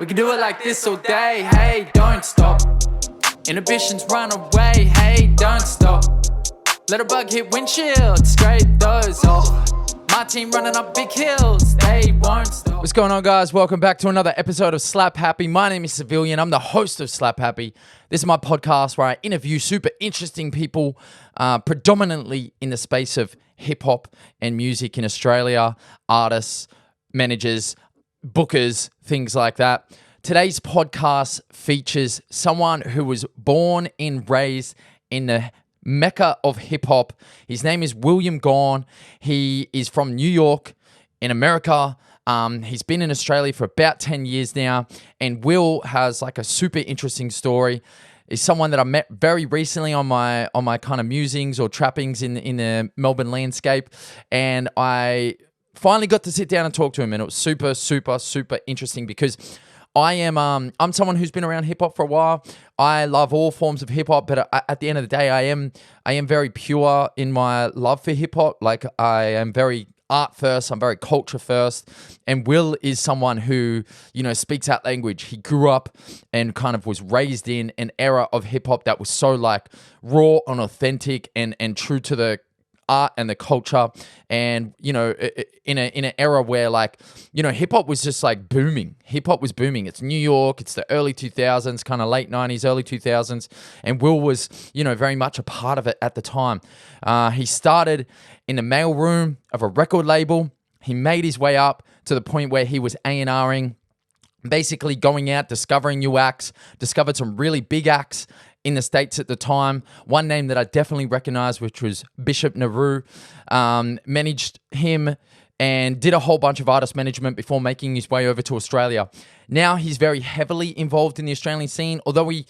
We can do it like this all day, hey, don't stop. Inhibitions run away, hey, don't stop. Let a bug hit windshield, scrape those off. My team running up big hills, they won't stop. What's going on, guys? Welcome back to another episode of Slap Happy. My name is Civilian. I'm the host of Slap Happy. This is my podcast where I interview super interesting people, predominantly in the space of hip-hop and music in Australia, artists, managers, bookers, things like that. Today's podcast features someone who was born and raised in the Mecca of hip-hop. His name is William Gaughan. He is from New York in America. He's been in Australia for about 10 years now, and Will has like a super interesting story. He's someone that I met very recently on my kind of musings or trappings in the Melbourne landscape, and I finally got to sit down and talk to him, and it was super, super, super interesting because I'm someone who's been around hip hop for a while. I love all forms of hip hop, but at the end of the day, I am very pure in my love for hip hop. Like, I am very art first. I'm very culture first. And Will is someone who, speaks that language. He grew up and kind of was raised in an era of hip hop that was so like raw and authentic and true to the art and the culture, and in an era where hip hop was just like booming. Hip hop was booming. It's New York. It's the early 2000s, kind of late 90s, early 2000s, and Will was very much a part of it at the time. He started in the mailroom of a record label. He made his way up to the point where he was A&Ring, basically going out, discovering new acts, discovered some really big acts in the States at the time. One name that I definitely recognized, which was Bishop Nehru, managed him and did a whole bunch of artist management before making his way over to Australia. Now he's very heavily involved in the Australian scene, although you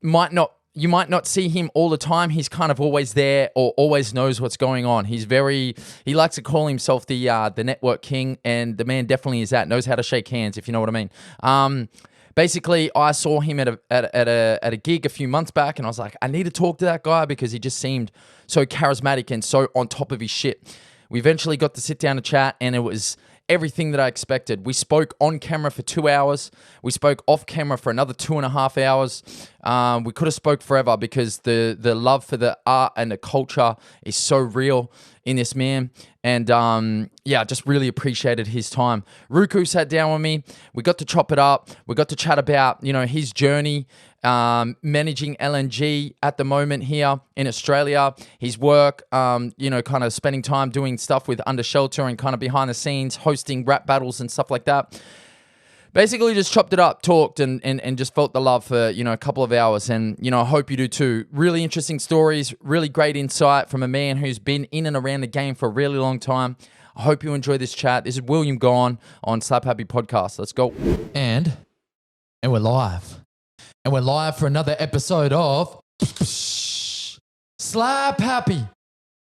might not see him all the time. He's kind of always there or always knows what's going on. He likes to call himself the network king, and the man definitely is that, knows how to shake hands, if you know what I mean. Basically, I saw him at a gig a few months back, and I was like, I need to talk to that guy because he just seemed so charismatic and so on top of his shit. We eventually got to sit down and chat, and it was everything that I expected. We spoke on camera for 2 hours. We spoke off camera for another 2.5 hours. We could have spoke forever because the love for the art and the culture is so real in this man. And I just really appreciated his time. Rūku sat down with me. We got to chop it up. We got to chat about, his journey managing LNG at the moment here in Australia, his work, kind of spending time doing stuff with Under Shelter and kind of behind the scenes, hosting rap battles and stuff like that. Basically just chopped it up, talked, and just felt the love for, a couple of hours. And, I hope you do too. Really interesting stories, really great insight from a man who's been in and around the game for a really long time. I hope you enjoy this chat. This is William Gaughan on Slap Happy Podcast. Let's go. And we're live. And we're live for another episode of Slap Happy.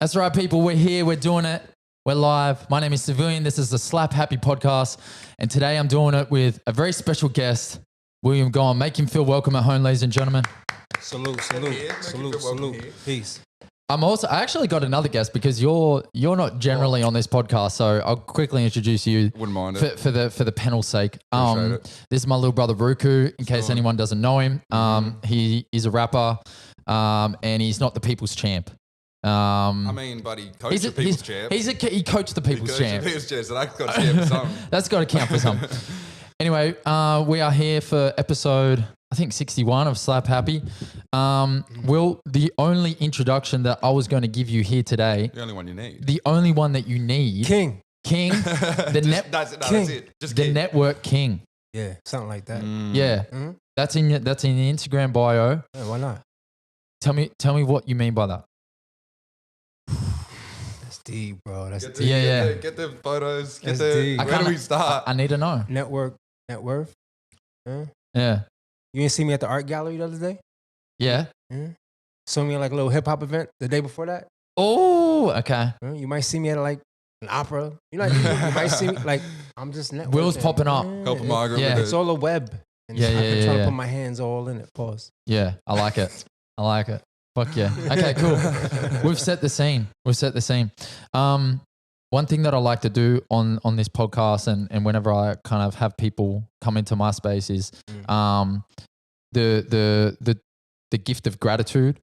That's right, people. We're here. We're doing it. We're live. My name is Civilian. This is the Slap Happy Podcast. And today I'm doing it with a very special guest, William Gaughan. Make him feel welcome at home, ladies and gentlemen. Salute. Peace. I actually got another guest because you're not generally on this podcast, so I'll quickly introduce you. Wouldn't mind it. For the panel's sake. Appreciate it. This is my little brother Rūku, in case anyone doesn't know him. He is a rapper, and he's not the people's champ. But he coached the people's champ. He coached the people's champ. So that's got to count for something. That's got to count for something. Anyway, we are here for episode, I think, 61 of Slap Happy. Will, the only introduction that I was going to give you here today. The only one you need. The only one that you need. King. That's it. Just the king. Network King. Yeah, something like that. Yeah. Mm-hmm. That's in the Instagram bio. Yeah, why not? Tell me what you mean by that. That's deep, bro. That's deep. Get the photos. Where do we start? I need to know. Net worth. Yeah. You didn't see me at the art gallery the other day? Yeah. Saw me at like a little hip hop event the day before that. Oh, okay. You might see me at like an opera. You might see me like I'm just networking. Will's popping up. Help Margaret. Yeah. With It's all a web. And I've been trying to put my hands all in it. Pause. Yeah, I like it. Fuck yeah. Okay, cool. We've set the scene. one thing that I like to do on this podcast and whenever I kind of have people come into my space is the gift of gratitude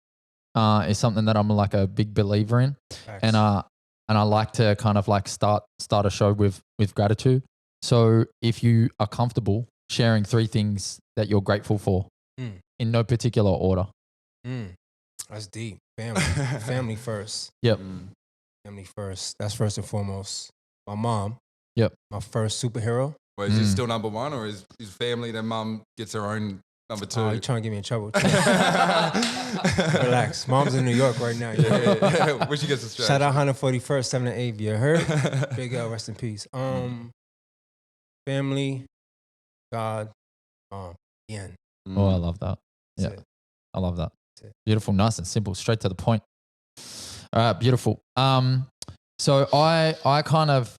is something that I'm like a big believer in. Facts. And I like to kind of like start a show with gratitude. So if you are comfortable sharing 3 things that you're grateful for in no particular order. That's deep. Family first. Yep. Family first. That's first and foremost. My mom. Yep. My first superhero. Well, is it still number 1 or is family that mum gets her own number 2? Oh, you're trying to get me in trouble. Relax. Mom's in New York right now. Yeah. Wish you get some straight. Shout out 141st, 7 to 8. You heard? Big L, rest in peace. Family, God, the end. Oh, I love that. Yeah. That's it. I love that. That's it. Beautiful, nice and simple, straight to the point. All right, beautiful. So I kind of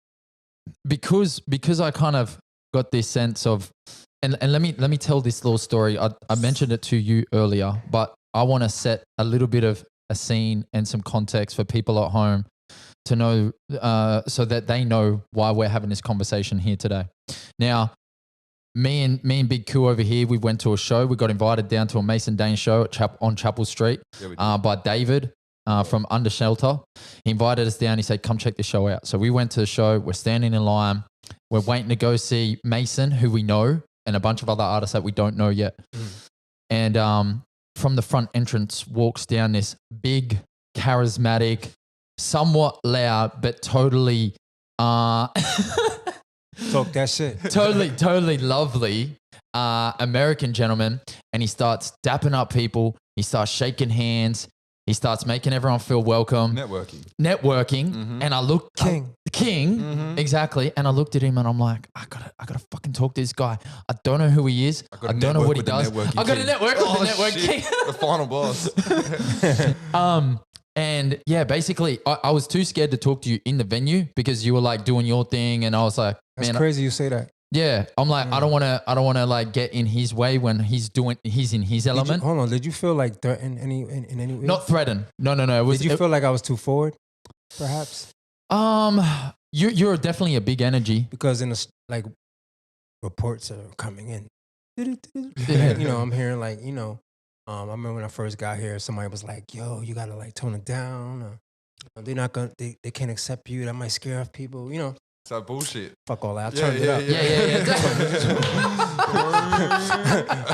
because I kind of got this sense of and let me tell this little story. I mentioned it to you earlier, but I want to set a little bit of a scene and some context for people at home to know so that they know why we're having this conversation here today. Now, me and Big Q over here, we went to a show. We got invited down to a Mason Dane show on Chapel Street by David from Under Shelter. He invited us down. He said, come check the show out. So we went to the show. We're standing in line. We're waiting to go see Mason, who we know, and a bunch of other artists that we don't know yet. And from the front entrance walks down this big, charismatic, somewhat loud, but totally... Talk that shit. totally lovely American gentleman, and he starts dapping up people. He starts shaking hands. He starts making everyone feel welcome. Networking. And I looked King. Exactly. And I looked at him and I'm like, I gotta fucking talk to this guy. I don't know who he is. I don't know what he does. I got to network with the network king. The final boss. And yeah, basically, I was too scared to talk to you in the venue because you were like doing your thing, and I was like, That's man, crazy you say that. Yeah, I'm like, I don't want to like get in his way when he's in his element. Hold on, did you feel like threatened in any way? Not threatened. No. Did you feel like I was too forward, perhaps? You're definitely a big energy because in the like reports are coming in. You know, I'm hearing like, you know, I remember when I first got here, somebody was like, "Yo, you gotta like tone it down. They're not gonna, they can't accept you. That might scare off people." You know, it's like bullshit. Fuck all that. I turned it up. Yeah.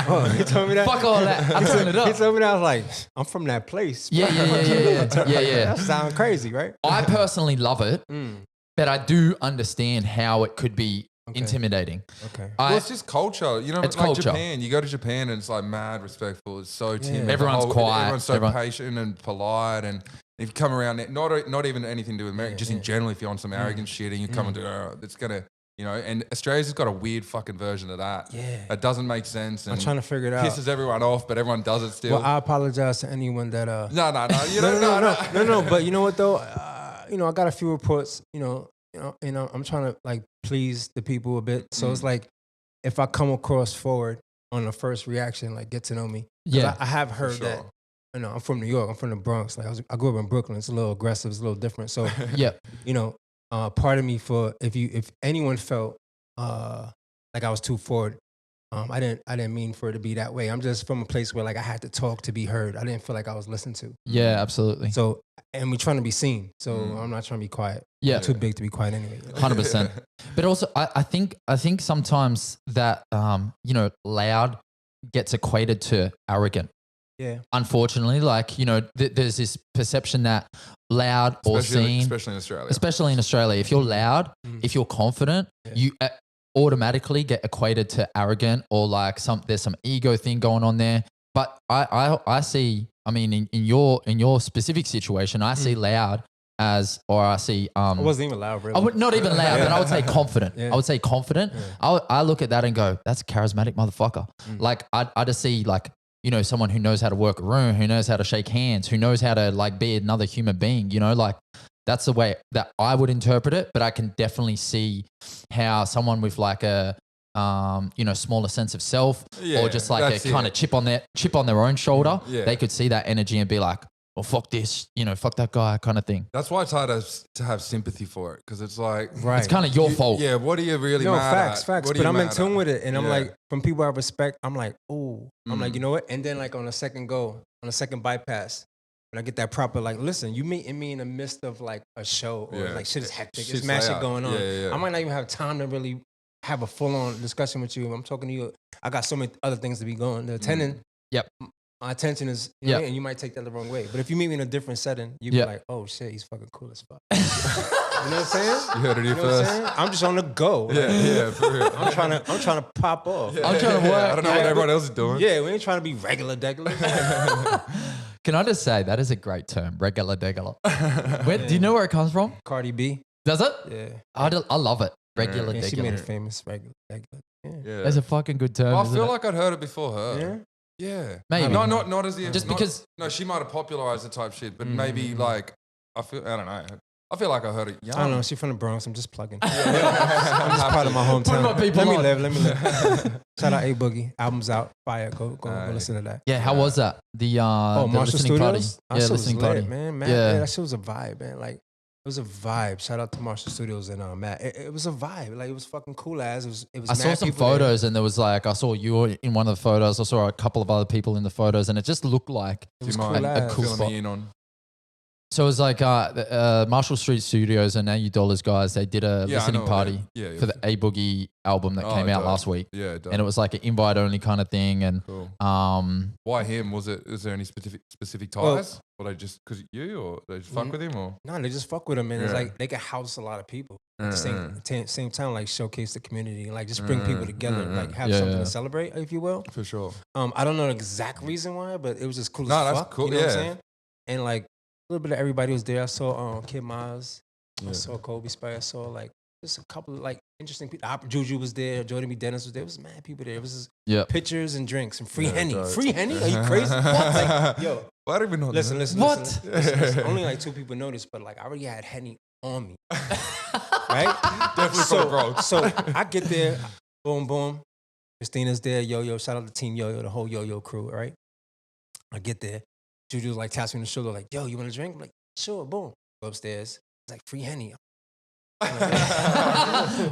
Oh, he told me that. Fuck all that. I turned it up. He told me that. I was like, I'm from that place. Yeah. That sounds crazy, right? I personally love it, but I do understand how it could be intimidating. Okay. Well, it's just culture. You know, it's like culture. Japan. You go to Japan and it's like mad respectful. It's so timid. Everyone's quiet. Everyone's so patient and polite. And if you come around, not even anything to do with America, just in general, if you're on some arrogant shit and you come and do it's going to, you know, and Australia's got a weird fucking version of that. Yeah. That doesn't make sense. And I'm trying to figure it out. Pisses everyone off, but everyone does it still. Well, I apologize to anyone that... No. But you know what, though? You know, I got a few reports, you know, I'm trying to like please the people a bit. So it's like, if I come across forward on the first reaction, like get to know me. Yeah. I have heard that, you know, I'm from New York. I'm from the Bronx. Like I grew up in Brooklyn. It's a little aggressive. It's a little different. So, yeah, you know, part of me if anyone felt like I was too forward, I didn't mean for it to be that way. I'm just from a place where like I had to talk to be heard. I didn't feel like I was listened to. Yeah, absolutely. So, and we're trying to be seen. So I'm not trying to be quiet. Yeah. I'm too big to be quiet anyway. 100%. But also, I think sometimes that you know, loud gets equated to arrogant. Yeah. Unfortunately, like, you know, there's this perception that loud or seen, especially in Australia, if you're loud, if you're confident, you automatically get equated to arrogant or like there's some ego thing going on there. But I see, I mean, in your specific situation, I see loud as, or I see... I wasn't even loud, really. Not even loud, but I would say confident. Yeah. I would say confident. Yeah. I look at that and go, that's a charismatic motherfucker. Like, I just see like, you know, someone who knows how to work a room, who knows how to shake hands, who knows how to like be another human being, you know, like that's the way that I would interpret it. But I can definitely see how someone with like a, you know, smaller sense of self or just like a kind of chip on their own shoulder, they could see that energy and be like, or fuck this, fuck that guy kind of thing. That's why it's hard to have sympathy for it, because it's like, Right. It's kind of your fault. yeah, what are you really No, mad facts, at? facts. What are But you I'm in mad tune at? with it. And I'm Yeah. like, from people I respect, I'm like, ooh. I'm like, Mm. you know what? And then like on a second bypass, when I get that proper, like, listen, you meeting me in the midst of like a show or Yeah. like shit is hectic. Shit's It's mad shit out. going on. Yeah. I might not even have time to really have a full on discussion with you. I'm talking to you. I got so many other things to be going. The attending. Yep. My attention is, Yep. and you might take that the wrong way. But if you meet me in a different setting, you be Yep. like, oh shit, he's fucking cool as fuck. You know what I'm saying? You heard it here You know what I'm first. saying? I'm just on the go. Like, Yeah, for real. I'm trying to pop off. I'm trying to work. I don't know what everyone else is doing. Yeah, we ain't trying to be regular degular. Can I just say that is a great term, regular degular. Do you know where it comes from? Cardi B. Does it? Yeah. I love it. Regular Yeah, she made it degular. famous. Regular degular. Yeah. Yeah. That's a fucking good term. I isn't feel it? like I'd heard it before her. Yeah. Yeah. Maybe. Not as the Just not- because- No, she might have popularized the type shit, but maybe like I don't know. I feel like I heard it young. I don't know. She's from the Bronx. I'm just plugging. I'm just proud of my hometown. my people let me on. live. Let me live. Shout out A Boogie. Album's out. Fire. Go listen to that. Yeah, how was that? The Oh, the Marshall listening party. Studios. That Yeah, shit was listening lit, party. man. Matt, Yeah. yeah, that shit was a vibe, man. Like it was a vibe. Shout out to Marshall Studios and Matt. It was a vibe. Like it was fucking cool as. It was. I saw mad some people there. photos and there was like, I saw you in one of the photos. I saw a couple of other people in the photos and it just looked like, It was Do you cool mind as. cool filling spot. me in on? so it was like Marshall Street Studios and AU Dollars guys, they did a Yeah, I listening know, party yeah. for the A Boogie album that came out dope. last week. Yeah, dope. And it was like an invite only kind of thing. And Cool. um, Why him? Is there any specific Well- ties? Or they just because you, or they just fuck with him, or No, they just fuck with him, and it's Yeah. like they can house a lot of people at the same time, like showcase the community, and like just bring people together, like have Yeah, something yeah. to celebrate, if you will. for sure. I don't know the exact reason why, but it was just cool No, as that's fuck. cool, You know what I'm yeah. saying? And like a little bit of everybody was there. I saw Kid Miles, I Yeah. saw Kobe Spy, I saw like just a couple of like interesting people. Juju was there, Jordan B. Dennis was there. It was mad people there. It was just yeah. pictures and drinks and free Yeah, Henny. dope. Free Henny? Are you crazy? What? Like, yo, I don't even know. listen. What? Listen. Only like 2 people noticed, but like I already had Henny on me. Right? Definitely for the growth. So I get there, boom, boom. Christina's there, Yo-Yo. Shout out to Team Yo-Yo, the whole Yo-Yo crew, right? I get there. Juju's like taps me on the shoulder, like, yo, you want a drink? I'm like, sure, boom. Go upstairs. It's like free Henny.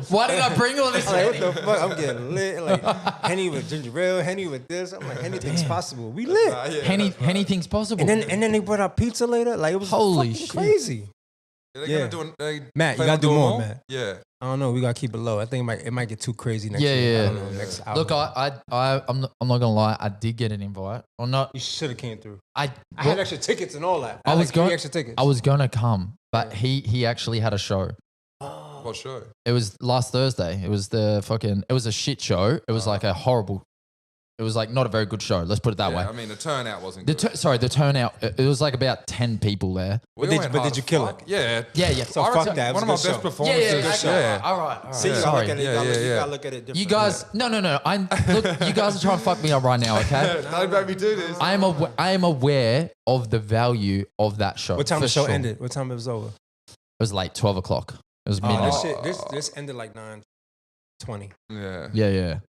Why did I bring all this? I'm like, what the fuck? I'm getting lit. Like Henny with ginger ale, Henny with this. I'm like, anything's possible. We lit. Anything's possible. And then they brought out pizza later. Like it was Holy fucking shit. crazy. Are they Yeah. gonna do Matt, you plan gotta on do doing more, Matt. Yeah. I don't know. We gotta keep it low. I think it might get too crazy next Yeah, year. I yeah. don't know, next album. Look, I'm not gonna lie. I did get an invite. Or not. You should have came through. I I had extra tickets and all that. I was had like 3 going- extra tickets. I was gonna come, but he actually had a show. What show? It was last Thursday. It was it was a shit show. It was like a horrible. It was like not a very good show. Let's put it that way. I mean, the turnout wasn't The good. the turnout. It was like about 10 people there. We But went did hard you as kill fuck. it? Yeah. Yeah. So I fuck reckon that. It was One of a my good best show. performances. Yeah. All right. See, you gotta Sorry. look at it. You gotta look at it different. You guys, no. Look, you guys are trying to fuck me up right now, okay? Don't make me do this. I am aware of the value of that show. What time for the show sure. ended? What time it was over? It was late, 12 o'clock. It was midnight. This ended like 9:20. Yeah. Yeah.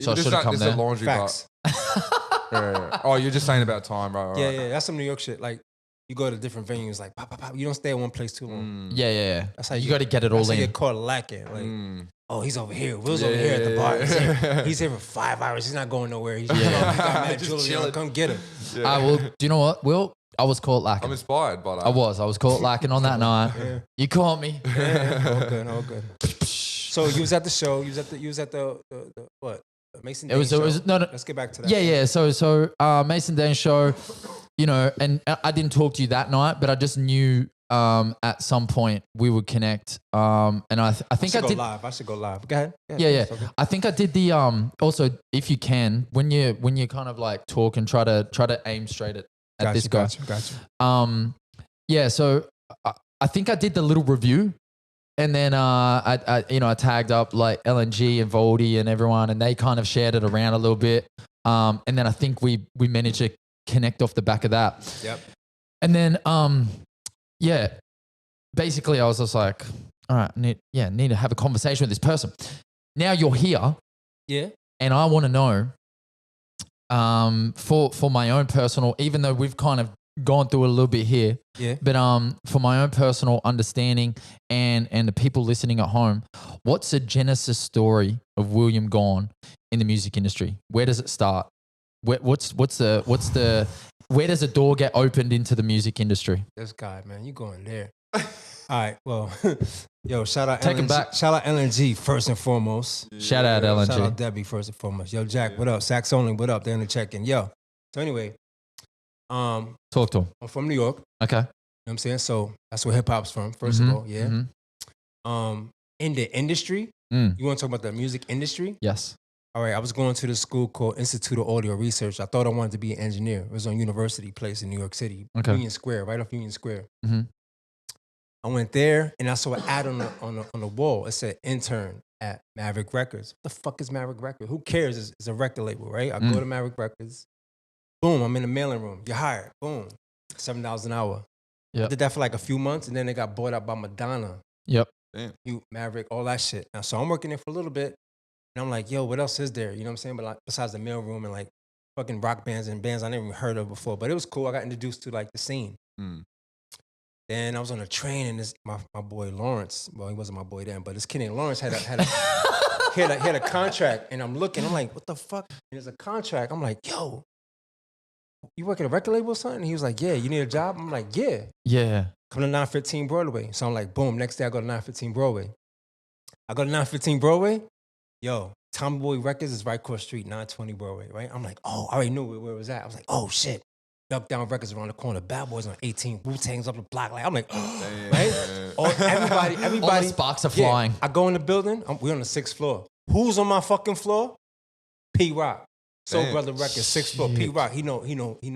So I This should have is come a there. laundry Facts. bar. Oh, you're just saying about time, right? Yeah. That's some New York shit. Like you go to different venues, like pop, pop, pop. You don't stay at one place too long. Yeah. That's how You got to get it all That's how you in. get caught lacking. Like, Mm. oh, he's over here. Will's Yeah, over here at the bar. yeah. He's here for 5 hours. He's not going nowhere. He's just, Yeah. he got mad Just jewelry on. chilling. Come get him. Well, do you know what? Will, I was caught I'm lacking. inspired by that. I was caught lacking on that night. Yeah. You caught me. Yeah, all good. So you was at the show. You was at the what? Mason. It was Dane show. no. Let's get back to that. Yeah. So Mason Dane show, and I didn't talk to you that night, but I just knew at some point we would connect. And I think I I should go did. live. I should go live. Go ahead. Yeah. it's okay. I think I did the also if you can when you kind of like talk and try to aim straight at this guy. Got you. Yeah. So I think I did the little review. And then I tagged up like LNG and Voldy and everyone, and they kind of shared it around a little bit. And then I think we managed to connect off the back of that. Yep. And then basically I was just like, all right, need to have a conversation with this person. Now you're here, Yeah. and I want to know for my own personal, even though we've kind of gone through it a little bit here. Yeah. But for my own personal understanding and the people listening at home, what's the genesis story of William Gone in the music industry? Where does it start? Where does a door get opened into the music industry? This guy, man, you going there. All right, well, yo, shout out Take him LNG, back. shout out LNG first and foremost. Shout out LNG. Shout out Debbie first and foremost. Yo, Jack, what up? Sax only, what up? They're in the check-in. Yo, so anyway, Talk to him. I'm from New York. Okay. You know what I'm saying? So that's where hip hop's from, first of all, yeah. Mhm. In the industry, Mm. you want to talk about the music industry? Yes. All right, I was going to this school called Institute of Audio Research. I thought I wanted to be an engineer. It was on University Place in New York City, Okay. Union Square, right off Union Square. Mhm. I went there and I saw an ad on the wall. It said intern at Maverick Records. What the fuck is Maverick Records? Who cares? It's a record label, right? I go to Maverick Records. Boom, I'm in the mailing room. You're hired. Boom, $7 an hour. I Yep. did that for like a few months, and then they got bought out by Madonna. Yep. Maverick, all that shit. Now, so I'm working there for a little bit, and I'm like, yo, what else is there? You know what I'm saying? But like, besides the mail room and like fucking rock bands and bands I never even heard of before. But it was cool. I got introduced to like the scene. Mm. Then I was on a train, and this my boy Lawrence. Well, he wasn't my boy then, but this kid named Lawrence had a contract, and I'm looking. I'm like, what the fuck? And there's a contract. I'm like, yo, you work at a record label or something? He was like, yeah. You need a job? I'm like, yeah. Yeah. Come to 915 Broadway. So I'm like, boom. Next day I go to 915 Broadway. I go to 915 Broadway. Yo, Tommy Boy Records is right across the street, 920 Broadway, right? I'm like, oh, I already knew where it was at. I was like, oh shit. Duck Down Records around the corner. Bad Boys on 18. Wu-Tang's up the block. Like, I'm like, right? Everybody. All the sparks are flying. I go in the building. We're on the 6th floor. Who's on my fucking floor? P-Rock. Soul Damn. Brother Records, 6th floor. P-Rock. He know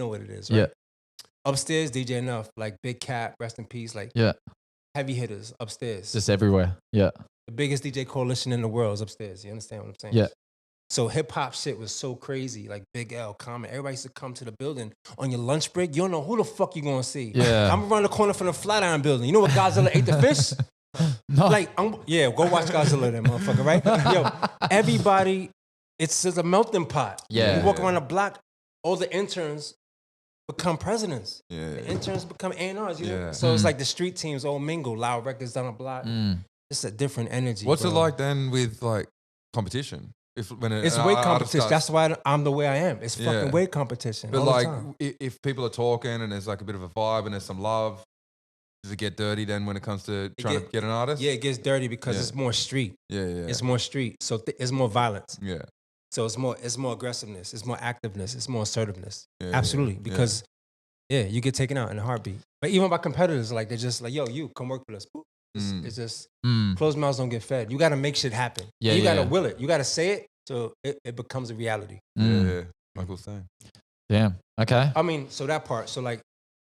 what it is, right? Yeah. Upstairs, DJ Enough, like Big Cat, rest in peace, like Yeah. heavy hitters upstairs. Just everywhere. Yeah. The biggest DJ coalition in the world is upstairs. You understand what I'm saying? Yeah. So hip hop shit was so crazy, like Big L, Common. Everybody used to come to the building on your lunch break. You don't know who the fuck you gonna see. Yeah. I'm around the corner from the Flatiron building. You know what Godzilla ate the fish? No. Like, go watch Godzilla, that motherfucker, right? Yo, everybody, it's just a melting pot. Yeah. You walk around the block, all the interns become presidents. Yeah. The interns become A&Rs, you know? Yeah. So it's like the street teams all mingle, loud records down the block. It's a different energy. What's it bro. like then with like competition? It's an weight artist competition. starts- That's why I'm the way I am. It's fucking Yeah. weight competition. But all the like, time. if people are talking and there's like a bit of a vibe and there's some love, does it get dirty then when it comes to trying to get an artist? Yeah, it gets dirty because Yeah. it's more street. Yeah, yeah. It's more street. So it's more violence. yeah. So it's more aggressiveness. It's more activeness. It's more assertiveness. Yeah, Absolutely. yeah. Because you get taken out in a heartbeat. But even by competitors, like they're just like, yo, you come work with us. Boop. It's just closed mouths don't get fed. You got to make shit happen. Yeah, You got to yeah. will it. You got to say it so it becomes a reality. Yeah, Michael's saying. Damn. Okay. I mean, so that part. So like,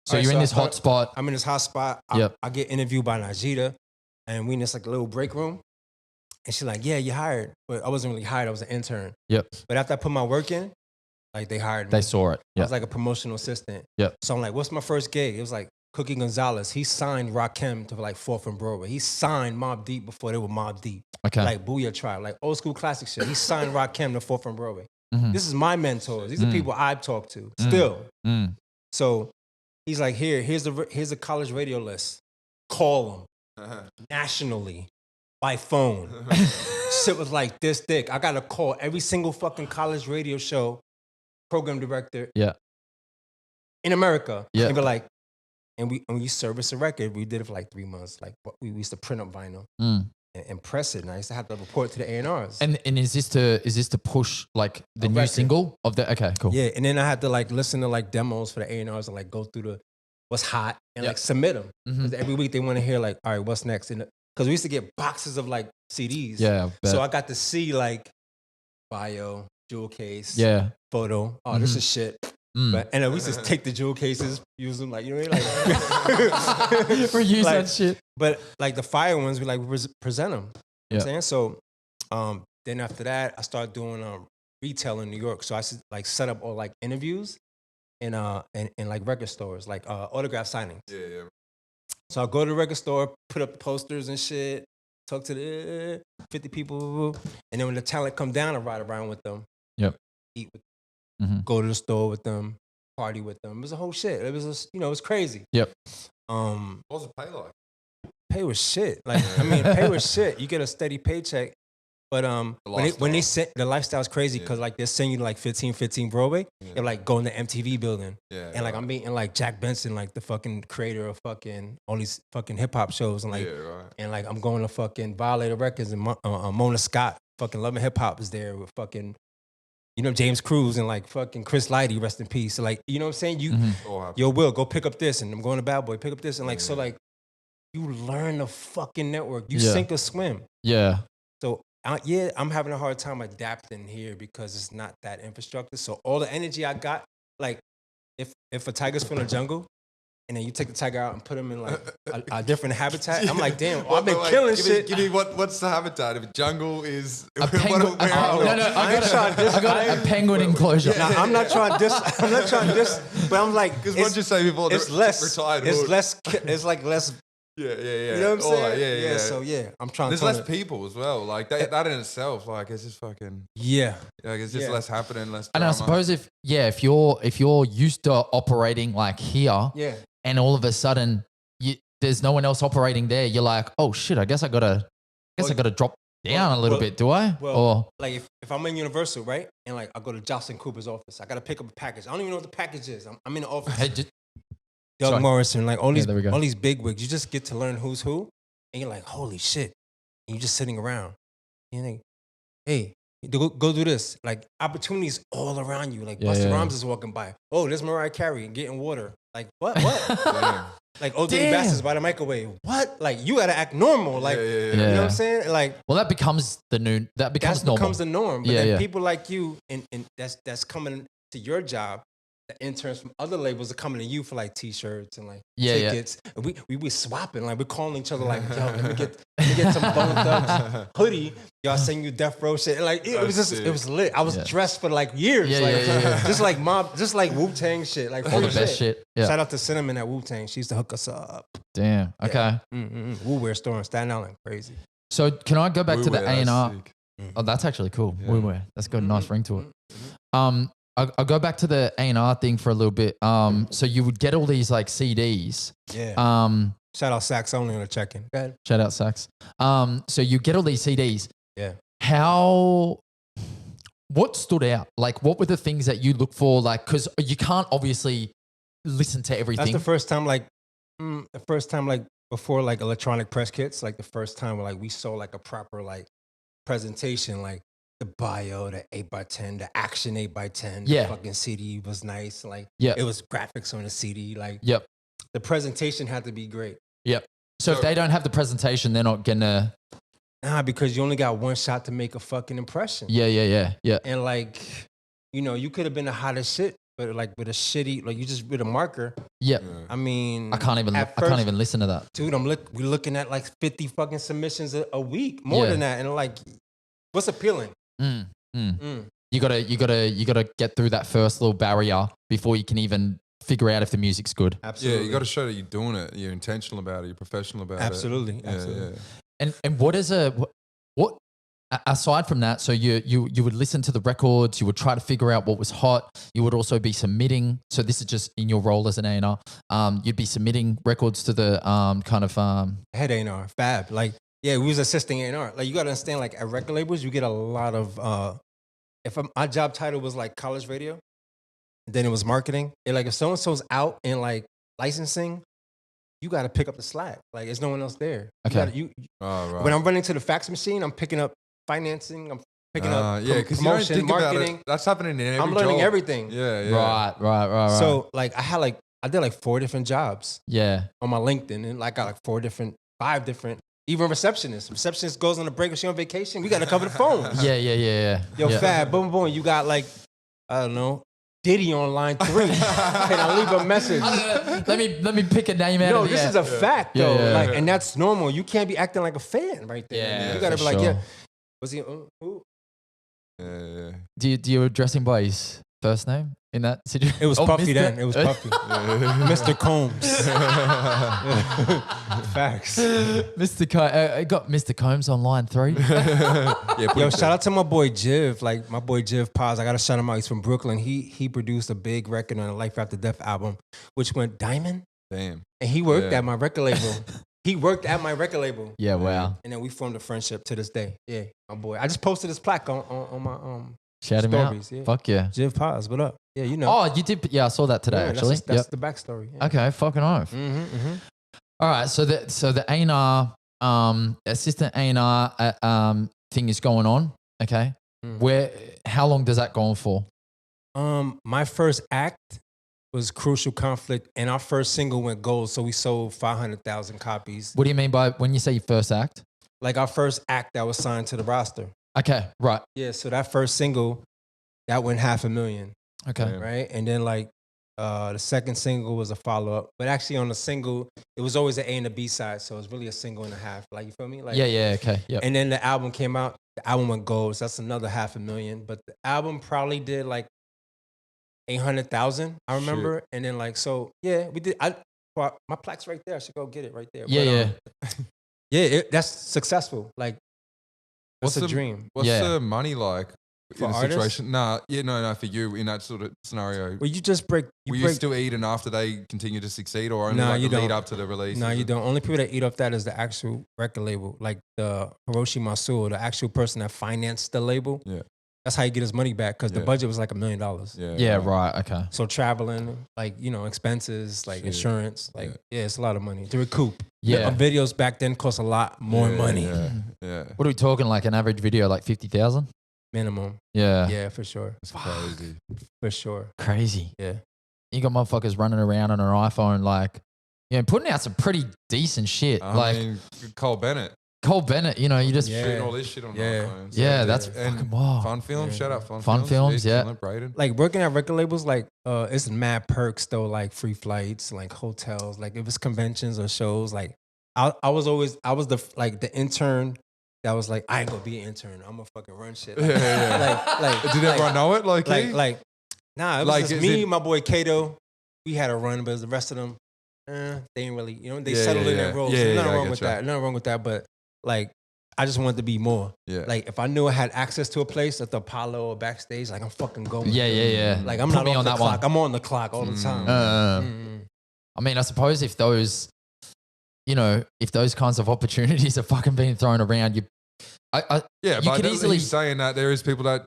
So you're in this hot spot. I'm in this hot spot. Yep. I get interviewed by Najida, and we in this like little break room. And she's like, yeah, you hired. But I wasn't really hired. I was an intern. Yep. But after I put my work in, like they hired me. They saw it. I Yeah. was like a promotional assistant. Yep. So I'm like, what's my first gig? It was like Cookie Gonzalez. He signed Rakim to like 4th and Broadway. He signed Mobb Deep before they were Mobb Deep. Okay. Like Booyah Tribe, like old school classic shit. He signed Rakim to 4th and Broadway. Mhm. This is my mentors. These are people I've talked to still. Mm. So he's like, here's a college radio list. Call them nationally by phone. Shit was like this thick. I got to call every single fucking college radio show program director Yeah. in America. Yeah. And be like, and we service a record. We did it for like 3 months. Like we used to print up vinyl and press it. And I used to have to report to the A&Rs. And is this to push like the A new record. single of the? Okay, cool. Yeah, and then I had to like listen to like demos for the A&Rs and like go through the what's hot and Yeah. like submit them. Mhm. Because every week they want to hear like, all right, what's next? Because we used to get boxes of like CDs. Yeah. I bet. So I got to see like bio, jewel case, yeah. photo. Oh, this is shit. Mm. But and then we used to take the jewel cases, use them like, you know what I mean? Like, Reuse like, that shit. But like the fire ones, we like present them. You know what Yeah. I'm saying? So then after that, I started doing retail in New York. So I like set up all like interviews in like record stores, like autograph signings. Yeah, yeah. So I go to the record store, put up posters and shit, talk to the 50 people, and then when the talent come down, I ride around with them. Yep. Eat with Mhm. go to the store with them, party with them. It was a whole shit. It was, it was crazy. Yep. What was the pay like? Pay was shit. Like, I mean, pay was shit. You get a steady paycheck. But when they sent, the lifestyle's crazy because like they're sending you like 15 Broadway. They're like going to MTV building. Yeah. And like I'm meeting like Jack Benson, like the fucking creator of fucking all these fucking hip hop shows. And like, and like I'm going to fucking Violator Records and Mona Scott, fucking Love and Hip Hop is there with fucking, James Cruz and like fucking Chris Lighty, rest in peace. So like, you know what I'm saying? Yo, Will, go pick up this. And I'm going to Bad Boy, pick up this. And like, so like, you learn the fucking network. You sink or swim. Yeah. So I'm having a hard time adapting here because it's not that infrastructure. So all the energy I got, like if a tiger's from the jungle and then you take the tiger out and put him in like a different habitat, I'm like, damn, I've been killing shit. Give me what's the habitat? If jungle is a penguin. I got a penguin enclosure. Now, I'm not trying this, but I'm like, because what you say before, it's less retired. It's like less. Yeah. You know what I'm saying? Yeah. So I'm trying. There's less people as well. Like that in itself, like it's just fucking. Yeah. Like it's just less happening, less. And drama. I suppose if you're used to operating like here, and all of a sudden there's no one else operating there, you're like, oh shit, I guess I gotta drop down a little bit, do I? Well, like if I'm in Universal, right, and like I go to Jocelyn Cooper's office, I gotta pick up a package. I don't even know what the package is. I'm in the office. Hey, Doug Morrison, like all go. these big wigs, you just get to learn who's who, and you're like, holy shit, and you're just sitting around. And you're like, hey, go do this. Like opportunities all around you. Like Busta Rhymes is walking by. Oh, there's Mariah Carey and getting water. Like what? Like old Dirty Bastards by the microwave. What? Like you gotta act normal. Like you know what I'm saying? Like that becomes normal. Becomes the norm. But then people like you and that's coming to your job. The interns from other labels are coming to you for like t-shirts and like tickets. And we swapping, like we're calling each other like, yo, let me get some Bone Thugs hoodie. Y'all sing you Death Row shit. And like it was lit. I was dressed for like years. Just like Wu-Tang shit. Like all the best shit. Yeah. Shout out to Cinnamon at Wu-Tang. She used to hook us up. Damn. Okay. Wu-Wear store in Staten Island. Crazy. So can I go back to the A&R? Oh, that's actually cool. Yeah. Wu-Wear. That's got a nice ring to it. I'll go back to the A&R thing for a little bit. So you would get all these like CDs. Yeah. Shout out Sax Only on the check-in. Go ahead. Shout out Sax. So you get all these CDs. Yeah. What stood out? Like what were the things that you look for? Like, cause you can't obviously listen to everything. That's the first time like before like electronic press kits, like the first time where like we saw like a proper like presentation, like the bio, the 8x10, the action 8x10, the fucking CD was nice. Like, it was graphics on the CD. Like, the presentation had to be great. Yep. So if they don't have the presentation, they're not gonna. Nah, because you only got one shot to make a fucking impression. Yeah. And like, you could have been the hottest shit, but like with a shitty, like you just with a marker. Yep. I mean, I can't even listen to that, dude. We're looking at like 50 fucking submissions a week, more than that, and like, what's appealing? You gotta get through that first little barrier before you can even figure out if the music's good. Absolutely. Yeah, you got to show that you're doing it. You're intentional about it. You're professional about it. Absolutely. And what aside from that? So you would listen to the records. You would try to figure out what was hot. You would also be submitting. So this is just in your role as an A&R. You'd be submitting records to the head A&R, Fab. Like. Yeah, we was assisting A&R. Like you gotta understand, like at record labels, you get a lot of. My job title was like college radio, and then it was marketing. And like if so and so's out in like licensing, you gotta pick up the slack. Like there's no one else there. Okay. Right. When I'm running to the fax machine, I'm picking up financing. I'm picking up promotion, marketing. That's happening in every I'm learning job. everything. Yeah. Right. So like I did like 4 different jobs. Yeah. On my LinkedIn, and like I got like 5 different. Even receptionist goes on a break or she on vacation. We got to cover the phone. Yeah. Yo, Fab, boom. You got like, I don't know, Diddy on line 3. Can I leave a message? Let me pick a name out. No, this is a fact though. Like, and that's normal. You can't be acting like a fan right there. Yeah, you got to be like, was he? Who? Yeah. Do you address him by his first name? in that situation? It was Oh, Puffy Mr. then. It was Puffy. Mr. Combs. Facts. Mr. I got Mr. Combs on line 3. Yo, shout out to my boy Jiv. Like my boy Jiv Paz. I gotta shout him out. He's from Brooklyn. He produced a big record on a Life After Death album, which went diamond. Damn. And he worked at my record label. He worked at my record label. Yeah, wow. And then we formed a friendship to this day. Yeah, my boy. I just posted his plaque on my Shout him stories. out. Yeah. Fuck yeah. Jiv Paz, what up? Yeah, you know. Oh, you did. Yeah, I saw that today, Yeah, actually. That's the backstory. Yeah. Okay, fucking oath. All right, so the A&R, assistant A&R thing is going on. Okay, how long does that go on for? My first act was Crucial Conflict, and our first single went gold, so we sold 500,000 copies. What do you mean by when you say your first act? Like our first act that was signed to the roster. Okay, right. Yeah, so that first single, that went 500,000. Okay. Right? And then like the second single was a follow-up. But actually on the single, it was always an A and a B side. So it was really a single and a half. Like, you feel me? Like, Yeah, okay. Yep. And then the album came out. The album went gold. So that's another 500,000. But the album probably did like 800,000, I remember. And then like, so yeah, we did. My plaque's right there. I should go get it right there. Yeah, but, yeah, that's successful. Like, what's the dream? What's the money like For in a artists? situation? No, for you in that sort of scenario. Well, you just break. You still eating after they continue to succeed, or only Nah, like you the lead don't. up to the release? No, you don't. Only people that eat off that is the actual record label, like the Hiroshi Masuo, the actual person that financed the label. Yeah. That's how you get his money back, because the budget was like $1 million. Yeah, right. Okay. So traveling, like, expenses, like insurance, like, it's a lot of money to recoup. Yeah. Videos back then cost a lot more money. Yeah. What are we talking, like an average video, like 50,000? Minimum. Yeah. Yeah, for sure. It's crazy. For sure. Crazy. Yeah. You got motherfuckers running around on an iPhone, like, putting out some pretty decent shit. I mean, Cole Bennett. Cole Bennett, you just shooting all this shit on iPhones. Yeah, that's fucking wild. Fun Films, shout out Fun Fun Films, Jeez, yeah. Braden. Like working at record labels, like it's mad perks though, like free flights, like hotels, like if it's conventions or shows, like I was the intern that was like, I ain't gonna be an intern, I'm gonna fucking run shit. Like, like did everyone know it? Nah, it was just me, my boy Kato. We had a run, but the rest of them, they ain't really, they settled in their roles. Yeah, Nothing wrong with that. Nothing wrong with that, but like, I just wanted to be more. Yeah. Like, if I knew I had access to a place at the Apollo or backstage, like, I'm fucking going. Yeah. Like, I'm Put not me off on the that clock. one. I'm on the clock all the time. I mean, I suppose if those kinds of opportunities are fucking being thrown around, you but could easily he's saying that there is people that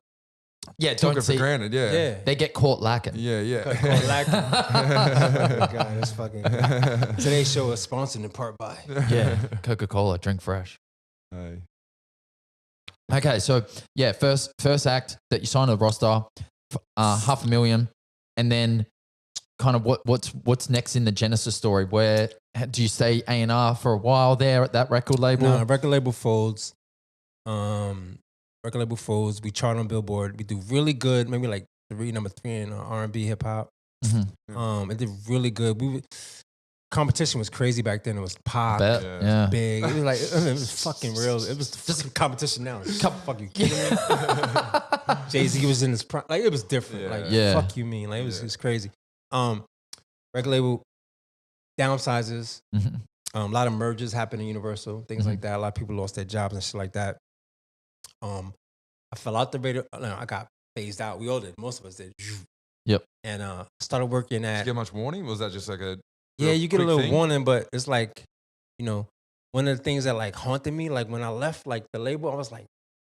took don't it see for granted. Yeah. they get caught lacking. Yeah. Caught lacking. Oh, God, that's fucking. Today's show is sponsored in part by. Yeah, Coca-Cola, drink fresh. Hey. Okay, so first act that you sign to the roster, 500,000, and then kind of what's next in the Genesis story? Where do you stay A&R for a while there at that record label? No, record label folds. Record label folds. We chart on Billboard. We do really good. Maybe like number 3 in R&B hip hop. It did really good. Competition was crazy back then. It was pop, Yeah. big. It was like it was fucking real. It was just competition now. Fuck you kidding me? Jay-Z was in his prime. Like, it was different. Fuck you mean? Like, it was crazy. Record label downsizes. A lot of mergers happened in Universal, things like that. A lot of people lost their jobs and shit like that. I fell out the radio. No, I got phased out. We all did. Most of us did. Yep. And started working at. Did you get much warning? Was that just like a you get a little thing? warning, but it's like, one of the things that like haunted me, like when I left like the label, I was like,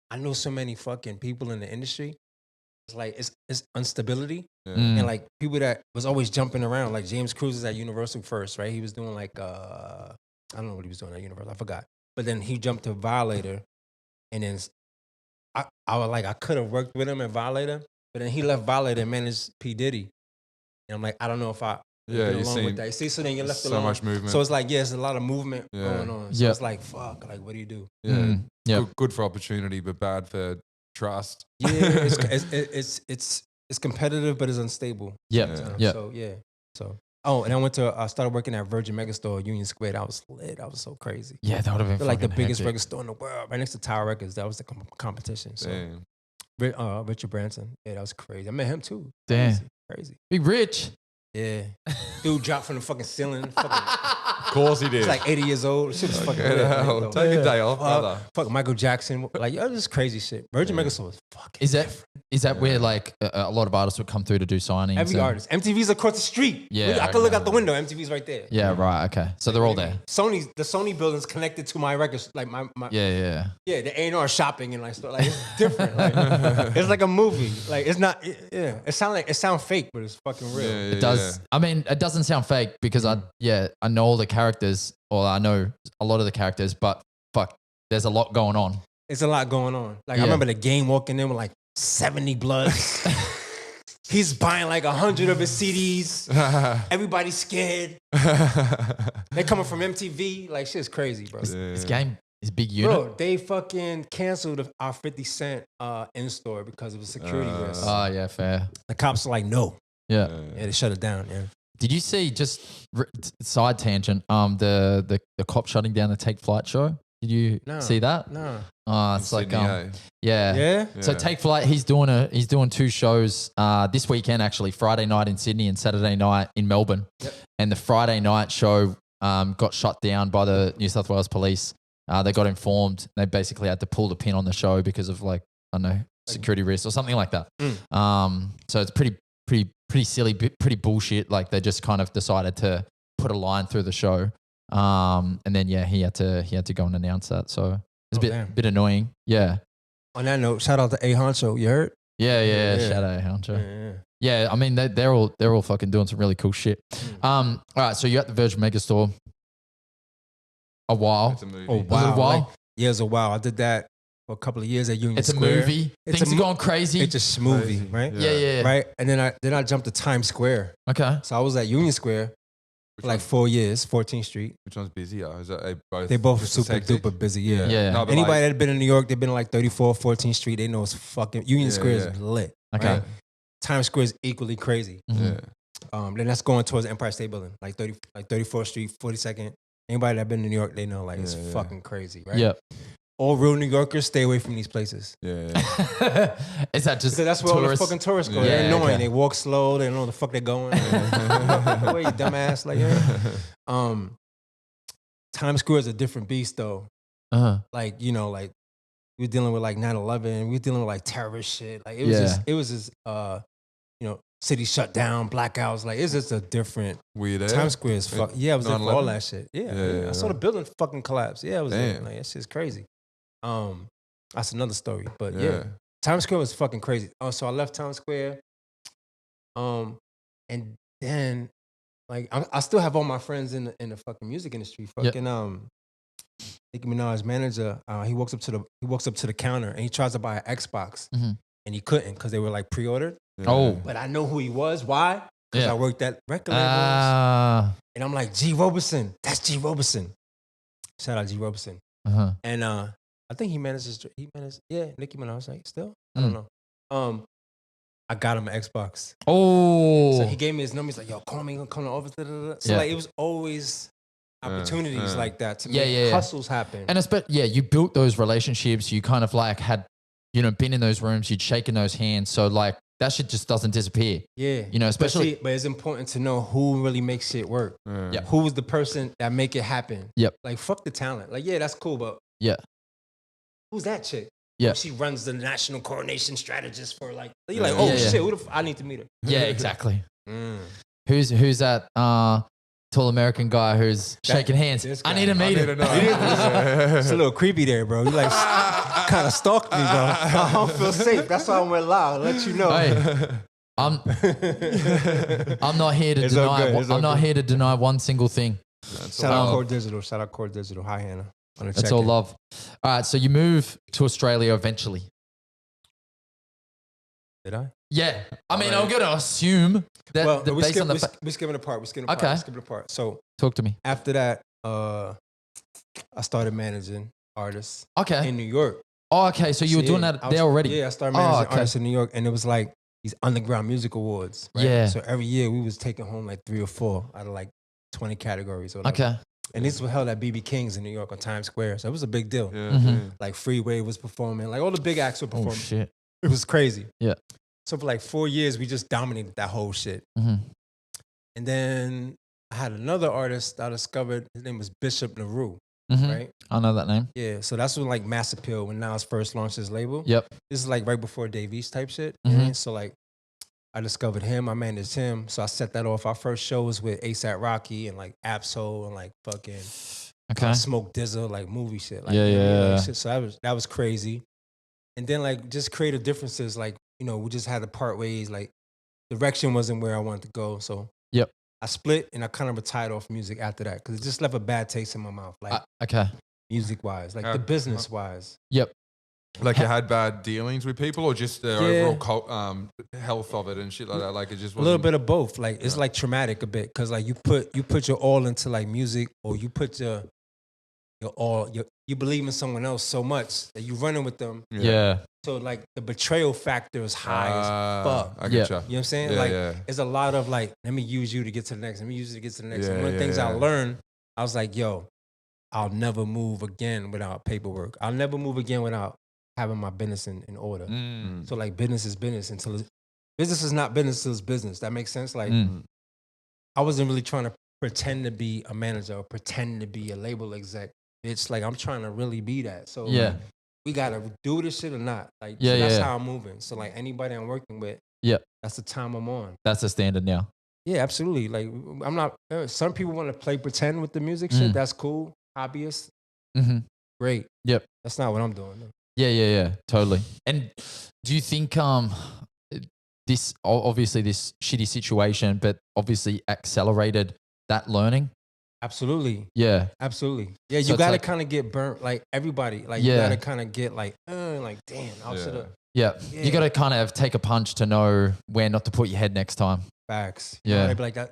I know so many fucking people in the industry. It's like it's instability. And like people that was always jumping around, like James Cruz is at Universal first, right? He was doing like I don't know what he was doing at Universal, I forgot. But then he jumped to Violator, and then I was like, I could have worked with him at Violator, but then he left Violator and managed P. Diddy. And I'm like, I don't know if I get along with that. You see, so then you're left alone. So much movement. So it's like, there's a lot of movement going on. So it's like, fuck, like, what do you do? Yeah. Good for opportunity, but bad for trust. Yeah, it's competitive, but it's unstable. Yeah. So and I started working at Virgin Megastore, Union Square. That was lit. That was so crazy. Yeah, that would have been They're like the fucking biggest hectic. record store in the world, right next to Tower Records. That was the competition. So Damn. Richard Branson, yeah, that was crazy. I met him too. Damn. Crazy. Be rich. Yeah. Dude dropped from the fucking ceiling. Fucking, Of course he did. he's like 80 years old. Shit was fucking Get lit, hell. like, Take a day off, brother. Fuck Michael Jackson. Like, yo, this is crazy shit. Virgin Megastore was fucking Is that where like a lot of artists would come through to do signings? every artist. MTV's across the street. Yeah, I could look out the window. MTV's right there. Yeah, right. Okay. So they're all there. The Sony building's connected to my records. Like my Yeah. the A&R shopping and like stuff. Like it's different. Like, it's like a movie. Like it's not. It sounds fake, but it's fucking real. It does. I mean, it doesn't sound fake because I know all the characters, or I know a lot of the characters, but fuck, there's a lot going on. It's a lot going on. Like Yeah. I remember the game walking in with like 70 bloods. He's buying like 100 of his CDs. Everybody's scared. They coming from MTV. Like shit's crazy, bro. This game is big unit. Bro, they fucking canceled our 50 Cent in-store because of a security risk. Oh yeah, fair. The cops are like, no. Yeah. Yeah, they shut it down, yeah. Did you see, just side tangent, the cop shutting down the Take Flight show? Did you see that? No. It's like Sydney, eh? yeah. Yeah? So Take Flight, he's doing 2 shows this weekend actually, Friday night in Sydney and Saturday night in Melbourne. Yep. And the Friday night show got shut down by the New South Wales police. They got informed. They basically had to pull the pin on the show because of like, I don't know, security risks or something like that. So it's pretty silly, pretty bullshit. Like they just kind of decided to put a line through the show. And then he had to go and announce that. So it's a bit annoying. Yeah. On that note, shout out to A Honcho. You heard? Yeah. Shout out, Hunter. Yeah. I mean, they're all fucking doing some really cool shit. All right. So you're at the Virgin Megastore a while. It's a movie. Oh, Was it a wow. while? Like, yeah, it was a while. I did that for a couple of years at Union It's a Square. movie. It's Things a are going crazy. It's a smoothie, Crazy. right? Yeah. Right? And then I jumped to Times Square. Okay. So I was at Union Square for like 4 years, 14th Street. Which one's busier? Is that both? They both just as super hectic? duper busy, yeah. Yeah. No, but Anybody like, that had been in New York, they've been like 34, 14th Street, they know it's fucking, Union Square is lit. Okay. Right? Times Square is equally crazy. Mhm. yeah. Then that's going towards the Empire State Building, like 34th Street, 42nd. Anybody that been in New York, they know like it's fucking crazy, right? Yeah. All real New Yorkers stay away from these places. Yeah. Is that just Because that's where all the tourists? fucking tourists go. Yeah, They're annoying. okay. They walk slow. They don't know the fuck they're going. Where you dumbass? Like, yeah. Times Square is a different beast though. Uh-huh. Like, you know, like we were dealing with like 9/11. We were dealing with like terrorist shit. Like it was just you know, city shut down, blackouts. Like it's just a different Weird. Times Square is fuck. Yeah, I was there for all 9/11? that shit. Yeah, Yeah, I saw the building fucking collapse. Yeah, I was there. Damn. Like that shit's crazy. That's another story. But yeah. Times Square was fucking crazy. So I left Times Square. And then like I still have all my friends in the fucking music industry. Fucking Nicki Minaj's manager, he walks up to the counter and he tries to buy an Xbox. Mhm. And he couldn't because they were like pre-ordered. Oh. But I know who he was. Why? Because Yeah. I worked at record labels. And I'm like, G. Roberson. That's G. Roberson. Shout out G. Roberson. Uh-huh. And I think he managed, Nicki Minaj, like, still? I don't know. I got him an Xbox. Oh. So he gave me his number. He's like, yo, call me, come to the office. Da, da, da. So Yeah. like, it was always opportunities like that to Yeah, make yeah. hustles happen. And you built those relationships. You kind of like had, been in those rooms. You'd shaken those hands. So like that shit just doesn't disappear. Yeah. Especially. But it's important to know who really makes shit work. Yeah. Who was the person that make it happen? Yep. Like, fuck the talent. Like, yeah, that's cool, but Yeah. who's that chick? Yeah. She runs the national coordination strategist for like, you're like, Yeah. oh Yeah, yeah. shit, I need to meet her. Yeah, exactly. Who's that tall American guy who's shaking hands? this I guy. need to meet him. It's a little creepy there, bro. You like kind of stalked me, bro. I don't feel safe. That's why I went loud. Let you know. Hey, I'm not here to It's all deny. good. It's all I'm not good. here to deny one single thing. Shout out Core Digital. Shout out Core Digital. Hi, Hannah. On the That's all check-in. love. All right, so you move to Australia eventually. Did I? Yeah, I mean, I'm gonna assume that Well, the we based on the skipping apart. Okay. We're skipping apart. So talk to me. after that, I started managing artists Okay. in New York. Oh, okay. So you were doing Yeah, that I there was- already. Yeah, I started managing okay. artists in New York, and it was like these underground music awards. Right? Yeah. So every year we was taking home like 3 or 4 out of like 20 categories. Or whatever. Okay. And these were held at BB King's in New York on Times Square. So it was a big deal. Yeah. Mhm. Like Freeway was performing. Like all the big acts were Oh performing. shit. It was crazy. Yeah. So for like 4 years, we just dominated that whole shit. Mhm. And then I had another artist I discovered. His name was Bishop Nehru, Mhm. right? I know that name. Yeah. So that's when like Mass Appeal, when Nas first launched his label. Yep. This is like right before Dave East type shit. You know what I Mhm. mean? So like I discovered him. I managed him. So I set that off. Our first show was with ASAP Rocky and like Absol and like fucking Okay. Smoke Dizzle, like movie shit. Like, Yeah, you know what I mean? yeah, Like, yeah. shit. So that was crazy. And then like just creative differences, like, you know, we just had to part ways. Like direction wasn't where I wanted to go. So Yep. I split and I kind of retired off music after that because it just left a bad taste in my mouth, like Okay. music wise, like How- the business wise. Yep. Like you had bad dealings with people, or just the Yeah. overall health of it and shit like that. Like it just A wasn't, little bit of both. Like it's Yeah. like traumatic a bit because like you put your all into like music, or you put your you believe in someone else so much that you running with them. Yeah. So like the betrayal factor is high as fuck. I Yeah. get You know what I'm saying? Yeah, like yeah. it's a lot of like, let me use you to get to the next. Let me use you to get to the next. Yeah, and one of the yeah, things I yeah. learned, I was like, yo, I'll never move again without paperwork. I'll never move again without having my business in order. Mm. So like business is business until business is not business till it's business. That makes sense? Like Mm. I wasn't really trying to pretend to be a manager or pretend to be a label exec. It's like I'm trying to really be that. So Yeah. like, we gotta do this shit or not. Like Yeah, so that's yeah. how I'm moving. So like anybody I'm working with, Yep. that's the time I'm on. That's the standard now. Yeah, absolutely. Like I'm not. Some people want to play pretend with the music shit. Mm. That's cool. Hobbyists, Mm-hmm. great. Yep. That's not what I'm doing. No. Yeah, yeah, yeah, totally. And do you think this obviously this shitty situation, but obviously accelerated that learning? Absolutely. Yeah, Absolutely. Yeah, So you it's gotta like- kind of get burnt. Like everybody. Like Yeah. you gotta kind of get like damn. I should have yeah. Yeah. You got to kind of take a punch to know where not to put your head next time. facts. Yeah. You know, they'd be like that.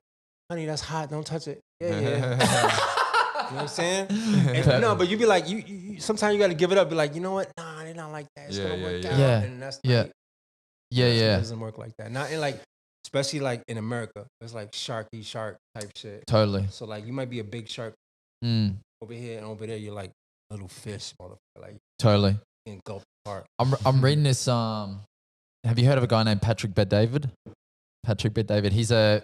Honey, that's hot. Don't touch it. Yeah, yeah. You know what I'm saying? And, no, but you be like, you sometimes you got to give it up. Be like, you know what? Nah, they're not like that. It's Yeah, gonna yeah, work yeah. out. Yeah, And that's yeah. not, Yeah, It yeah, doesn't work like that. Not in like, especially like in America. It's like shark type shit. totally. So like you might be a big shark Mm, over here, and over there you're like little fish, motherfucker. Like totally. engulfed apart. I'm reading this. Have you heard of a guy named Patrick Bet-David? Patrick Bet-David. He's an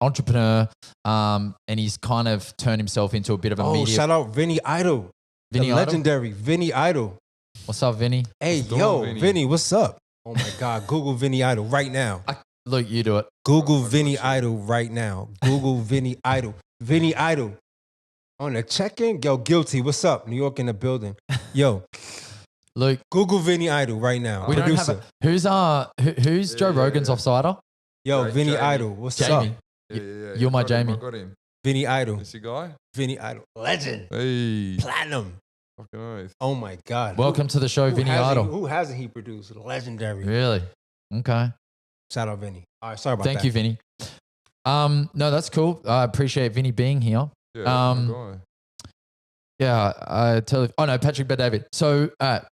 entrepreneur, and he's kind of turned himself into a bit of a Oh, media. shout out Vinny Idol. Vinny the Idol? legendary Vinny Idol. What's up, Vinny? Hey, What's going yo, on, Vinny? Vinny, what's up? Oh my God, Google Vinny Idol right now. Luke, you do it. Google Vinny Idol right now. Google Vinny Idol. Vinny Idol. On the check-in, yo, guilty. What's up? New York in the building. Yo, Luke, Google Vinny Idol right now. we don't have who's Joe Yeah, Rogan's yeah. offsider? Yo, Right, Vinny Jamie. Idol. What's Jamie. up? Yeah, yeah, You're my got him, Jamie. I got him. Vinny Idol. This your guy? Vinny Idol. Legend. Hey, Platinum. fucking oath. Oh my God. Welcome to the show, Vinny Idol. Who hasn't he produced? Legendary. Really? Okay. Shout out Vinny. All right, sorry about Thank that. you, Vinny. No, that's cool. I appreciate Vinny being here. Yeah, Um, my guy. Yeah, I tell you. Oh no, Patrick Bet-David. So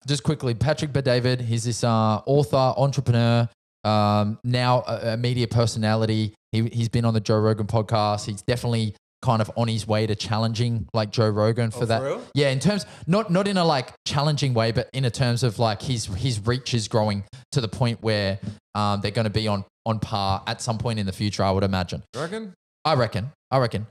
just quickly, Patrick Bet-David. He's this author, entrepreneur, now a media personality. He's been on the Joe Rogan podcast. He's definitely kind of on his way to challenging like Joe Rogan for Oh, that. for real? Yeah, in terms not in a like challenging way, but in a terms of like his reach is growing to the point where they're going to be on par at some point in the future. I would imagine. You reckon? I reckon.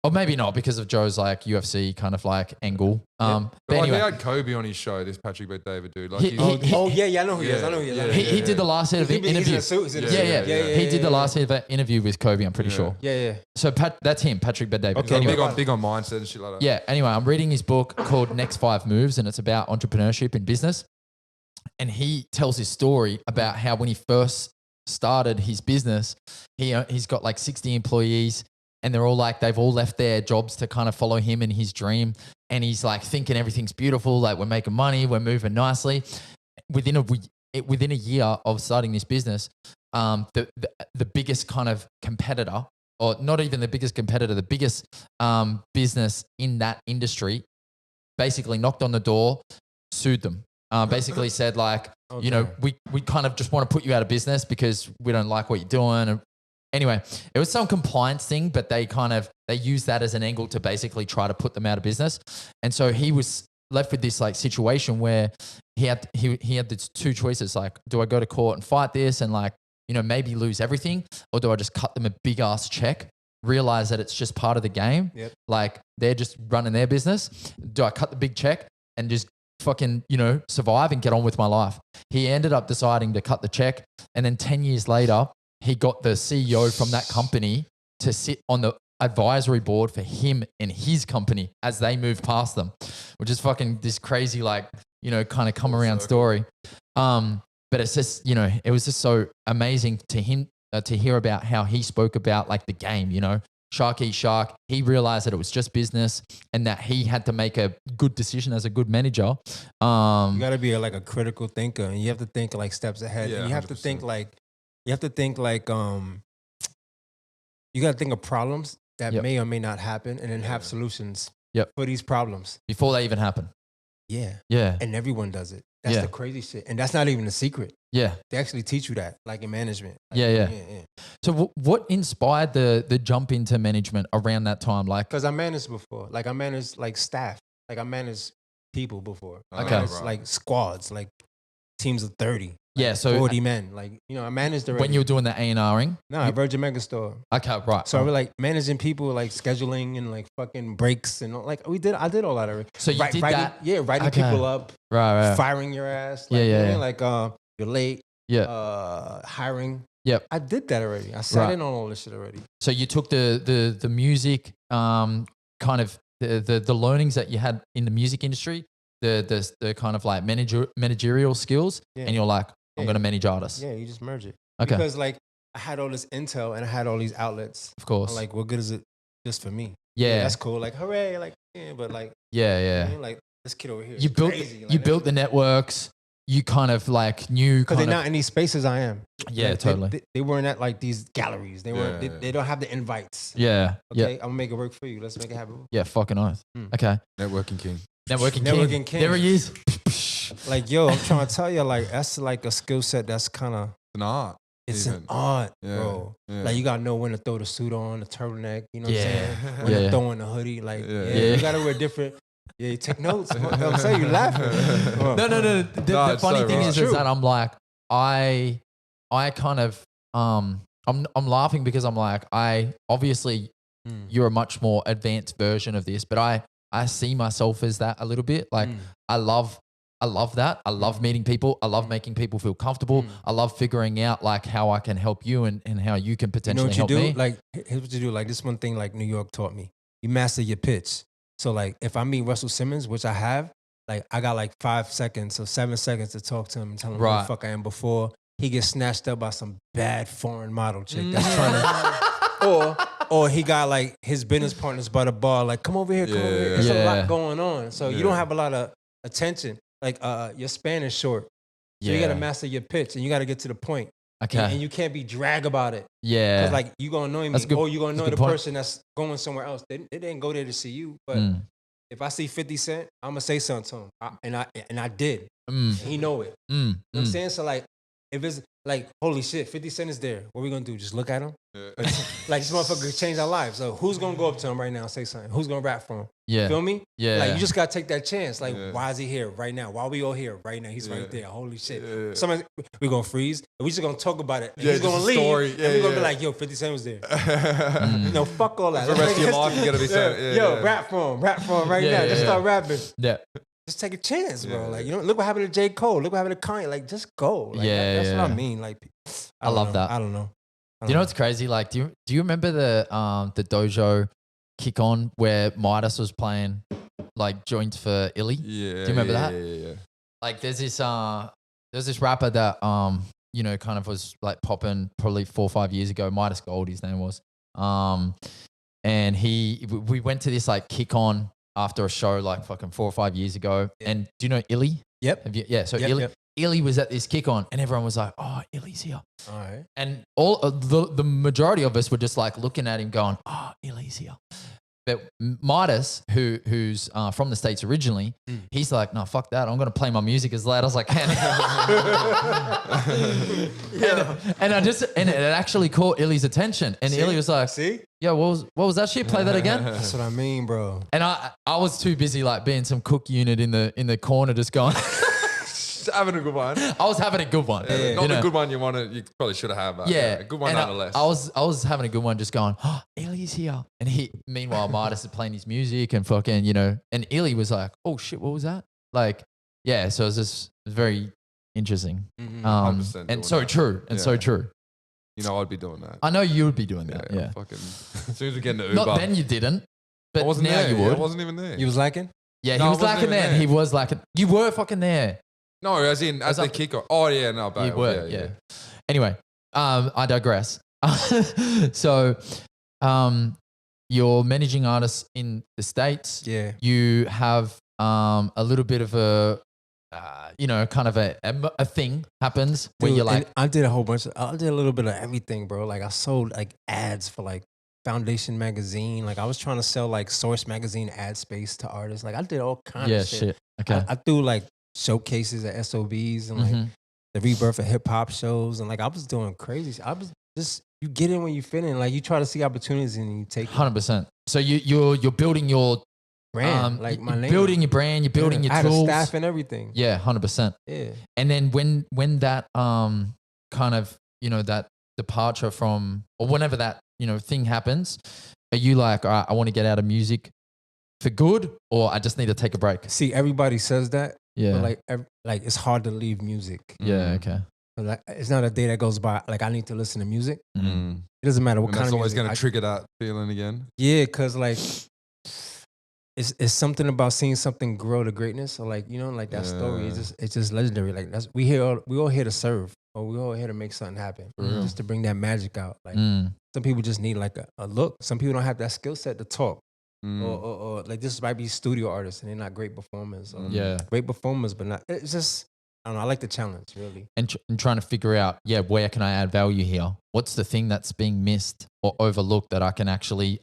Or maybe not because of Joe's like UFC kind of like angle. But But like anyway, he had Kobe on his show, this Patrick Bet-David dude. Like He- he's, he- Oh, yeah, I know who he is. Yeah, I know who he is. I yeah, know who he, he he is. did the last hit of He's in a interview. suit. He's in a Yeah, suit. yeah. He did the last hit of interview with Kobe, I'm pretty Yeah. sure. Yeah. So that's him, Patrick Bet-David. Okay, Anyway, big on mindset and shit like that. yeah, anyway, I'm reading his book called Next 5 Moves, and it's about entrepreneurship in business. And he tells his story about how when he first started his business, he's got like 60 employees, and they're all like, they've all left their jobs to kind of follow him in his dream. And he's like thinking everything's beautiful, like we're making money, we're moving nicely. Within a year of starting this business, the biggest kind of competitor, or not even the biggest competitor, the biggest business in that industry, basically knocked on the door, sued them. Basically said like, you know, we kind of just want to put you out of business because we don't like what you're doing. And anyway, it was some compliance thing, but they used that as an angle to basically try to put them out of business. And so he was left with this like situation where he had these two choices. Like, do I go to court and fight this and like, you know, maybe lose everything, or do I just cut them a big ass check, realize that it's just part of the game? Yep. Like they're just running their business. Do I cut the big check and just fucking, you know, survive and get on with my life? He ended up deciding to cut the check. And then 10 years later, he got the CEO from that company to sit on the advisory board for him and his company as they move past them, which is fucking this crazy, like, you know, kind of come around story. But it's just, you know, it was just so amazing to him to hear about how he spoke about like the game, you know, shark eat shark. He realized that it was just business and that he had to make a good decision as a good manager. You got to be like a critical thinker, and you have to think like steps ahead. Yeah, and you have 100%. to think like, you got to think of problems that may or may not happen, and then have solutions for these problems before they even happen. Yeah. Yeah. And everyone does it. That's the crazy shit. And that's not even a secret. Yeah. They actually teach you that, like in management. Like, Yeah. So what inspired the jump into management around that time? Like, because I managed before. Like I managed like staff. Like I managed people before. I Okay. managed like squads, like teams of 30. yeah. So 40 men. Like, you know, I managed already. when you were doing the A&Ring? No, Virgin Megastore. Okay, right. So I was like managing people, like scheduling and like fucking breaks and all, like I did all that already. So you did writing, that? Yeah, writing Okay. people up, Right. firing your ass. Yeah, Like, yeah, you know, yeah. like you're late. Yeah. Hiring. Yep. I did that already. I sat Right. in on all this shit already. So you took the music, kind of the learnings that you had in the music industry, the kind of like managerial skills, Yeah. and you're like, I'm Yeah. going to manage artists. Yeah, you just merge it. Okay. Because like I had all this intel and I had all these outlets. Of course. I'm like, what good is it just for me? Yeah. That's cool. Like, hooray. Like, yeah, but like, Yeah. you Yeah. know, like this kid over here. You is built crazy. you built the networks. You kind of like knew because they're kind of, not in these spaces I am. Yeah, Like, totally. They weren't at like these galleries. They weren't. Yeah. They don't have the invites. Yeah. Okay, Yeah. I'm gonna make it work for you. Let's make it happen. Yeah. Fucking oath. Mm. Okay. Networking king. Networking king. There he is. Like, yo, I'm trying to tell you, like that's like a skill set that's kind of It's an art. it's even. an art, Yeah, bro. yeah. Like you gotta know when to throw the suit on, the turtleneck. You know what I'm Yeah. saying? When Yeah. to throw in the hoodie. Like, Yeah. yeah, Yeah. you gotta wear different. Yeah, you take notes. I'm saying you laughing. No. The No, the it's funny so thing right. is True. that I'm like, I kind of, I'm laughing because I'm like, obviously Mm. you're a much more advanced version of this, but I see myself as that a little bit. Like Mm. I love that. I love meeting people. I love making people feel comfortable. I love figuring out like how I can help you and how you can You know potentially what you help do? me. Like, here's what you do. Like, this one thing, like New York taught me. You master your pitch. So, like, if I meet Russell Simmons, which I have, like, I got like 5 seconds or 7 seconds to talk to him and tell him who Right. the fuck I am before he gets snatched up by some bad foreign model chick that's trying to, or he got like his business partners by the bar, like, come over here, come over here. There's a Yeah. lot going on. So you don't have a lot of attention. Like, your span is short. So you got to master your pitch and you got to get to the point. Okay. And you can't be drag about it. Yeah. Because like you gonna annoy me, That's good- or you gonna that's a annoy good the point. person that's going somewhere else. They didn't go there to see you. But Mm. if I see 50 Cent, I'm gonna say something to him, and I did. Mm. He know it. You Mm. know what I'm saying? So like, if it's like, holy shit, 50 Cent is there. What we gonna do? Just look at him? Like this motherfucker could change our lives. So who's gonna go up to him right now and say something? Who's gonna rap for him? Yeah. Feel me? Yeah. Like you just gotta take that chance. Like, Yeah. why is he here right now? Why are we all here right now? He's right there. Holy shit. Yeah. Somebody, we gonna freeze and we just gonna talk about it. And Yeah, he's just gonna a leave. story. And Yeah, we gonna be yeah. like, yo, 50 Cent was there. Mm. No, fuck all that. For the rest of your life, you gotta be saying, yo, yeah. rap for him right Yeah, now. yeah, Just yeah. start rapping. Yeah. Just take a chance, bro. Yeah. Like, you know, look what happened to J. Cole. Look what happened to Kanye. Like, just go. Like, Yeah, that's what yeah. I mean. Like, I love know. that. I don't know. Do you know what's crazy? Like, do you remember the Dojo kick on where Midas was playing like joints for Illy? Yeah. Do you remember that? Yeah. Like, there's this rapper that you know, kind of was like popping probably 4 or 5 years ago. Midas Gold, his name was. And we went to this like kick on after a show like fucking 4 or 5 years ago. Yeah. And do you know Illy? Yep. Have you, yeah. So Yep, Illy, yep. Illy was at this kick on, and everyone was like, "Oh, Illy's here." All right. And all the majority of us were just like looking at him, going, "Oh, Illy's here." But Midas, who's from the States originally, he's like, "No, fuck that! I'm gonna play my music as loud as I can." and it actually caught Illy's attention, and Illy was like, See? Yo, what was that shit? Play that again. That's what I mean, bro. And I was too busy like being some cook unit in the corner, just going. Having a good one. I was having a good one. Yeah, not you the know? good one you probably should have had. But Yeah, a good one and nonetheless. I was having a good one, just going, oh, Illy's here, and meanwhile, Martis is playing his music and fucking, you know, and Illy was like, oh shit, what was that? Like, yeah, so it was just very interesting, 100% and doing so that. true, and so true. You know, I'd be doing that. I know you would be doing that. Yeah, Fucking, as soon as we get in the Uber. not then you didn't, but I wasn't now there. you Yeah, would. I wasn't even there. You was lacking? Yeah, No, he I was wasn't lacking even then. there. He was lacking. You were fucking there. No, as in at the up- kickoff. Oh yeah, no, but You were, yeah. Anyway, I digress. So, you're managing artists in the States. Yeah. You have a little bit of a, you know, kind of a thing happens where Dude, you're like, and I did I did a little bit of everything, bro. Like I sold like ads for like Foundation magazine. Like I was trying to sell like Source magazine ad space to artists. Like I did all kinds yeah, of shit. shit. Okay. I threw like showcases at SOBs and like Mhm. the Rebirth of Hip Hop shows. And like I was doing crazy shit. I was just, you get in when you fit in. Like you try to see opportunities and you take it. 100%. So you're building your Brand, like my you're name. building your brand, you're building Yeah, your I had tools. a staff and everything. Yeah, 100%. Yeah. And then when that kind of, you know, that departure from, or whenever that, you know, thing happens, are you like, all right, I want to get out of music for good, or I just need to take a break? See, everybody says that. Yeah. But like it's hard to leave music. Yeah. Okay. But like it's not a day that goes by. Like I need to listen to music. Mm. It doesn't matter what And kind that's of always music. going to trigger that feeling again. Yeah, cause like it's something about seeing something grow to greatness. Or like, you know, like that story. It's just legendary. Like that's we all here to serve, or we all here to make something happen, just to bring that magic out. Like some people just need like a look. Some people don't have that skill set to talk. Or like this might be studio artists and they're not great performers. Or Yeah. great performers, but not. It's just I don't know. I like the challenge really. And trying to figure out, yeah, where can I add value here? What's the thing that's being missed or overlooked that I can actually,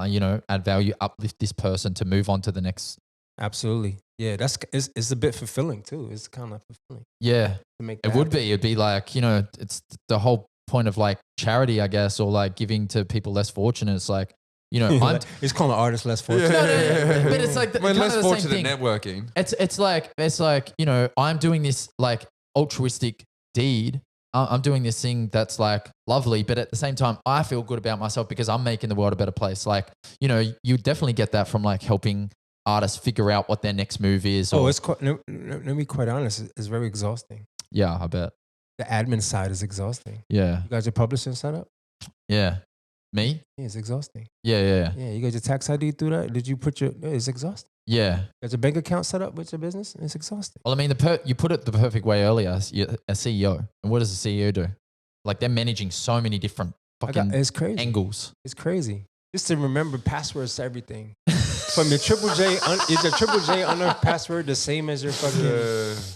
you know, add value, uplift this person to move on to the next. Absolutely, yeah. It's a bit fulfilling too. It's kind of fulfilling Yeah. to make. It That would happen. be. It'd be like, you know, it's the whole point of like charity, I guess, or like giving to people less fortunate. It's like, you know, I'm, It's calling artists less fortunate. no, but it's like We're kind of less the same fortunate thing. networking. It's like, you know, I'm doing this like altruistic deed. I'm doing this thing that's like lovely, but at the same time, I feel good about myself because I'm making the world a better place. Like, you know, you definitely get that from like helping artists figure out what their next move is. Oh, or, it's quite, let me be quite honest. It's very exhausting. yeah, I bet. The admin side is exhausting. Yeah, You got your publishing set up? yeah. Me? Yeah, it's exhausting. Yeah. Yeah, you got your tax ID through that? Did you put it's exhausting. Yeah. You got your bank account set up with your business? It's exhausting. Well, I mean, you put it the perfect way earlier. You're a CEO, and what does a CEO do? Like they're managing so many different fucking It's crazy. angles. It's crazy. Just to remember passwords to everything. From your Triple J, is your Triple J unearthed password the same as your fucking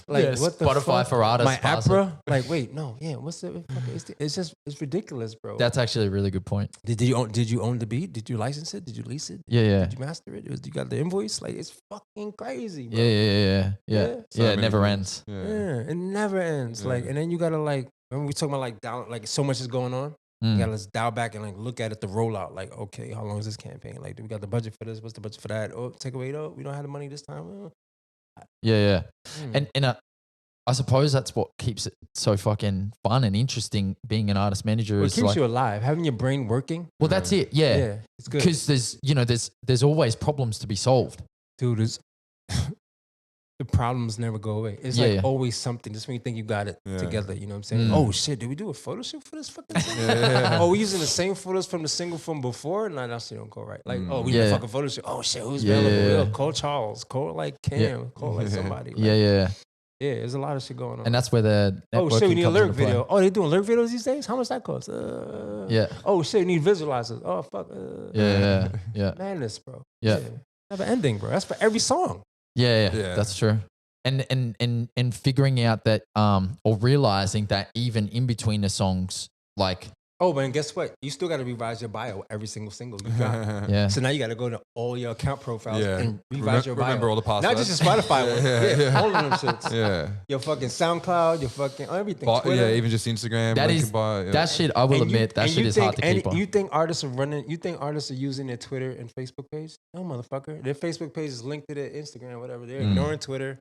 like Yeah, what the Spotify fuck? for artists My password. Opera? Like wait, no, yeah. What's the? It's ridiculous, bro. That's actually a really good point. Did you own the beat? Did you license it? Did you lease it? Yeah. Did you master it? You got the invoice? Like it's fucking crazy, bro. Yeah. So It many never things. ends. Yeah, it never ends. Like, and then you gotta like when we talk about like down, like so much is going on. You gotta let's dial back and like look at it, the rollout. Like, okay, how long is this campaign? Like, do we got the budget for this? What's the budget for that? Oh, take away. Oh, we don't have the money this time. Yeah. Mm. And I suppose that's what keeps it so fucking fun and interesting. Being an artist manager Well, it is keeps like, you alive, having your brain working. well, that's it. Yeah, It's good, because there's always problems to be solved. dude. It's the problems never go away. It's Yeah, like yeah. always something. Just when you think you got it Yeah. together, you know what I'm saying? Mm. Oh shit, did we do a photo shoot for this fucking thing? Oh, we using the same photos from the single from before? No, that shit don't go right. Like, oh, we did a Yeah. fucking photo shoot. Oh shit, who's Yeah, available? yeah, Yo, yeah. call Charles. Call like Cam. Yeah. Call like somebody. Like, Yeah. yeah, there's a lot of shit going on. And that's where the oh shit, we networking need a comes lyric into play. video. Oh, they doing lyric videos these days? How much that cost? Yeah. Oh shit, we need visualizers. Oh fuck. Yeah. Madness, bro. Yeah. Never ending, bro. That's for every song. Yeah, Yeah. that's true. And figuring out that or realizing that even in between the songs, like Oh, but guess what? You still got to revise your bio every single single you got. Yeah. So now you got to go to all your account profiles Yeah. and revise your bio. Remember all the Not passwords. just your Spotify one. Yeah, all of them shits. Yeah. Your fucking SoundCloud, your fucking everything. Yeah, even just Instagram. That link is in bio, yeah. that shit. I will admit that shit is hard to keep on. You think artists are running? You think artists are using their Twitter and Facebook page? No, motherfucker. Their Facebook page is linked to their Instagram, whatever. They're ignoring Twitter.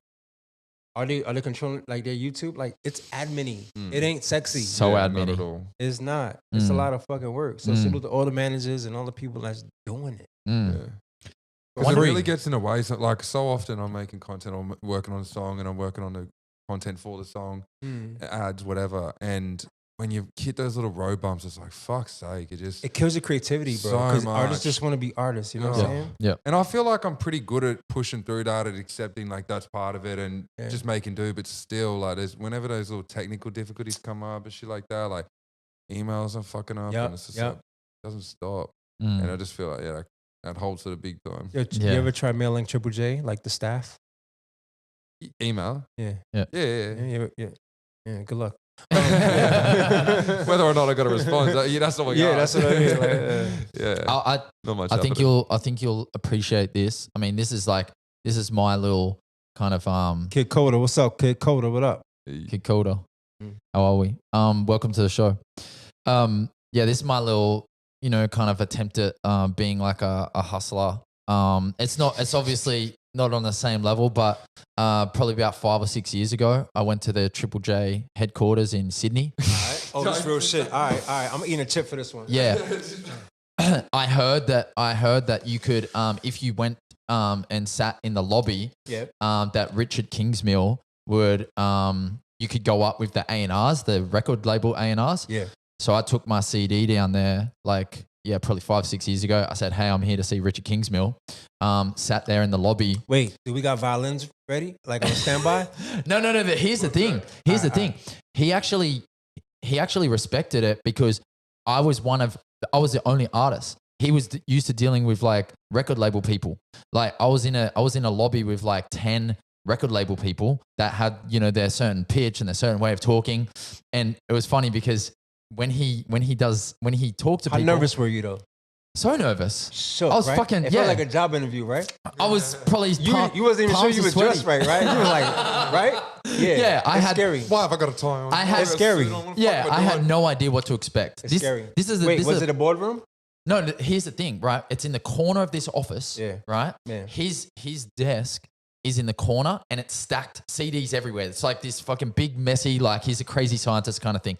Are they controlling like their YouTube? Like it's admin-y. It ain't sexy. So Not admin. at all. It's not. It's a lot of fucking work. So salute to all the managers and all the people that's doing it. Yeah. Because it really gets in the way. So, like so often I'm making content, I'm working on a song and I'm working on the content for the song, ads, whatever. And when you hit those little road bumps, it's like, fuck's sake. It kills your creativity, bro. So Because much. artists just want to be artists. You know what I'm saying? Yeah. And I feel like I'm pretty good at pushing through that and accepting like that's part of it and just making do. But still, like there's whenever those little technical difficulties come up and shit like that, like emails are fucking up and it's just like, it doesn't stop. And I just feel like that holds to the big time. You ever try mailing Triple J like the staff? Email? Yeah. Yeah. Yeah. Good luck. Whether or not I got a response, that's not what you that's what I mean. Like, Not much I think you'll appreciate this. I mean, this is my little kind of Kid Coda, what's up? Kid Coda, what up? Kid Coda. How are we? Welcome to the show. Yeah, this is my little, kind of attempt at being like a hustler. It's obviously not on the same level, but probably about 5 or 6 years ago, I went to the Triple J headquarters in Sydney. All right. Oh, this real shit. All right. I'm eating a chip for this one. Yeah. I heard that you could, if you went and sat in the lobby, that Richard Kingsmill would, you could go up with the A&Rs, the record label A&Rs. Yeah. So I took my CD down there, probably 5, 6 years ago. I said, hey, I'm here to see Richard Kingsmill. Sat there in the lobby. Wait, do we got violins ready? Like on standby? No. But here's the thing. He actually respected it because I was the only artist. He was used to dealing with like record label people. Like I was in a lobby with like 10 record label people that had, their certain pitch and their certain way of talking. And it was funny because when he talked to people. How nervous were you though? So nervous. Shook, I was right? fucking, It felt like a job interview, right? I was probably You wasn't even sure you were dressed right? You were like, right? Yeah, I had scary. Why have I got a tie on? It's scary. Yeah, I had no idea what to expect. It's scary. Wait, was it a boardroom? No, here's the thing, right? It's in the corner of this office, right? Yeah. His desk is in the corner and it's stacked CDs everywhere. It's like this fucking big, messy, like he's a crazy scientist kind of thing.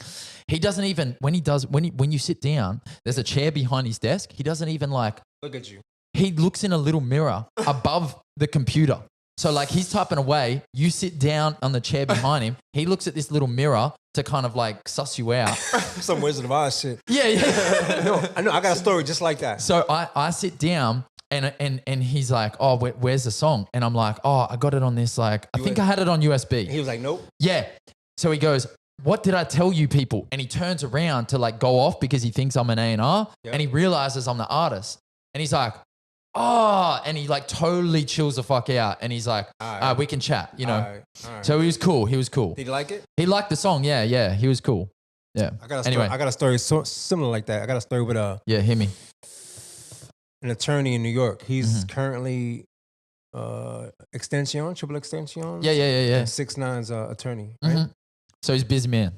He doesn't even, when you sit down, there's a chair behind his desk. He doesn't even like look at you. He looks in a little mirror above the computer. So like he's typing away, you sit down on the chair behind him. He looks at this little mirror to kind of like suss you out. Some Wizard of Oz shit. Yeah. No, I know. I got a story just like that. So I sit down and he's like, oh, where's the song? And I'm like, oh, I got it on this. Like, I think I had it on USB. He was like, nope. Yeah. So he goes, what did I tell you people? And he turns around to like go off because he thinks I'm an A&R and he realizes I'm the artist. And he's like, oh, and he like totally chills the fuck out. And he's like, all right, we can chat, All right. So he was cool. Did you like it? He liked the song. Yeah. He was cool. Yeah. I got a story similar like that. I got a story with yeah, hit me. An attorney in New York. He's currently triple extension. Yeah. 6ix9ine's attorney, right? So he's a busy man.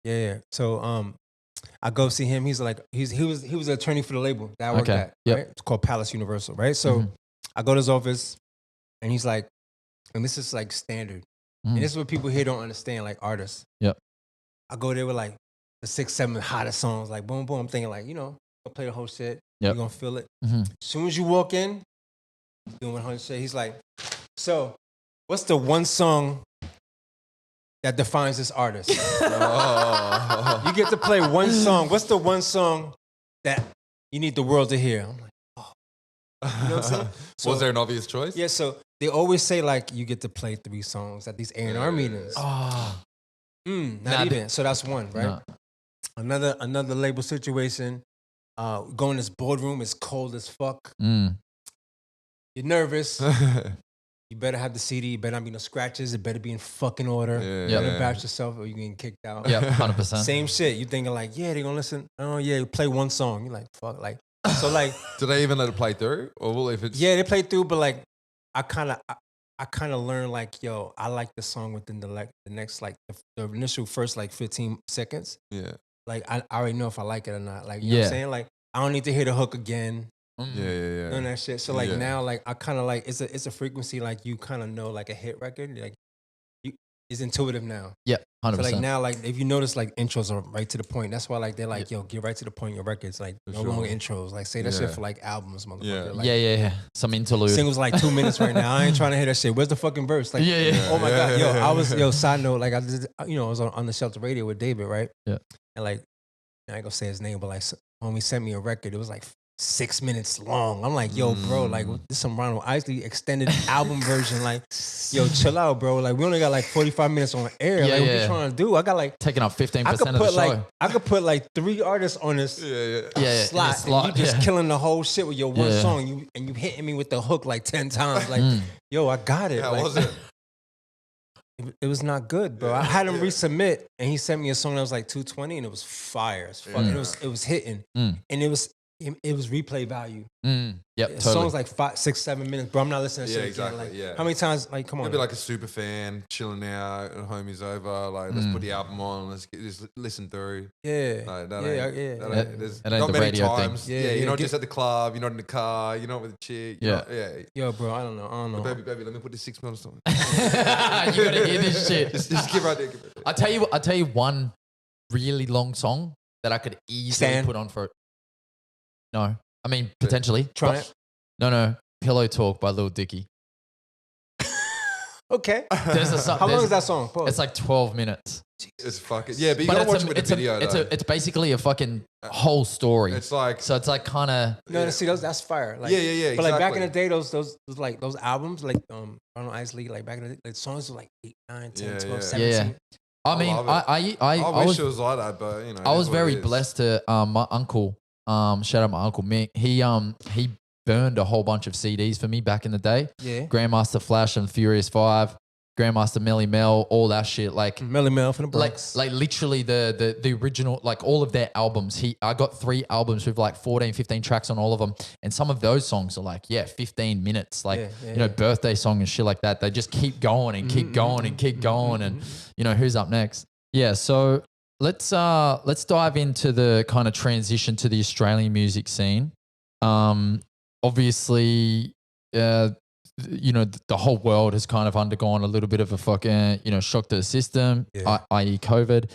Yeah. So I go see him. He's like he was an attorney for the label that I worked at. Yep. Right? It's called Palace Universal, right? So I go to his office, and he's like, and this is like standard, and this is what people here don't understand, like artists. Yep. I go there with like the 6, 7 hottest songs, like boom, boom. I'm thinking like, I'll play the whole shit. Yep. You're gonna feel it. As soon as you walk in, doing 100 shit. He's like, so what's the one song that defines this artist? You get to play one song. What's the one song that you need the world to hear? I'm like, oh. You know what I'm saying? So, was there an obvious choice? Yeah, so they always say like you get to play 3 songs at these A&R meetings. Not even. So that's one, right? No. Another label situation. Go in this boardroom, it's cold as fuck. You're nervous. you better have the CD. You better not be no scratches. It better be in fucking order. Yeah, You better yeah. embarrass yourself or you getting kicked out. Yeah, 100%. Same shit. You thinking like, yeah, they gonna listen. Oh yeah, play one song. You're like, fuck, like. So like, Do they even let it play through, or will if it's yeah, they play through, but like, I kind of learned like, yo, I like the song within the next like the initial first like 15 seconds. yeah, Like I already know if I like it or not. Like you know what I'm saying? Like I don't need to hear the hook again. yeah. None of that shit. So like now, like I kind of like it's a frequency like you kind of know like a hit record like it's intuitive now. Yeah, 100%. So like now, like if you notice, like intros are right to the point. That's why like they're like, yo, get right to the point. Your records like no longer intros. Like say that shit for like albums, motherfucker. Yeah. Like, yeah. Some interlude. singles like 2 minutes right now. I ain't trying to hear that shit. Where's the fucking verse? Like, oh my god, yo, I was side note, like I did, I was on the Shelter Radio with David, right? Yeah. And like I ain't gonna say his name, but like homie sent me a record. It was like 6 minutes long. I'm like, yo, bro, like this some Ronald Isley extended album version. Like, yo, chill out, bro. Like, we only got like 45 minutes on air. Like, what you trying to do? I got like taking up 15% of the show. Like, I could put like 3 artists on this slot. And you just killing the whole shit with your one song. You hitting me with the hook like 10 times. Like, yo, I got it. How like, was it? It was not good, bro. I had him resubmit, and he sent me a song that was like 220, and it was fire as fuck. It was hitting, and it was replay value. Yep, The totally. song's like 5, 6, 7 minutes, bro. I'm not listening to shit exactly, again. Like, how many times? Like, come on. You'll be like a super fan, chilling out, and homie's over. Like, let's put the album on. Let's just listen through. Yeah, Like, It there's ain't not the many radio thing. times. Yeah, You're not get- just at the club. You're not in the car. You're not with the chick. Yo, bro, I don't know. Baby, let me put this 6 minutes on. You gotta hear this shit. just give right there. Give right there. I tell you one really long song that I could easily Stan? put on for it. No, I mean potentially. Try But- it. No. Pillow Talk by Lil Dicky. Okay. There's a song. How long is that song? Pause. It's like 12 minutes. It's fucking but you gotta watch it with the video. It's basically a fucking whole story. It's like So it's like kind of No, see, that's fire. Like, yeah. But like back in the exactly. day, those albums, like Ronald Isley, like back in the day, like songs were like 8, 9, 10, Yeah, 12, yeah. 17. Yeah. I mean, love it. I I wish was it was like that, but you know. I it was is what very it is. blessed to my uncle. Shout out my uncle Mick. He burned a whole bunch of CDs for me back in the day. Yeah. Grandmaster Flash and Furious 5, Grandmaster Melly Mel, all that shit. Like Melly Mel from the Bronx. like literally the original, like all of their albums. I got 3 albums with like 14, 15 tracks on all of them. And some of those songs are like, 15 minutes. Like, birthday song and shit like that. They just keep going and keep going and keep going. And who's up next? Yeah. So let's dive into the kind of transition to the Australian music scene. Obviously, the whole world has kind of undergone a little bit of a fucking, shock to the system, i.e. COVID.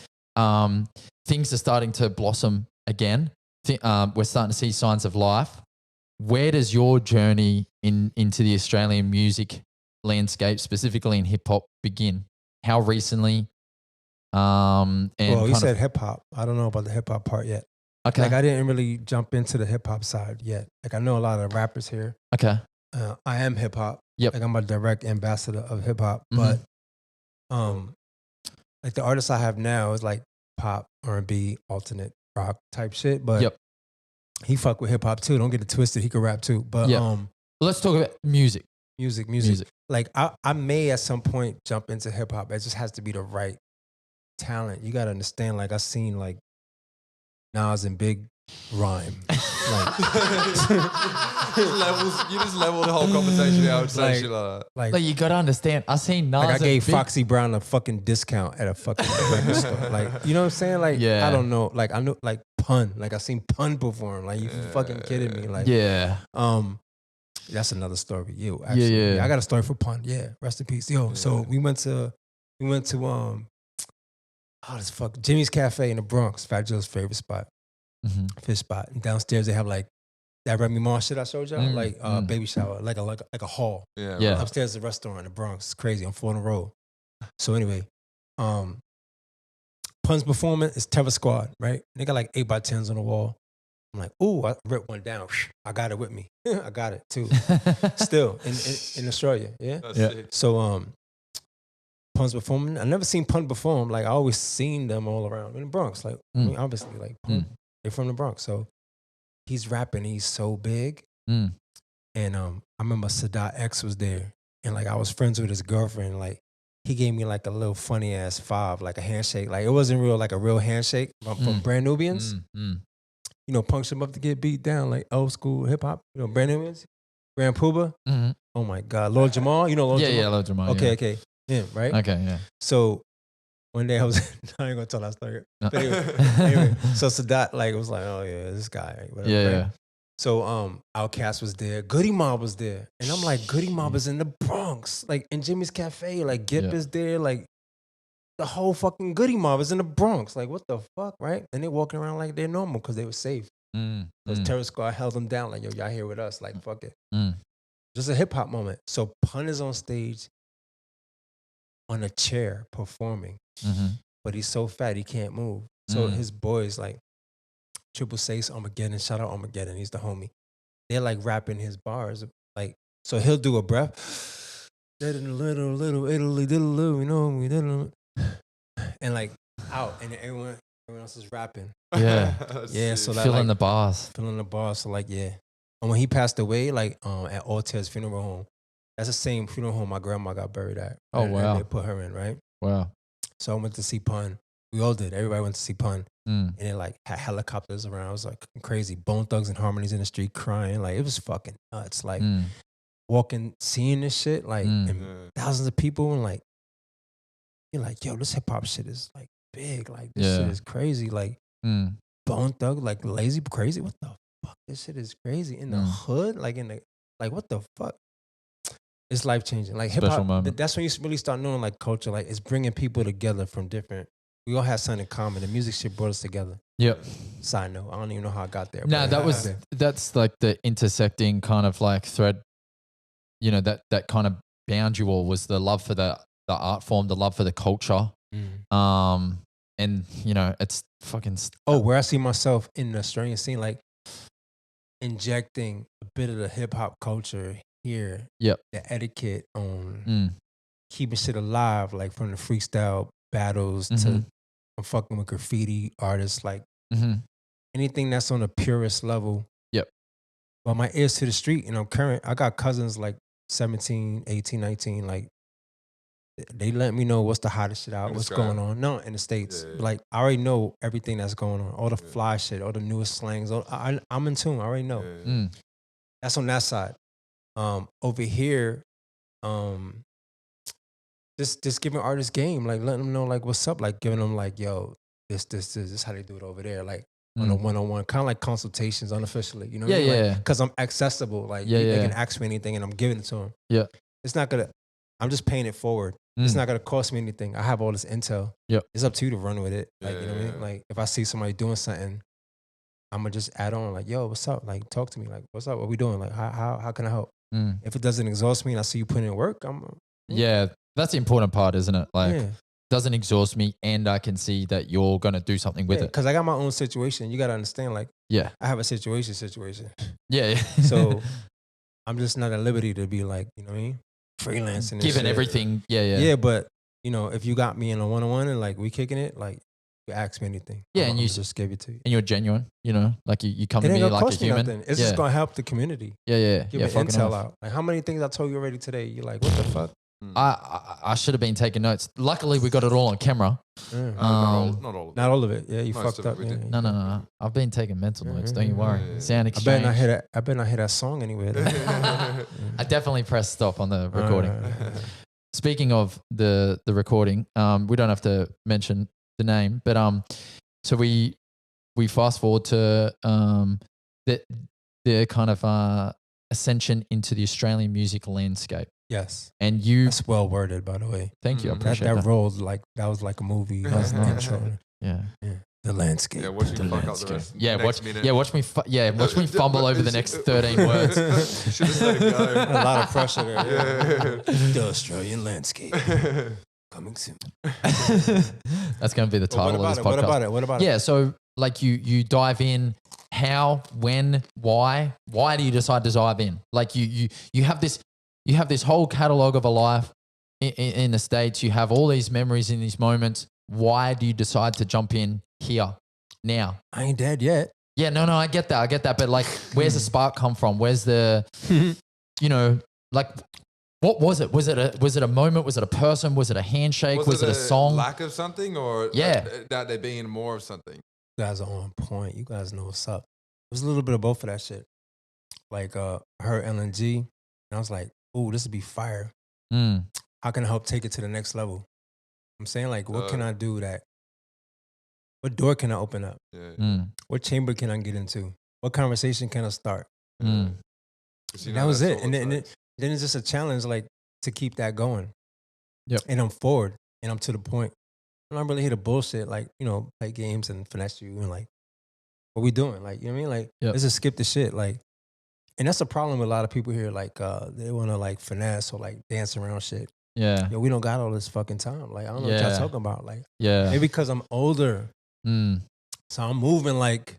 Things are starting to blossom again. We're starting to see signs of life. Where does your journey into the Australian music landscape, specifically in hip hop, begin? How recently? And well, you said hip hop. I don't know about the hip hop part yet. Okay. Like I didn't really jump into the hip hop side yet. Like I know a lot of rappers here. Okay. I am hip hop. Yep. Like I'm a direct ambassador of hip hop. Mhm. But like the artists I have now is like pop, R&B, alternate rock type shit. But Yep. he fuck with hip hop too. Don't get it twisted. He could rap too. But Let's talk about music. music. Like I may at some point jump into hip hop. It just has to be the right talent. You gotta understand. Like I seen like Nas and Big rhyme. Like You just level the whole conversation out and say Like- shit like that. Like you gotta understand. I seen Nas. Like I and gave Big- Foxy Brown a fucking discount at a fucking record store. Like, you know what I'm saying? Like, Yeah. I don't know. Like, I know, like Pun. Like, I seen Pun perform. Like, you fucking kidding me? Like, Yeah. that's another story. You, absolutely. Yeah. I got a story for Pun. Yeah, rest in peace. Yo, so we went to this fuck Jimmy's Cafe in the Bronx, Fat Joe's favorite spot, fish spot. And downstairs they have like that Remy Ma shit I showed y'all, like baby shower, like a hall. Yeah. Yeah. right. Upstairs is a restaurant in the Bronx. It's crazy. I'm 4 in a row. So anyway, Pun's performing is Terror Squad, right? They got like 8x10s on the wall. I'm like, ooh, I ripped one down. I got it with me. I got it too. Still in Australia, yeah. That's Yeah. sick. So Pun's performing. I never seen Pun perform. Like I always seen them all around in the Bronx. Like I mean, obviously, like Pun, they're from the Bronx. So he's rapping. He's so big. And I remember Sadat X was there. and like I was friends with his girlfriend. Like he gave me like a little funny ass five, like a handshake. Like it wasn't real, like a real handshake from Brand Nubians. You know, punch him up to get beat down, like old school hip hop. You know, Brand Nubians, Grand Puba. Oh my God, Lord Jamal. You know Lord Jamal? Yeah, Lord Jamal. Okay, him, right? Okay, yeah. So one day I was, I ain't gonna tell that story. But anyway, so Sadat like was like, oh yeah, this guy, whatever. Yeah, right? yeah. So Outkast was there, Goody Mob was there, and I'm like, Goody Mob is in the Bronx, like in Jimmy's Cafe, like Gip is there, like the whole fucking Goody Mob is in the Bronx, like what the fuck, right? And they're walking around like they're normal because they were safe. Because Terror Squad held them down, like yo, y'all here with us, like fuck it. Just a hip hop moment. So Pun is on stage on a chair performing, but he's so fat he can't move. So his boys like Triple Six, Armageddon, shout out Armageddon, he's the homie. They're like rapping his bars, like so he'll do a breath, little Italy, little, you know, we didn't, and like out, and everyone else is rapping. Yeah, yeah. So that, filling like, the bars. filling the bars. So like yeah, and when he passed away, like at Ortez Funeral Home, that's the same funeral home my grandma got buried at. Oh, wow. And they put her in, right? Wow. So I went to see Pun. We all did. Everybody went to see Pun. And they like had helicopters around. It was like crazy. Bone Thugs and Harmonies in the street crying. Like it was fucking nuts. Like walking, seeing this shit, like and thousands of people, and like you're like, yo, this hip hop shit is like big. Like this shit is crazy. Like Bone Thug, like Lazy Crazy. What the fuck? This shit is crazy. In the hood, like in the like what the fuck? It's life changing. Like hip hop. That's when you really start knowing like culture. Like it's bringing people together from different. We all have something in common. The music shit brought us together. Yep. Side note, I don't even know how I got there. No, that's like the intersecting kind of like thread, you know, that kind of bound you all was the love for the art form, the love for the culture. And you know, it's fucking. Where I see myself in the Australian scene, like injecting a bit of the hip hop culture here. Yep. The etiquette on keeping shit alive, like from the freestyle battles to I'm fucking with graffiti artists, like anything that's on the purest level. Yep. But my ears to the street, and I'm current. I got cousins like 17, 18, 19, like they let me know what's the hottest shit out, what's going on. No, in the States. Yeah. Like I already know everything that's going on, all the fly shit, all the newest slangs. I'm in tune. I already know. That's on that side. Over here, just giving artists game, like letting them know like what's up, like giving them like, yo, this is how they do it over there, like on a one-on-one, kind of like consultations unofficially, you know what I mean? Yeah. Because I'm accessible, like they can ask me anything and I'm giving it to them. Yeah. It's not gonna, I'm just paying it forward. It's not gonna cost me anything. I have all this intel. Yep. It's up to you to run with it. Like, you know what I mean? Like if I see somebody doing something, I'm gonna just add on like, yo, what's up? Like talk to me. Like, what's up? What we doing? Like how can I help? If it doesn't exhaust me and I see you putting in work, yeah, that's the important part, isn't it? Like doesn't exhaust me and I can see that you're gonna do something with it. Because I got my own situation. You gotta understand, like, I have a situation. Yeah. So I'm just not at liberty to be like, you know what I mean? Freelancing. Given everything. Yeah, but you know, if you got me in a one-on-one and like we kicking it, like you ask me anything. Yeah, and you just gave it to you. And you're genuine, you know, like you come to me like a human. Nothing. It's just gonna help the community. Yeah. Give it intel out. Like how many things I told you already today? You're like, what the fuck? I should have been taking notes. Luckily, we got it all on camera. Not all of it. Yeah, you Most fucked up. Yeah. No. I've been taking mental notes. Don't you worry. Sound I exchange. better not hear that song anywhere. I definitely pressed stop on the recording. Speaking of the recording, we don't have to mention the name, but so we fast forward to the kind of ascension into the Australian music landscape. Yes. And that's well worded, by the way. Thank you. I appreciate that. That rolled like, that was like a movie. That was an intro. Yeah. The landscape. Yeah, watch me fuck up the rest. Watch me fumble over the next 13 words. Should have let it go. A lot of pressure there. The Australian landscape. Coming soon. That's going to be the title of this podcast. What about it? Yeah, so like you dive in. How, when, why? Why do you decide to dive in? Like you have this whole catalog of a life in the States. You have all these memories in these moments. Why do you decide to jump in here now? I ain't dead yet. Yeah, no, I get that. But like, where's the spark come from? Where's the, you know, like What was it? Was it a moment? Was it a person? Was it a handshake? Was it a song? Lack of something, or that they're being more of something? You guys are on point. You guys know what's up. It was a little bit of both of that shit. Like I heard LNG, and I was like, "Ooh, this would be fire. How can I help take it to the next level?" I'm saying, like, what can I do that? What door can I open up? What chamber can I get into? What conversation can I start? That was it. And then it's just a challenge, like, to keep that going. Yep. And I'm forward, and I'm to the point. I'm not really here to bullshit, like, play games and finesse you and like, what we doing? Like, you know what I mean? Like, let's just skip the shit. Like, and that's the problem with a lot of people here. Like, they want to like finesse or like dance around shit. Yeah. Yo, we don't got all this fucking time. Like, I don't know what y'all talking about. Like, maybe because I'm older. So I'm moving like,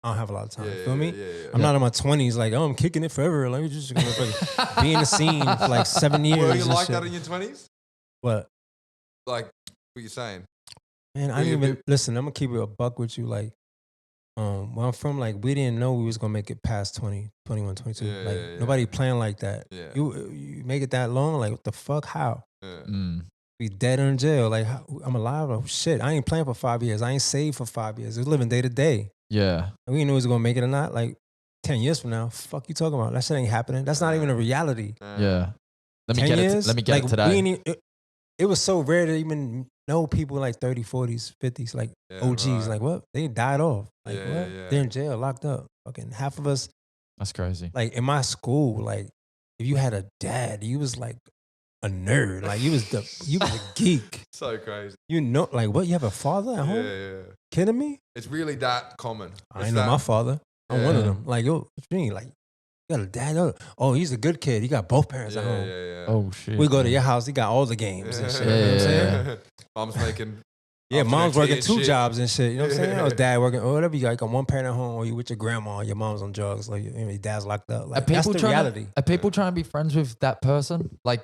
I don't have a lot of time. Feel me? I'm not in my 20s. Like, I'm kicking it forever. Like, just gonna be in the scene for like 7 years. Were you like that in your 20s? What? Like, what you saying? Man, I didn't even listen. I'm gonna keep it a buck with you. Like, where I'm from, like, we didn't know we was gonna make it past 20, 21, 22. Nobody planned like that. You make it that long? Like, what the fuck? How? We dead or in jail? Like, I'm alive? Oh shit! I ain't playing for 5 years. I ain't saved for 5 years. We're living day to day. Yeah. And we didn't know we was gonna make it or not. Like, 10 years from now, fuck you talking about? That shit ain't happening. That's not even a reality. Yeah. Let me 10 get years? it. Let me get it today. It was so rare to even know people like 30s, 40s, 50s, like OGs. Right. Like, what? They died off. Like, what? They're in jail, locked up. Fucking half of us. That's crazy. Like, in my school, like, if you had a dad, you was like a nerd. Like, you was a geek. So crazy. You know, like, what? You have a father at home? Yeah. Kidding me? It's really that common. I know my father. I'm one of them. Like, yo, what you mean? Like, you got a dad? Oh, he's a good kid. He got both parents at home. Oh, shit. We go to your house. He got all the games and shit. You know what I'm saying? Mom's making... mom's working two jobs and shit. You know what I'm saying? Or dad working, or whatever. You got one parent at home, or you with your grandma, or your mom's on drugs, like your dad's locked up. Like, that's the reality. Are people trying to be friends with that person? Like,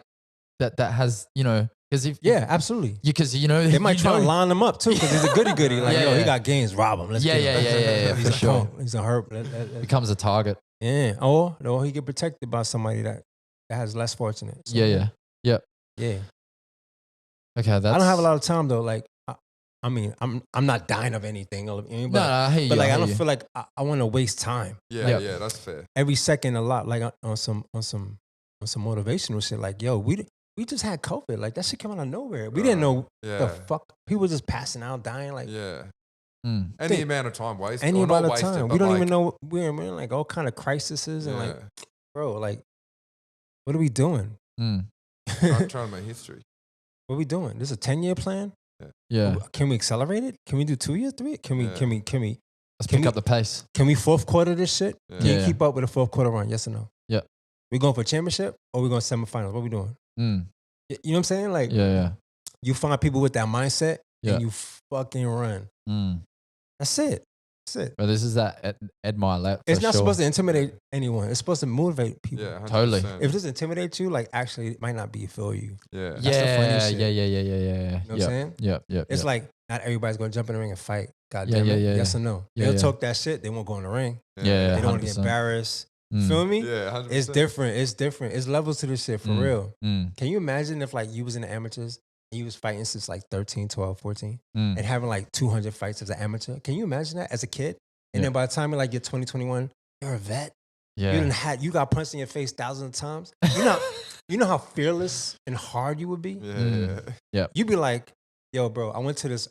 that has, because if... Yeah, absolutely. Because, they might try to line them up too, because he's a goody-goody. Like, he got games, rob him. Let's get him. For sure. He's a herb. Becomes a target. Yeah. Or he get protected by somebody that has less fortunate. So, Yeah. Okay, that's... I don't have a lot of time though. Like, I mean, I'm not dying of anything. But, I hear you. But like, I don't feel like I want to waste time. Yeah, that's fair. Every second a lot. Like on some motivational shit. Like, yo, we just had COVID. Like, that shit came out of nowhere. We didn't know the fuck. People just passing out, dying. Like, any amount of time wasted. Any amount of time. We don't even know. We're in like all kind of crises and like, bro, like, what are we doing? I'm trying to make history. What are we doing? This is a 10-year plan? Yeah. Can we accelerate it? Can we do 2 years, 3? Can we? Let's pick up the pace. Can we fourth quarter this shit? Yeah. Can you keep up with a fourth quarter run? Yes or no? Yeah. We going for a championship or we going semifinals? What we doing? You know what I'm saying? Like, you find people with that mindset and you fucking run. That's it. But this is that Ed Milet. It's not supposed to intimidate anyone. It's supposed to motivate people. Yeah, 100%. Totally. If this intimidates you, like, actually, it might not be for you. Yeah. That's the funny shit. Yeah. You know what I'm saying? Yeah. It's like, not everybody's going to jump in the ring and fight. God damn it. Yes or no? They'll talk that shit. They won't go in the ring. Yeah. They don't want to get embarrassed. Feel me? Yeah, 100%. It's different. It's levels to this shit, for real. Can you imagine if, like, you was in the amateurs and you was fighting since, like, 13, 12, 14 and having, like, 200 fights as an amateur? Can you imagine that as a kid? And then by the time you're like, you're 20, 21, you're a vet. Yeah. You got punched in your face thousands of times. You know how fearless and hard you would be? Yeah. You'd be like, yo, bro, I went to this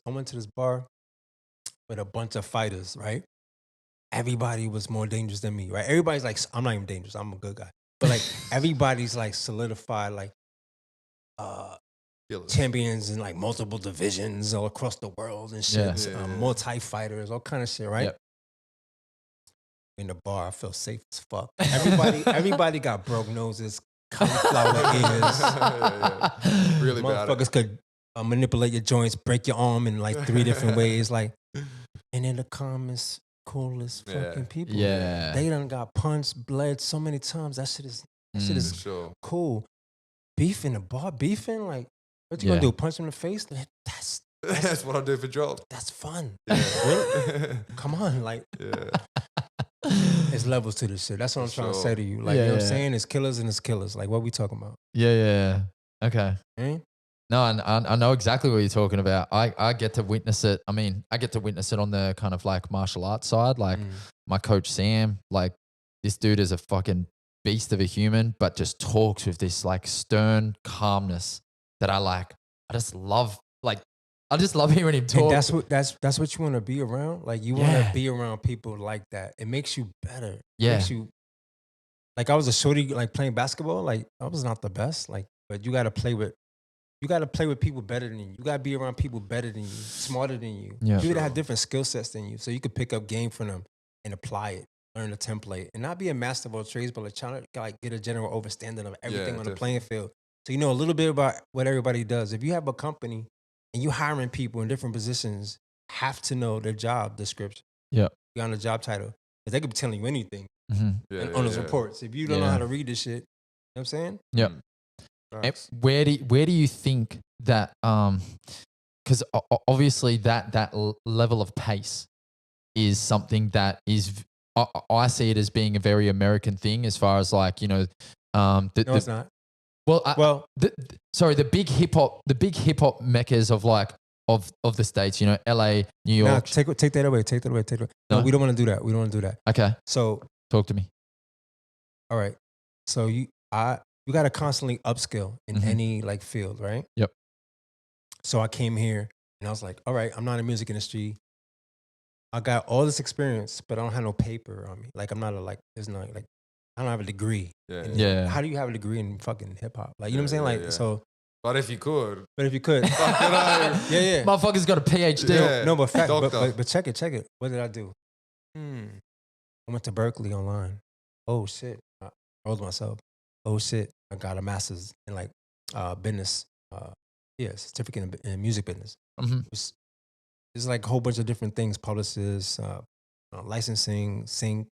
bar with a bunch of fighters, right? Everybody was more dangerous than me, right? Everybody's like, I'm not even dangerous. I'm a good guy. But like, everybody's like solidified, like, champions in like multiple divisions all across the world and shit. Multi-fighters, all kind of shit, right? Yep. In the bar, I feel safe as fuck. Everybody got broke noses, cauliflower ears. Really bad. Motherfuckers could manipulate your joints, break your arm in like 3 different ways. Like, and then the calmest, coolest fucking people. Yeah. They done got punched, bled so many times. That shit is cool. Beef in the bar, like, what you gonna do? Punch him in the face? That's what I do for job. That's fun. Really? Come on, like. It's levels to this shit. That's what I'm trying to say to you. Like, Yeah, you know what I'm yeah. saying? It's killers and it's killers. Like, what we talking about? Yeah. Okay. Eh? No, I know exactly what you're talking about. I get to witness it. I mean, I get to witness it on the kind of like martial arts side. Like my coach Sam, like this dude is a fucking beast of a human, but just talks with this like stern calmness that I like. I just love hearing him talk. And that's what you want to be around. Like, you want to be around people like that. It makes you better. Yeah. It makes you, like, I was a shorty, like, playing basketball. Like, I was not the best. Like, but you got to play with people better than you. You got to be around people better than you, smarter than you. Yeah. People that have different skill sets than you. So you could pick up game from them and apply it, learn the template, and not be a master of all trades, but like trying to like get a general understanding of everything on the playing field. So you know a little bit about what everybody does. If you have a company and you hiring people in different positions, have to know their job description. Yeah. Beyond the job title. Because they could be telling you anything Mm-hmm. on those reports. If you don't know how to read this shit, you know what I'm saying? Yeah. Where do you think that because obviously that level of pace is something that is I see it as being a very American thing as far as like, you know, No, it's not. Well, the big hip hop meccas of like of the States, you know, LA, New York. Nah, take that away. No, we don't want to do that. We don't want to do that. Okay. So talk to me. All right. So you got to constantly upskill in any like field, right? Yep. So I came here and I was like, all right, I'm not in the music industry. I got all this experience, but I don't have no paper on me. Like, I'm not there's no, like, I don't have a degree. Yeah. How do you have a degree in fucking hip hop? Like, you know what I'm saying? Like, so. But if you could. Yeah. Motherfucker's got a PhD. Yeah. No, but check it. What did I do? I went to Berkeley online. Oh shit. I rolled myself. Oh shit. I got a master's in like business. Certificate in music business. Mm-hmm. There's like a whole bunch of different things: publicists, licensing, sync,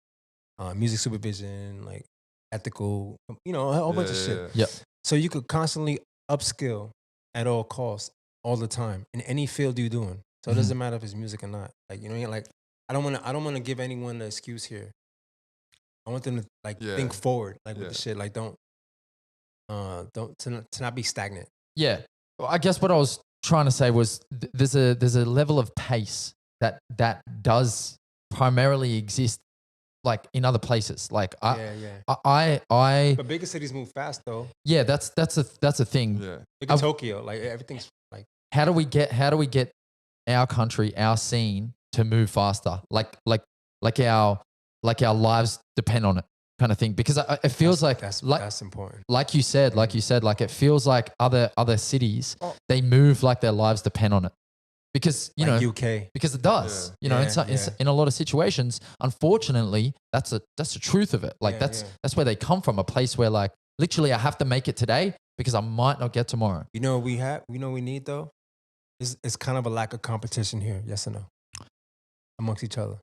music supervision, like ethical, you know, a whole bunch of shit. Yep. So you could constantly upskill at all costs, all the time, in any field you're doing. So it doesn't matter if it's music or not. Like, you know, like I don't want to give anyone the excuse here. I want them to like think forward, like with the shit. Like don't to not be stagnant. Yeah. Well, I guess what I was trying to say was there's a level of pace that does primarily exist like in other places. Like I But bigger cities move fast though. Yeah, that's a thing. Yeah. Look at Tokyo. Like everything's like how do we get our country, our scene to move faster? Like our lives depend on it, kind of thing. Because it feels that's important. Like you said, like it feels like other cities, they move like their lives depend on it. Because you like know, UK. because it does. You know, it's in a lot of situations. Unfortunately, that's the truth of it. Like that's where they come from. A place where like literally, I have to make it today because I might not get tomorrow. You know what we have? You know what we need though? It's kind of a lack of competition here. Yes or no? Amongst each other.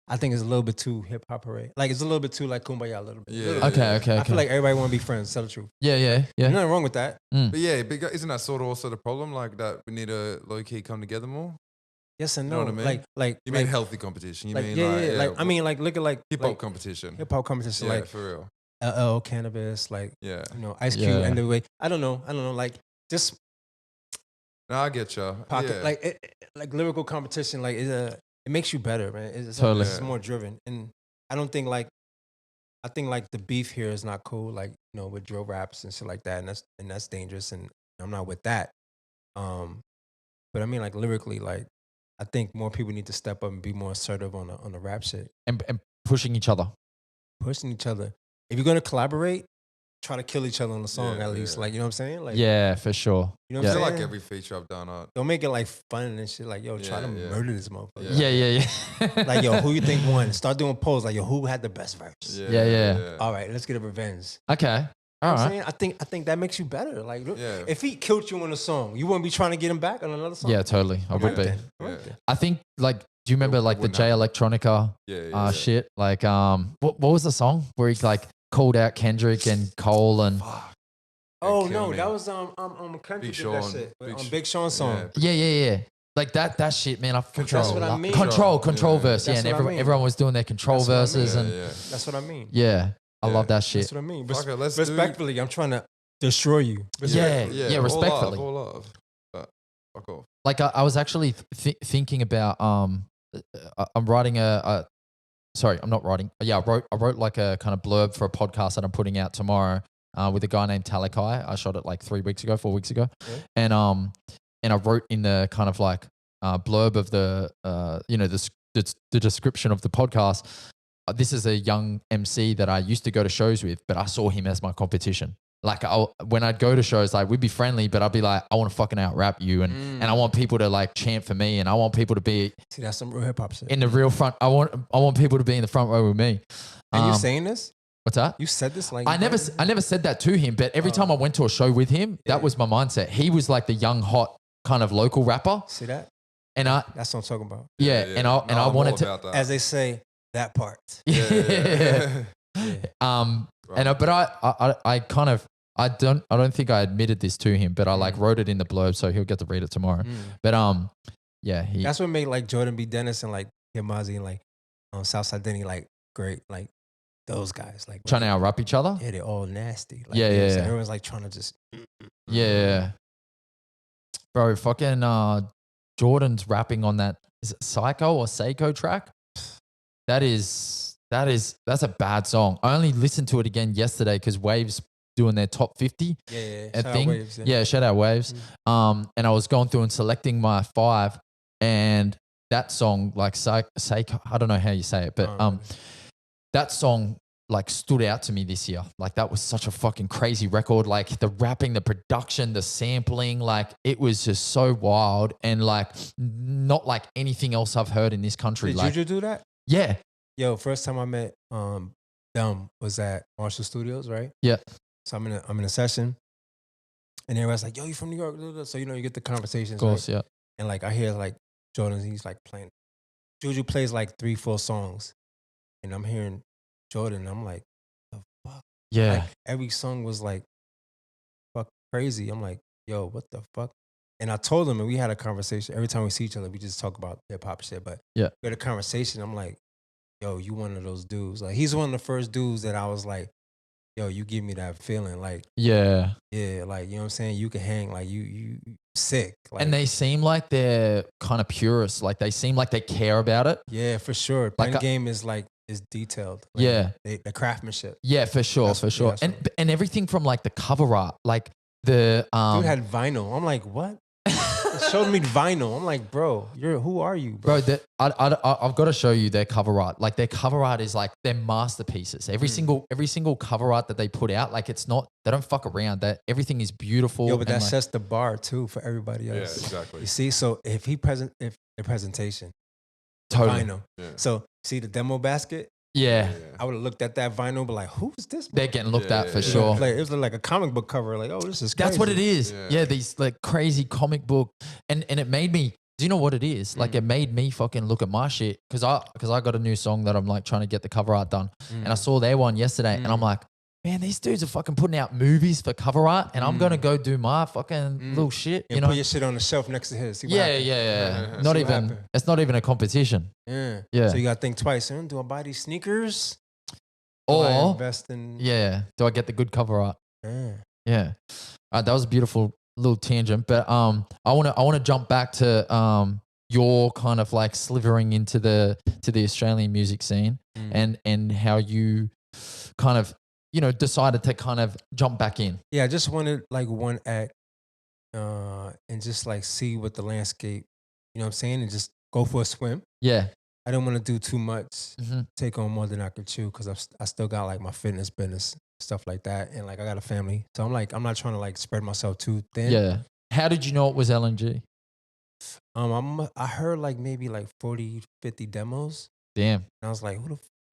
I think it's a little bit too hip hop parade. Like it's a little bit too like kumbaya a little bit. Yeah. Okay. I feel like everybody want to be friends. Tell the truth. Yeah. There's nothing wrong with that. But isn't that sort of also the problem? Like that we need to low key come together more. Yes and no. You know what I mean? Like you mean healthy competition? You like, mean Like I mean like look at like hip hop competition. Hip hop competition. Yeah, like for real. LL Cannabis. Like you know Ice Cube and the way I don't know. Like just. No, I get you. Pocket like lyrical competition. Like it makes you better, man. It's totally. It's more driven, and I don't think like. I think like the beef here is not cool, like you know, with drill raps and shit like that, and that's dangerous, and I'm not with that. But I mean, like lyrically, like I think more people need to step up and be more assertive on the rap shit and pushing each other. If you're gonna collaborate, try to kill each other on the song at least, like you know what I'm saying? Like yeah, for sure. You know what I'm saying? Like every feature I've done, don't make it like fun and shit. Like yo, try to murder this motherfucker. Yeah. Like yo, who you think won? Start doing polls. Like yo, who had the best verse? Yeah. All right, let's get a revenge. Okay. All right. I think that makes you better. Like, if he killed you on a song, you wouldn't be trying to get him back on another song. Yeah, totally. I would be. I think like, do you remember like the Jay Electronica shit? Like, what was the song where he like called out Kendrick and Cole and? Oh no, that was Kendrick did that shit. Big Sean's song. Yeah. Like that shit, man. That's what I mean. Control verse. Yeah, That's and what I mean. everyone was doing their control That's what I mean. verses. And That's what I mean. yeah, I love that shit. That's what I mean. Fuck it, let's Respectfully, I'm trying to destroy you. Yeah, respectfully. All love. But fuck off. Like I was actually thinking about I'm writing sorry, I'm not writing. Yeah, I wrote like a kind of blurb for a podcast that I'm putting out tomorrow with a guy named Talakai. I shot it like 4 weeks ago, and I wrote in the kind of like blurb of the the description of the podcast. This is a young MC that I used to go to shows with, but I saw him as my competition. Like when I'd go to shows, like we'd be friendly, but I'd be like, I want to fucking out rap you, and I want people to like chant for me, and I want people to be that's some real hip hop shit in the real front. I want people to be in the front row with me. And you saying this? What's that? You said this like I never said that to him, but every time I went to a show with him, that was my mindset. He was like the young hot kind of local rapper. See that? And that's what I'm talking about. And I wanted to, as they say, that part. But I kind of I don't think I admitted this to him, but I like wrote it in the blurb, so he'll get to read it tomorrow. But that's what made like Jordan B. Dennis and like Himazi and like Southside Denny like great, like those guys like trying to out rap each other. Yeah, they're all nasty. Like, yeah. Everyone's like trying to just bro. Fucking Jordan's rapping on that. Is it Psycho or Seiko track? That's a bad song. I only listened to it again yesterday because Waves doing their top 50 shout out Waves, shout out Waves. And I was going through and selecting my 5, and that song like Seiko, I don't know how you say it, but that song like stood out to me this year. Like that was such a fucking crazy record. Like the rapping, the production, the sampling, like it was just so wild and like not like anything else I've heard in this country. Did like, you do that? Yeah. Yo, first time I met Dumb was at Marshall Studios, right? Yeah. So I'm in a session, and everyone's like, "Yo, you from New York?" So you get the conversations. Of course, right? yeah. And like I hear like Jordan, he's like playing. Juju plays like 3-4 songs, and I'm hearing Jordan. And I'm like, the fuck? Yeah. Like, every song was like, fuck crazy. I'm like, yo, what the fuck? And I told him, and we had a conversation. Every time we see each other, we just talk about hip hop shit. But we had a conversation. I'm like, yo, you one of those dudes. Like he's one of the first dudes that I was like, yo, you give me that feeling. Like, like, you know what I'm saying? You can hang, like you sick. Like, and they seem like they're kind of purists. Like they seem like they care about it. Yeah, for sure. Like Pen game is detailed. Like, the craftsmanship. Yeah, for sure. And everything from like the cover art, like the dude had vinyl. I'm like, what? It showed me vinyl. I'm like, bro, who are you, bro? I've got to show you their cover art. Like their cover art is like their masterpieces. Every single cover art that they put out, like it's not, they don't fuck around. That everything is beautiful. Yo, but that sets the bar too for everybody else. Yeah, exactly. You see, so if the presentation, totally. vinyl. Yeah. So see the demo basket. Yeah. I would have looked at that vinyl, but like, who's this? They're getting looked at for sure. Like, it was like a comic book cover. Like, oh, this is crazy. That's what it is. Yeah, these like crazy comic book, and it made me. Do you know what it is? Like it made me fucking look at my shit because I got a new song that I'm like trying to get the cover art done, and I saw their one yesterday, and I'm like, man, these dudes are fucking putting out movies for cover art, and I'm gonna go do my fucking little shit. You know, put your shit on the shelf next to his. Yeah. Not even. It's not even a competition. Yeah. Yeah. So you gotta think twice. Do I buy these sneakers? Or I invest in. Yeah. Do I get the good cover art? Yeah. That was a beautiful little tangent, but I want to jump back to your kind of like slithering into the Australian music scene and how you kind of decided to kind of jump back in. Yeah, I just wanted like one act and just like see what the landscape, you know what I'm saying, and just go for a swim. Yeah. I didn't want to do too much, take on more than I could chew because I still got like my fitness business, stuff like that. And like I got a family. So I'm like, I'm not trying to like spread myself too thin. Yeah. How did you know it was LNG? I heard like maybe like 40, 50 demos. Damn. And I was like,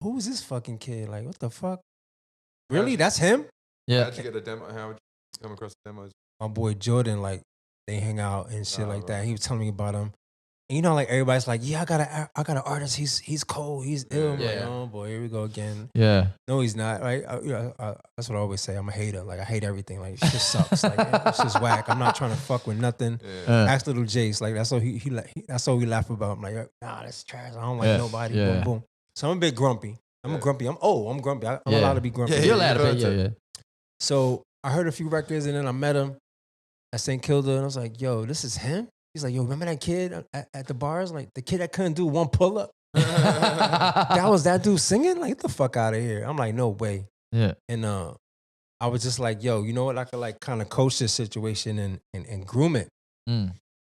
who is this fucking kid? Like, what the fuck? Really? That's him? Yeah. How'd you get the demo? How would you come across the demos? My boy Jordan, like, they hang out and shit like that. He was telling me about him. And you know, like everybody's like, yeah, I got an artist. He's cold. He's ill. I'm like, Yeah. oh boy, here we go again. Yeah. No, he's not. Right? That's what I always say. I'm a hater. Like I hate everything. Like shit sucks. Like it's just whack. I'm not trying to fuck with nothing. Ask little Jace. Like that's all that's all we laugh about. I'm like, nah, that's trash. I don't like nobody. Yeah. Boom, boom. So I'm a bit grumpy. I'm grumpy. I'm grumpy. I'm allowed to be grumpy. Yeah, you're allowed to be. Yeah. So I heard a few records and then I met him at St. Kilda and I was like, yo, this is him? He's like, yo, remember that kid at the bars? Like the kid that couldn't do one pull up? That was that dude singing? Like, get the fuck out of here. I'm like, no way. Yeah. And I was just like, yo, you know what? I could like kind of coach this situation and groom it.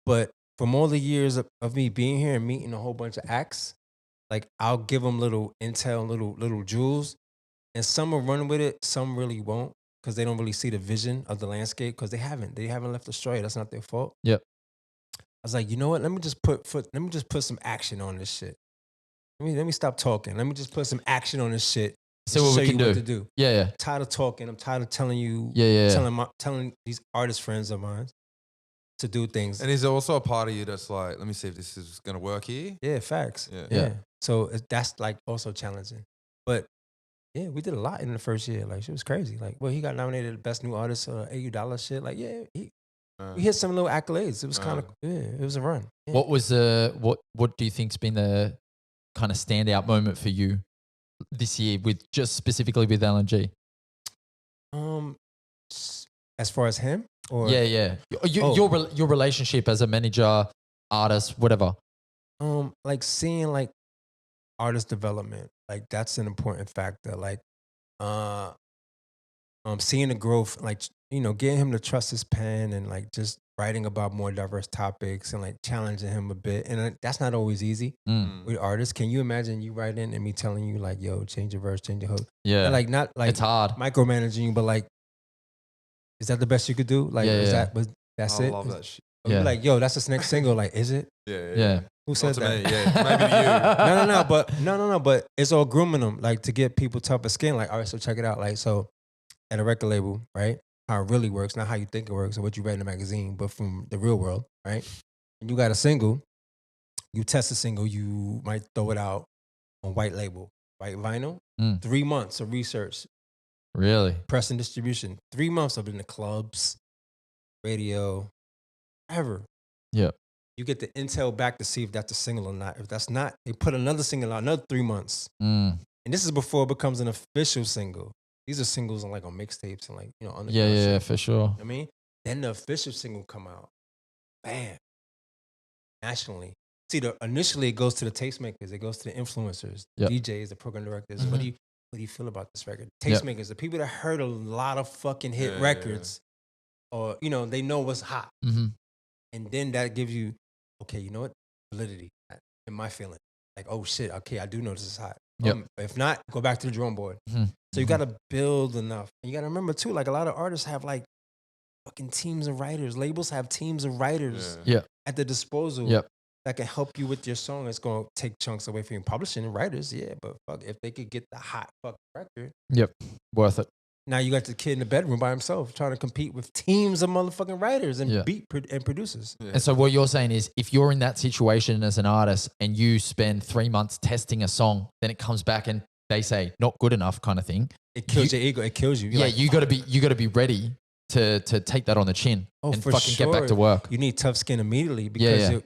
But from all the years of me being here and meeting a whole bunch of acts, like I'll give them little intel, little jewels. And some will run with it, some really won't. Because they don't really see the vision of the landscape because they haven't left astray. That's not their fault. Yep. I was like, you know what? Let me just put some action on this shit. Let me stop talking. Let me just put some action on this shit. See what we can do. What to do. Yeah. I'm tired of talking. I'm tired of telling you. Yeah. Telling these artist friends of mine to do things. And is there also a part of you that's like, let me see if this is gonna work here? Yeah, facts. Yeah. So that's like also challenging, but. Yeah, we did a lot in the first year. Like, shit was crazy. Like, well, he got nominated Best New Artist, $80 shit. Like, yeah, we hit some little accolades. It was kind of, it was a run. Yeah. What was what do you think's been the kind of standout moment for you this year with just specifically with LNG? As far as him? Or your relationship as a manager, artist, whatever. Like seeing like artist development. Like that's an important factor. Like, seeing the growth, like, you know, getting him to trust his pen and like just writing about more diverse topics and like challenging him a bit. And that's not always easy with artists. Can you imagine you writing and me telling you like, yo, change your verse, change your hook? Yeah. And like, not like it's hard micromanaging you, but like, is that the best you could do? Like, that's it? I love that shit. Yeah. Like, yo, that's the next single. Like, is it? Yeah. Who said that? Me, yeah. Maybe to you. No, but it's all grooming them, like to get people tougher skin. Like, all right, so check it out. Like, so at a record label, right? How it really works, not how you think it works or what you read in the magazine, but from the real world, right? And you got a single, you test a single, you might throw it out on white label, white vinyl. 3 months of research. Really? Press and distribution. 3 months of it in the clubs, radio, ever. Yeah. You get the intel back to see if that's a single or not. If that's not, they put another single out, another 3 months. And this is before it becomes an official single. These are singles on mixtapes and like, you know, underground shit. Yeah, for sure. You know what I mean? Then the official single come out. Bam. Nationally. See, initially it goes to the tastemakers. It goes to the influencers, DJs, the program directors. What do you feel about this record? Tastemakers, the people that heard a lot of fucking hit records or, you know, they know what's hot. And then that gives you, okay, you know what? Validity in my feeling. Like, oh shit, okay, I do know this is hot. If not, go back to the drawing board. So you got to build enough. And you got to remember too, like a lot of artists have like fucking teams of writers. Labels have teams of writers at the disposal that can help you with your song. It's going to take chunks away from your publishing and writers. Yeah, but fuck, if they could get the hot fucking record. Worth it. Now you got the kid in the bedroom by himself trying to compete with teams of motherfucking writers and and producers. And so what you're saying is if you're in that situation as an artist and you spend 3 months testing a song, then it comes back and they say not good enough kind of thing. It kills your ego. It kills you. You're you got to be ready to take that on the chin and fucking get back to work. You need tough skin immediately because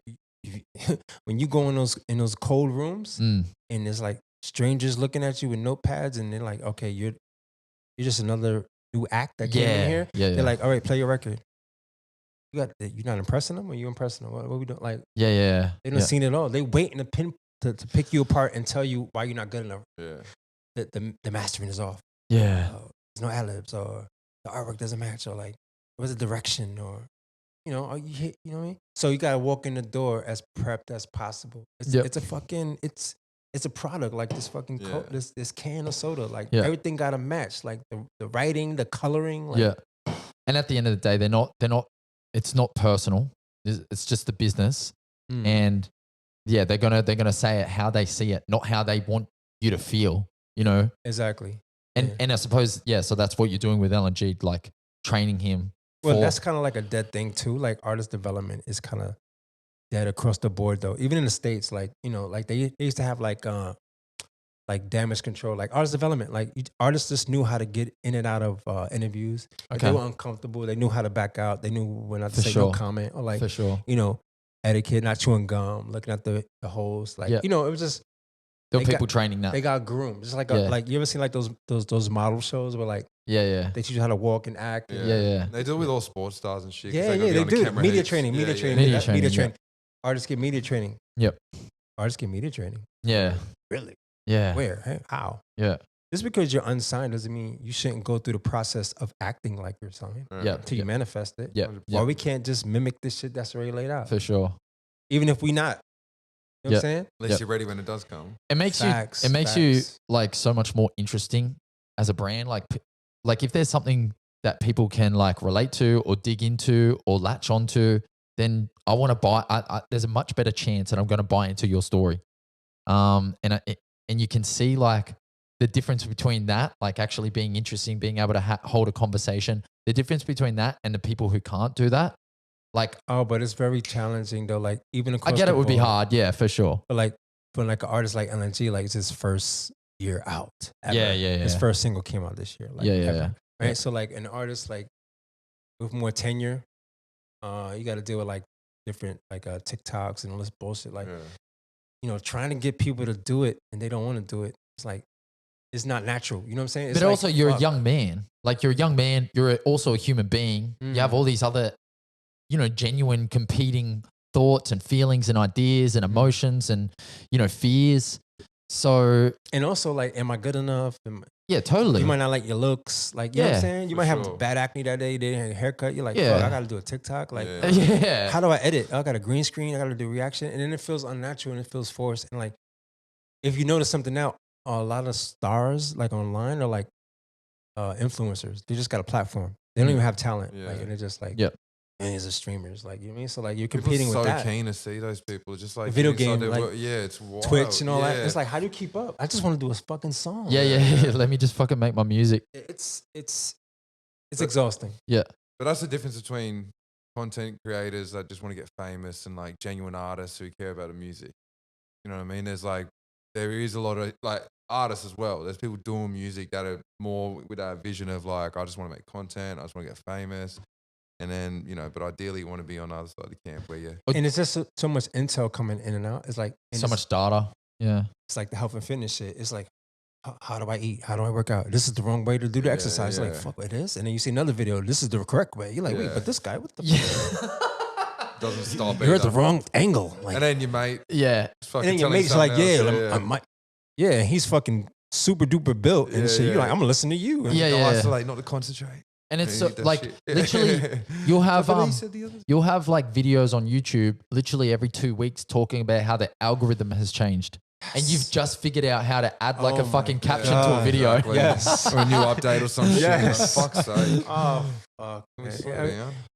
when you go in those cold rooms and there's like strangers looking at you with notepads and they're like, okay, you're just another new act that came in here. They're like, all right, play your record. You're not impressing them, or you impressing them? What we doing? Like, they don't seen it all. They waiting to pick you apart and tell you why you're not good enough. The mastering is off. There's no ad-libs, or the artwork doesn't match, or like what's the direction, or you know, you hit, you know what I mean? So you gotta walk in the door as prepped as possible. It's a fucking it's a product like this fucking this can of soda. Like everything gotta match. Like the writing, the coloring. Like, and at the end of the day, they're not. It's not personal. It's just the business, and they're gonna say it how they see it, not how they want you to feel. You know exactly. And I suppose so that's what you're doing with LNG, like training him. Well, that's kind of like a dead thing too. Like artist development is kind of dead across the board though. Even in the States, like, you know, like they used to have like damage control, like artist development. Like artists just knew how to get in and out of interviews. Like they were uncomfortable. They knew how to back out. They knew when not to say no comment or like, you know, etiquette, not chewing gum, looking at the holes. Like, you know, it was just. There were people training that. They got groomed. Just like like you ever seen like those model shows where like they teach you how to walk and act. Yeah. They do it with all sports stars and shit. Yeah, they do. Media training. Artists get media training. Yep. Artists get media training. Yeah. Really? Yeah. Where? Hey, how? Yeah. Just because you're unsigned doesn't mean you shouldn't go through the process of acting like you're signed. Yeah. Until you manifest it. Yeah. Or we can't just mimic this shit that's already laid out. For sure. Even if we not. You know what I'm saying? At least you're ready when it does come. It makes you like so much more interesting as a brand. Like if there's something that people can like relate to or dig into or latch onto, then I want to buy. There's a much better chance that I'm going to buy into your story. And you can see like the difference between that, like actually being interesting, being able to hold a conversation. The difference between that and the people who can't do that. Like, but it's very challenging though. Like even across I get it would be hard, yeah, for sure. But like for like an artist like LNG, like it's his first year out. Ever. Yeah. His first single came out this year. Like, yeah. Right. So like an artist like with more tenure, you got to deal with like different like TikToks and all this bullshit. Like, you know, trying to get people to do it and they don't want to do it. It's like it's not natural. You know what I'm saying? It's but like, also, you're a young man. Like you're a young man. You're also a human being. You have all these other, you know, genuine competing thoughts and feelings and ideas and emotions and, you know, fears. So, and also like, am I good enough? Yeah, totally. You might not like your looks. Like, you know what I'm saying? You might have bad acne that day. You didn't have a haircut. You're like, fuck, I got to do a TikTok. Like, how do I edit? I got a green screen. I got to do reaction. And then it feels unnatural and it feels forced. And like, if you notice something now, a lot of stars like online are like influencers. They just got a platform. They don't even have talent. Like, and they're just like, millions of streamers, like, you know what I mean? So like you're competing with that. So keen to see those people, just like the video game, like it's wild. Twitch and all that. It's like, how do you keep up? I just want to do a fucking song. Yeah. Let me just fucking make my music. It's exhausting. Yeah, but that's the difference between content creators that just want to get famous and like genuine artists who care about the music. You know what I mean? There is a lot of like artists as well. There's people doing music that are more with that vision of like, I just want to make content. I just want to get famous. And then, you know, but ideally you want to be on the other side of the camp where and it's just so much intel coming in and out. It's like so much data. Yeah. It's like the health and fitness shit. It's like, how do I eat? How do I work out? This is the wrong way to do the exercise. Like, fuck it is. And then you see another video. This is the correct way. You're like, wait, but this guy, what the fuck? Doesn't stop. You're at the wrong angle. Like, and then your mate. Yeah. And then your mate's like, he's fucking super duper built and shit. You're like, I'm gonna listen to you. And isolate, not to concentrate. And it's so, like literally you'll have like videos on YouTube literally every 2 weeks talking about how the algorithm has changed. And you've just figured out how to add like a fucking caption to a video. Exactly. Yes. Or a new update or something. Yes. Like, fuck's sake. Oh, fuck.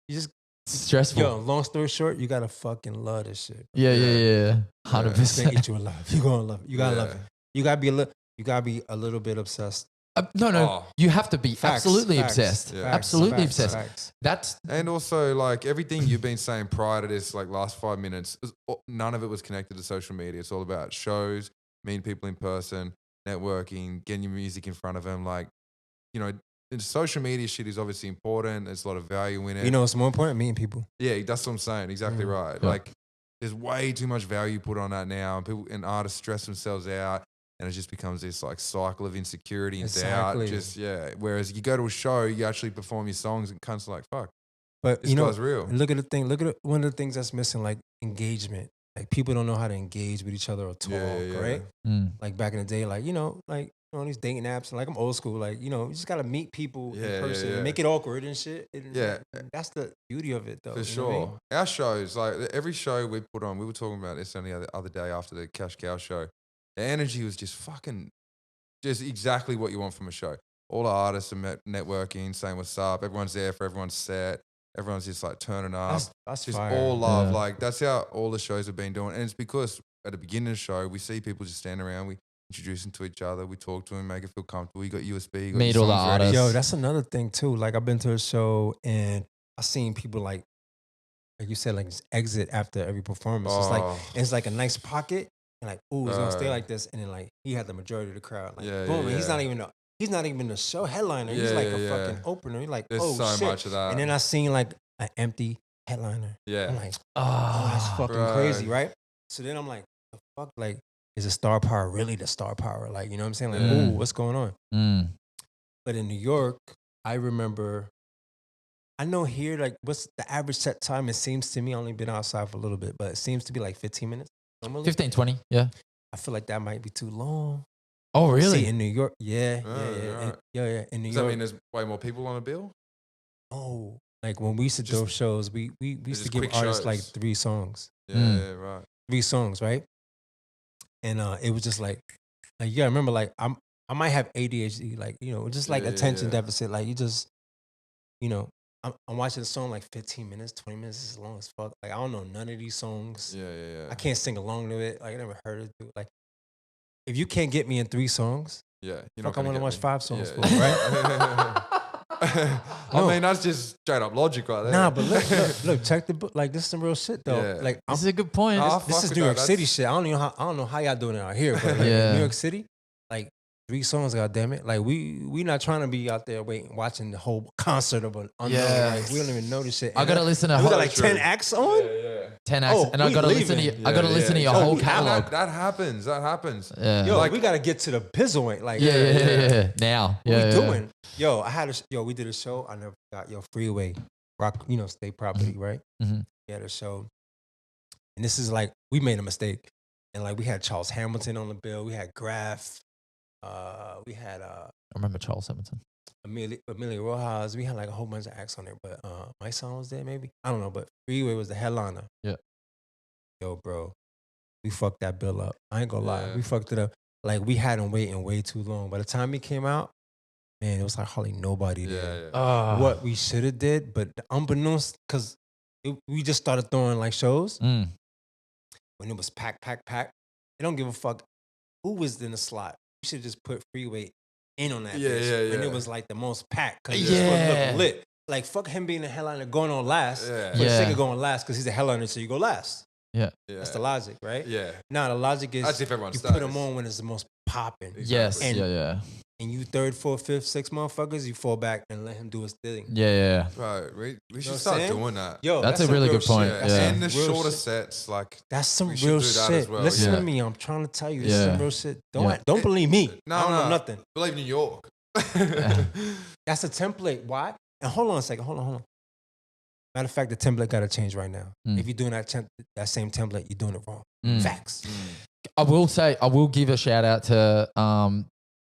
You just stressful. Yo, long story short, you gotta fucking love this shit. Yeah. 100%. Eat you alive. You're gonna love it. You gotta love it. You gotta be a little bit obsessed. No. You have to be absolutely obsessed. Yeah. Absolutely obsessed. That's and also like everything you've been saying prior to this, like last 5 minutes, none of it was connected to social media. It's all about shows, meeting people in person, networking, getting your music in front of them. Like, you know, social media shit is obviously important. There's a lot of value in it. You know, it's more important meeting people. Yeah, that's what I'm saying. Exactly right. Yeah. Like, there's way too much value put on that now, and people and artists stress themselves out. And it just becomes this like cycle of insecurity and doubt. Whereas you go to a show, you actually perform your songs and cunts are like, fuck. But this guy's real. Look at the thing. Look at one of the things that's missing, like engagement. Like people don't know how to engage with each other or talk, right? Like back in the day, like, you know, like on these dating apps, like I'm old school, like, you know, you just gotta meet people in person and make it awkward and shit. And that's the beauty of it though. For sure. I mean? Our shows, like every show we put on, we were talking about this only the other day after the Cash Cow show. The energy was just exactly what you want from a show. All the artists are networking, saying what's up. Everyone's there for everyone's set. Everyone's just like turning up. That's just fire. all love. Like that's how all the shows have been doing. And it's because at the beginning of the show, we see people just stand around. We introduce them to each other. We talk to them, make it feel comfortable. You got USB. You got meet all the artists. Yo, that's another thing too. Like I've been to a show and I've seen people like like you said, like just exit after every performance. Oh. It's like a nice pocket, and like, ooh, he's gonna stay Right. like this, and then like he had the majority of the crowd. Like, Yeah, boom, yeah, and he's yeah. not even the show headliner. He's Yeah, like yeah, a yeah. fucking opener. He's like, There's oh so shit. much of that. And then I seen like an empty headliner. Yeah. I'm like, oh, that's fucking Bro. crazy, right? So then I'm like, the fuck, like, is the star power really the star power? Like, you know what I'm saying? Like, Yeah. ooh, what's going on? Mm. But in New York, I remember, I know here, like, what's the average set time? It seems to me, I only been outside for a little bit, but it seems to be like 15 minutes normally. 15, 20. Yeah. I feel like that might be too long. Oh, really? See, in New York, yeah. right. Yeah. In New Does that York, mean there's way more people on a bill? oh, like when we used to do Just- shows, we used to just give quick artists like shows. 3 songs. Yeah, Mm. right. 3 songs, right? And it was just like you gotta remember, like I might have ADHD, like, you know, just like Yeah, attention yeah. deficit. Like you just, you know, I'm watching the song like 15 minutes, 20 minutes is long as fuck. Like I don't know none of these songs. Yeah. I can't sing along to it. Like I never heard it. Like if you can't get me in 3 songs, Yeah. You're fuck, not I want to gonna watch get 5 songs me. for, right? I No. mean, that's just straight up logic right there. Nah, but look, check the book. Like this is some real shit though. Yeah. Like This is a good point. Nah, this fuck is with New that. York City That's- shit. I don't know how y'all doing it out here, but like, Yeah. in New York City, like 3 songs, goddamn it. Like we not trying to be out there watching the whole concert of an unknown. Yeah. Like we don't even know this shit. I gotta listen to We got whole like 10 acts on. Yeah. 10 acts, Oh, and I we gotta listen to leaving. I gotta listen to your Oh, whole we- catalog. That happens. That happens. Yeah. Yo, Like- we gotta get to the pizzle. Like yeah. Now, What yeah, we yeah. doing? Yo, we did a show. I never forgot. Yo, Freeway, Rock, you know, state property, right? Mhm. We had a show, and this is like we made a mistake, and like we had Charles Hamilton on the bill. We had Graf. We had I remember Charles Hamilton. Amelia Rojas. We had like a whole bunch of acts on there, but my song was there maybe. I don't know, but Freeway was the headliner. Yeah. Yo, bro, we fucked that bill up. I ain't gonna lie, Yeah. we fucked it up. Like we had him waiting way too long. By the time he came out, man, it was like hardly nobody there. Yeah. What we should have did, but unbeknownst, because we just started throwing like shows Mm. when it was packed. They don't give a fuck who was in the slot. We should just put Freeway in on that Yeah, bitch yeah, when yeah. it was like the most packed. Because Yeah. look lit. Like fuck him being the headliner going on last. Yeah. For the Yeah. sake of going last because he's a headliner, so you go last. Yeah. That's the logic, right? Yeah. Now the logic is That's if everyone you stays. put him on when it's the most popping. Yes. Exactly. Yeah. And you 3rd, 4th, 5th, 6th motherfuckers, you fall back and let him do his thing. Yeah. Right. We know should what start I'm saying? doing that. Yo, That's a some really real good point. shit. Yeah. Yeah. And the real shorter shit. sets, like That's some we should real do that shit. as well. Listen Yeah. to me. I'm trying to tell you. It's Yeah. some real shit. Don't Yeah. don't believe me. No, I don't know no. nothing. believe New York. That's a template. Why? And hold on a second. Hold on. Matter of fact, the template got to change right now. Mm. If you're doing that same template, you're doing it wrong. Mm. Facts. I will give a shout out to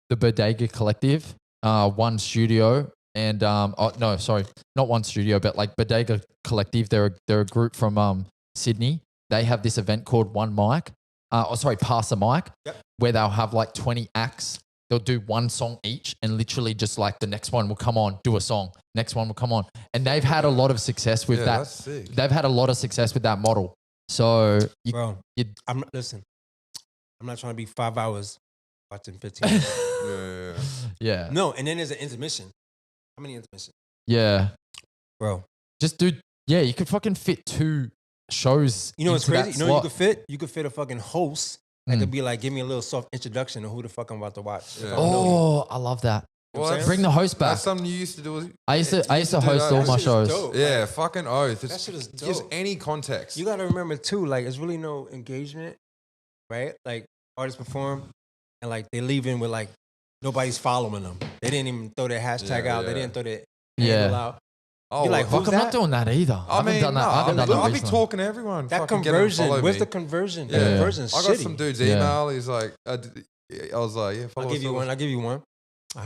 the Bodega Collective, One Studio, and not One Studio, but like Bodega Collective. They're a group from Sydney. They have this event called One Mic. Pass a Mic, Yep. where they'll have like 20 acts. They'll do one song each, and literally just like the next one will come on, do a song. Next one will come on, and they've had a lot of success with Yeah, that. that's sick. They've had a lot of success with that model. So Bro, you- listen. I'm not trying to be 5 hours watching 15 minutes. Yeah. yeah, No, and then there's an intermission. How many intermissions? yeah. Bro, Just do, yeah, you could fucking fit 2 shows. you know what's into crazy? that You know what slot. you could fit a fucking host that could be like, give me a little soft introduction of who the fuck I'm about to watch. If I Yeah. don't know you. Oh, I love that. You know what I'm saying? Bring the host back. That's something you used to do. I used to you host do all that. my That shit is shows. dope. Yeah, Like, fucking oath. that shit is Gives dope. any context. You got to remember too, like, it's really no engagement, right? Like, artists perform and like they leave in with like nobody's following them. They didn't even throw their hashtag Yeah, out. They yeah. didn't throw their Yeah. handle out. Oh, You're like, well, who's Fuck, I'm that? not doing that either. I haven't done that. I haven't done that I'll be recently. talking to everyone. That fucking get 'em to conversion, follow where's me. the conversion? Yeah. The conversion's I got shitty. some dude's Yeah. email. He's like, I was like, yeah, follow I'll give you us. one. I'll give you one. I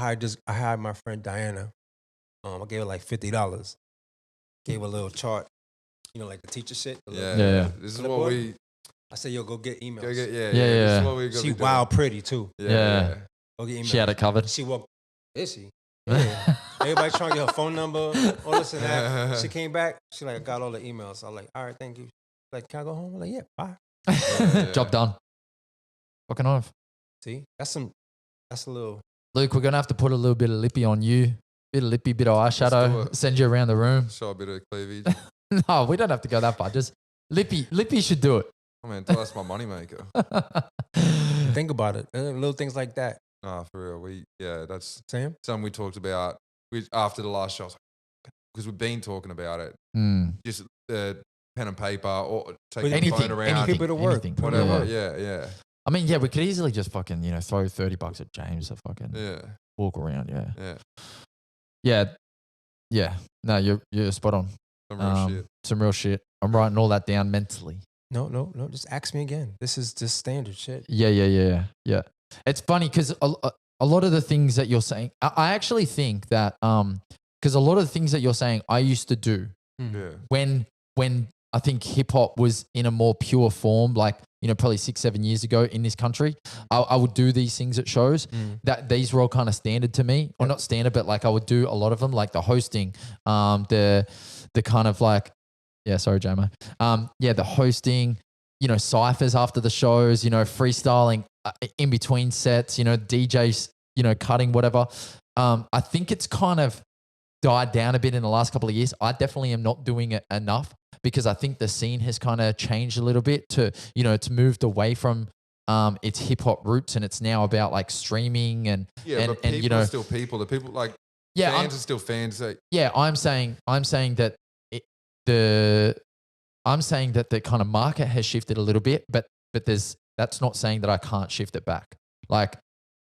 hired my friend Diana. I gave her like $50. Gave her a little chart, you know, like the teacher shit. the little- Yeah. Yeah. This is Clipboard? what we I said, yo, go get emails. go get. Yeah, Yeah, This yeah. is what we got. She wild pretty too. Yeah. Go get emails. She had it covered. She walked. Is she? Yeah. Everybody trying to get her phone number, all this and that. She came back. She like, I got all the emails. I'm like, all right, thank you. Like, can I go home? I'm like, yeah, bye. Yeah. Job done. Fucking off. See, that's a little. Luke, we're gonna have to put a little bit of lippy on you. Bit of lippy, bit of do eyeshadow. it. Send you around the room. Show a bit of cleavage. No, we don't have to go that far. Just Lippy should do it. I mean, that's my moneymaker. Think about it. Little things like that. Nah, for real. That's Sam? something we talked about after the last show. Because we've been talking about it. Just pen and paper or taking the phone around. People to work. Anything. Whatever. Yeah. I mean, yeah, we could easily just fucking, throw $30 at James to fucking walk around. Yeah. No, you're spot on. Some real shit. I'm writing all that down mentally. No. Just ask me again. This is just standard shit. Yeah. It's funny because a lot of the things that you're saying, I actually think that because a lot of the things that you're saying, I used to do when I think hip hop was in a more pure form, like probably 6-7 years ago in this country. I would do these things at shows. That these were all kind of standard to me, or not standard, but like I would do a lot of them, like the hosting, the kind of like. Yeah, sorry, JMO. The hosting, ciphers after the shows, freestyling in between sets, DJs, cutting, whatever. I think it's kind of died down a bit in the last couple of years. I definitely am not doing it enough because I think the scene has kind of changed a little bit to, it's moved away from its hip hop roots and it's now about like streaming and but people are still people. The people like fans are still fans. I'm saying that. I'm saying that the kind of market has shifted a little bit, but that's not saying that I can't shift it back. Like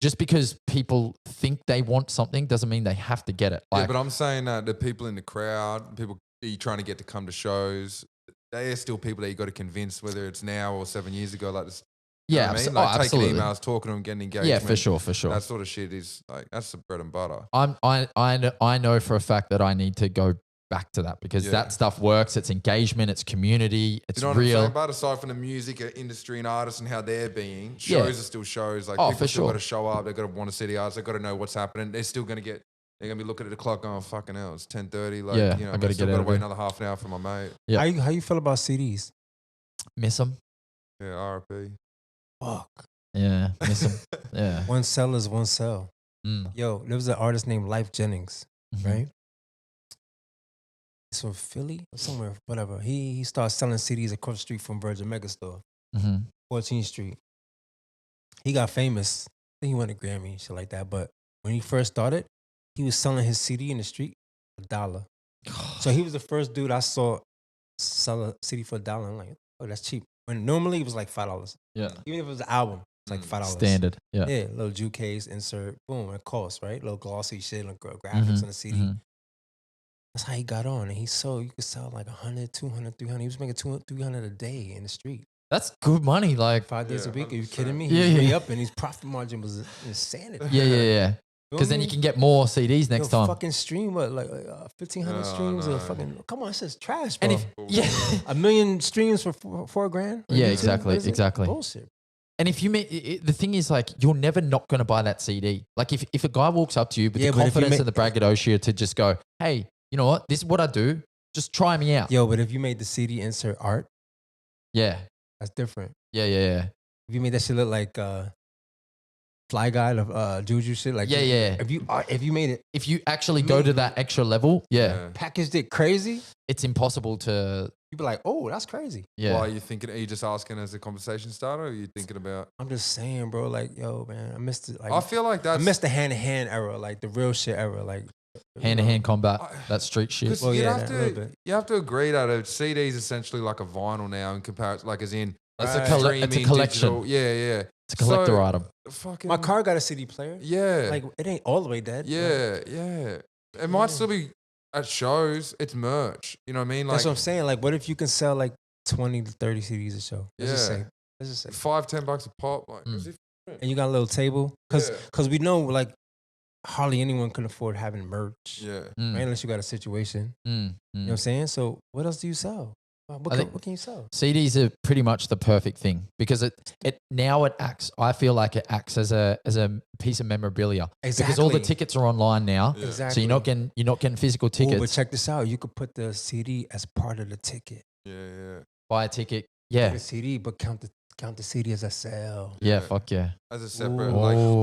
just because people think they want something doesn't mean they have to get it. Like, but I'm saying that the people in the crowd, people you're trying to get to come to shows, they are still people that you got to convince, whether it's now or 7 years ago. Like this, yeah, I mean? Like taking absolutely. emails, talking to them, getting engagement. Yeah, for sure. That sort of shit is like that's the bread and butter. I know for a fact that I need to go back to that because that stuff works. It's engagement, it's community, it's real. What I'm saying? But aside from the music industry and artists and how they're being, shows are still shows. Like people still got to show up. They've got to want to see the artists. They've got to know what's happening. They're still going to get. They're going to be looking at the clock going, fucking hell, it's 10:30. Like, I got to get out. Wait another half an hour for my mate. Yeah. How you feel about CDs? Miss them. Yeah, RP. Fuck. Yeah, miss them. Yeah. One sell is one sell. Yo, there was an artist named Life Jennings, right? He's from Philly or somewhere, whatever. He started selling CDs across the street from Virgin Megastore, 14th Street. He got famous. I think he won a Grammy, shit like that. But when he first started, he was selling his CD in the street $1. So he was the first dude I saw sell a CD for $1. I'm like, oh, that's cheap. When normally it was like $5. Yeah. Even if it was an album, it's like $5. Standard. Yeah. Yeah, little jewel case, insert, boom, it costs, right? Little glossy shit, little graphics on the CD. That's how he got on. And you could sell like 100, 200, 300. He was making 200, 300 a day in the street. That's good money. Like 5 days a week. Are you kidding me? He was way up and his profit margin was insanity. Yeah. Because then you can get more CDs next time. Fucking stream what, like 1,500 streams or fucking, come on, this is trash, bro. And $1 million streams for $4,000? Yeah, exactly. Bullshit. And if you the thing is like, you're never not going to buy that CD. Like if a guy walks up to you with the confidence and the braggadocio to just go, hey, you know what? This is what I do. Just try me out. Yo, but if you made the CD insert art, that's different. Yeah. If you made that shit look like Fly Guy of Juju shit, like If you made it, if you actually go to that extra level, packaged it crazy, it's impossible to. You'd be like, oh, that's crazy. Yeah. Why are you thinking? Are you just asking as a conversation starter, or are you thinking about? I'm just saying, bro. Like, yo, man, I missed it. Like, I feel like I missed the hand-to-hand era, like the real shit era, like hand-to-hand combat, that street shit. Well, you have to agree that a CD is essentially like a vinyl now in comparison, like as in it's a collection. Digital. Yeah. It's a collector item. My car got a CD player. Yeah. Like it ain't all the way dead. Yeah. It might still be at shows. It's merch. You know what I mean? Like, that's what I'm saying. Like, what if you can sell like 20 to 30 CDs a show? Let's just say. $5-10 a pop. Like, and you got a little table because we know like hardly anyone can afford having merch. Yeah. Right? Unless you got a situation. You know what I'm saying? So what else do you sell? What can you sell? CDs are pretty much the perfect thing because it acts. I feel like it acts as a piece of memorabilia. Exactly. Because all the tickets are online now. Yeah. So you're not getting physical tickets. But check this out. You could put the CD as part of the ticket. Yeah. Buy a ticket. Yeah. The CD, but count the CD as a sale. Yeah. Fuck yeah. As a separate,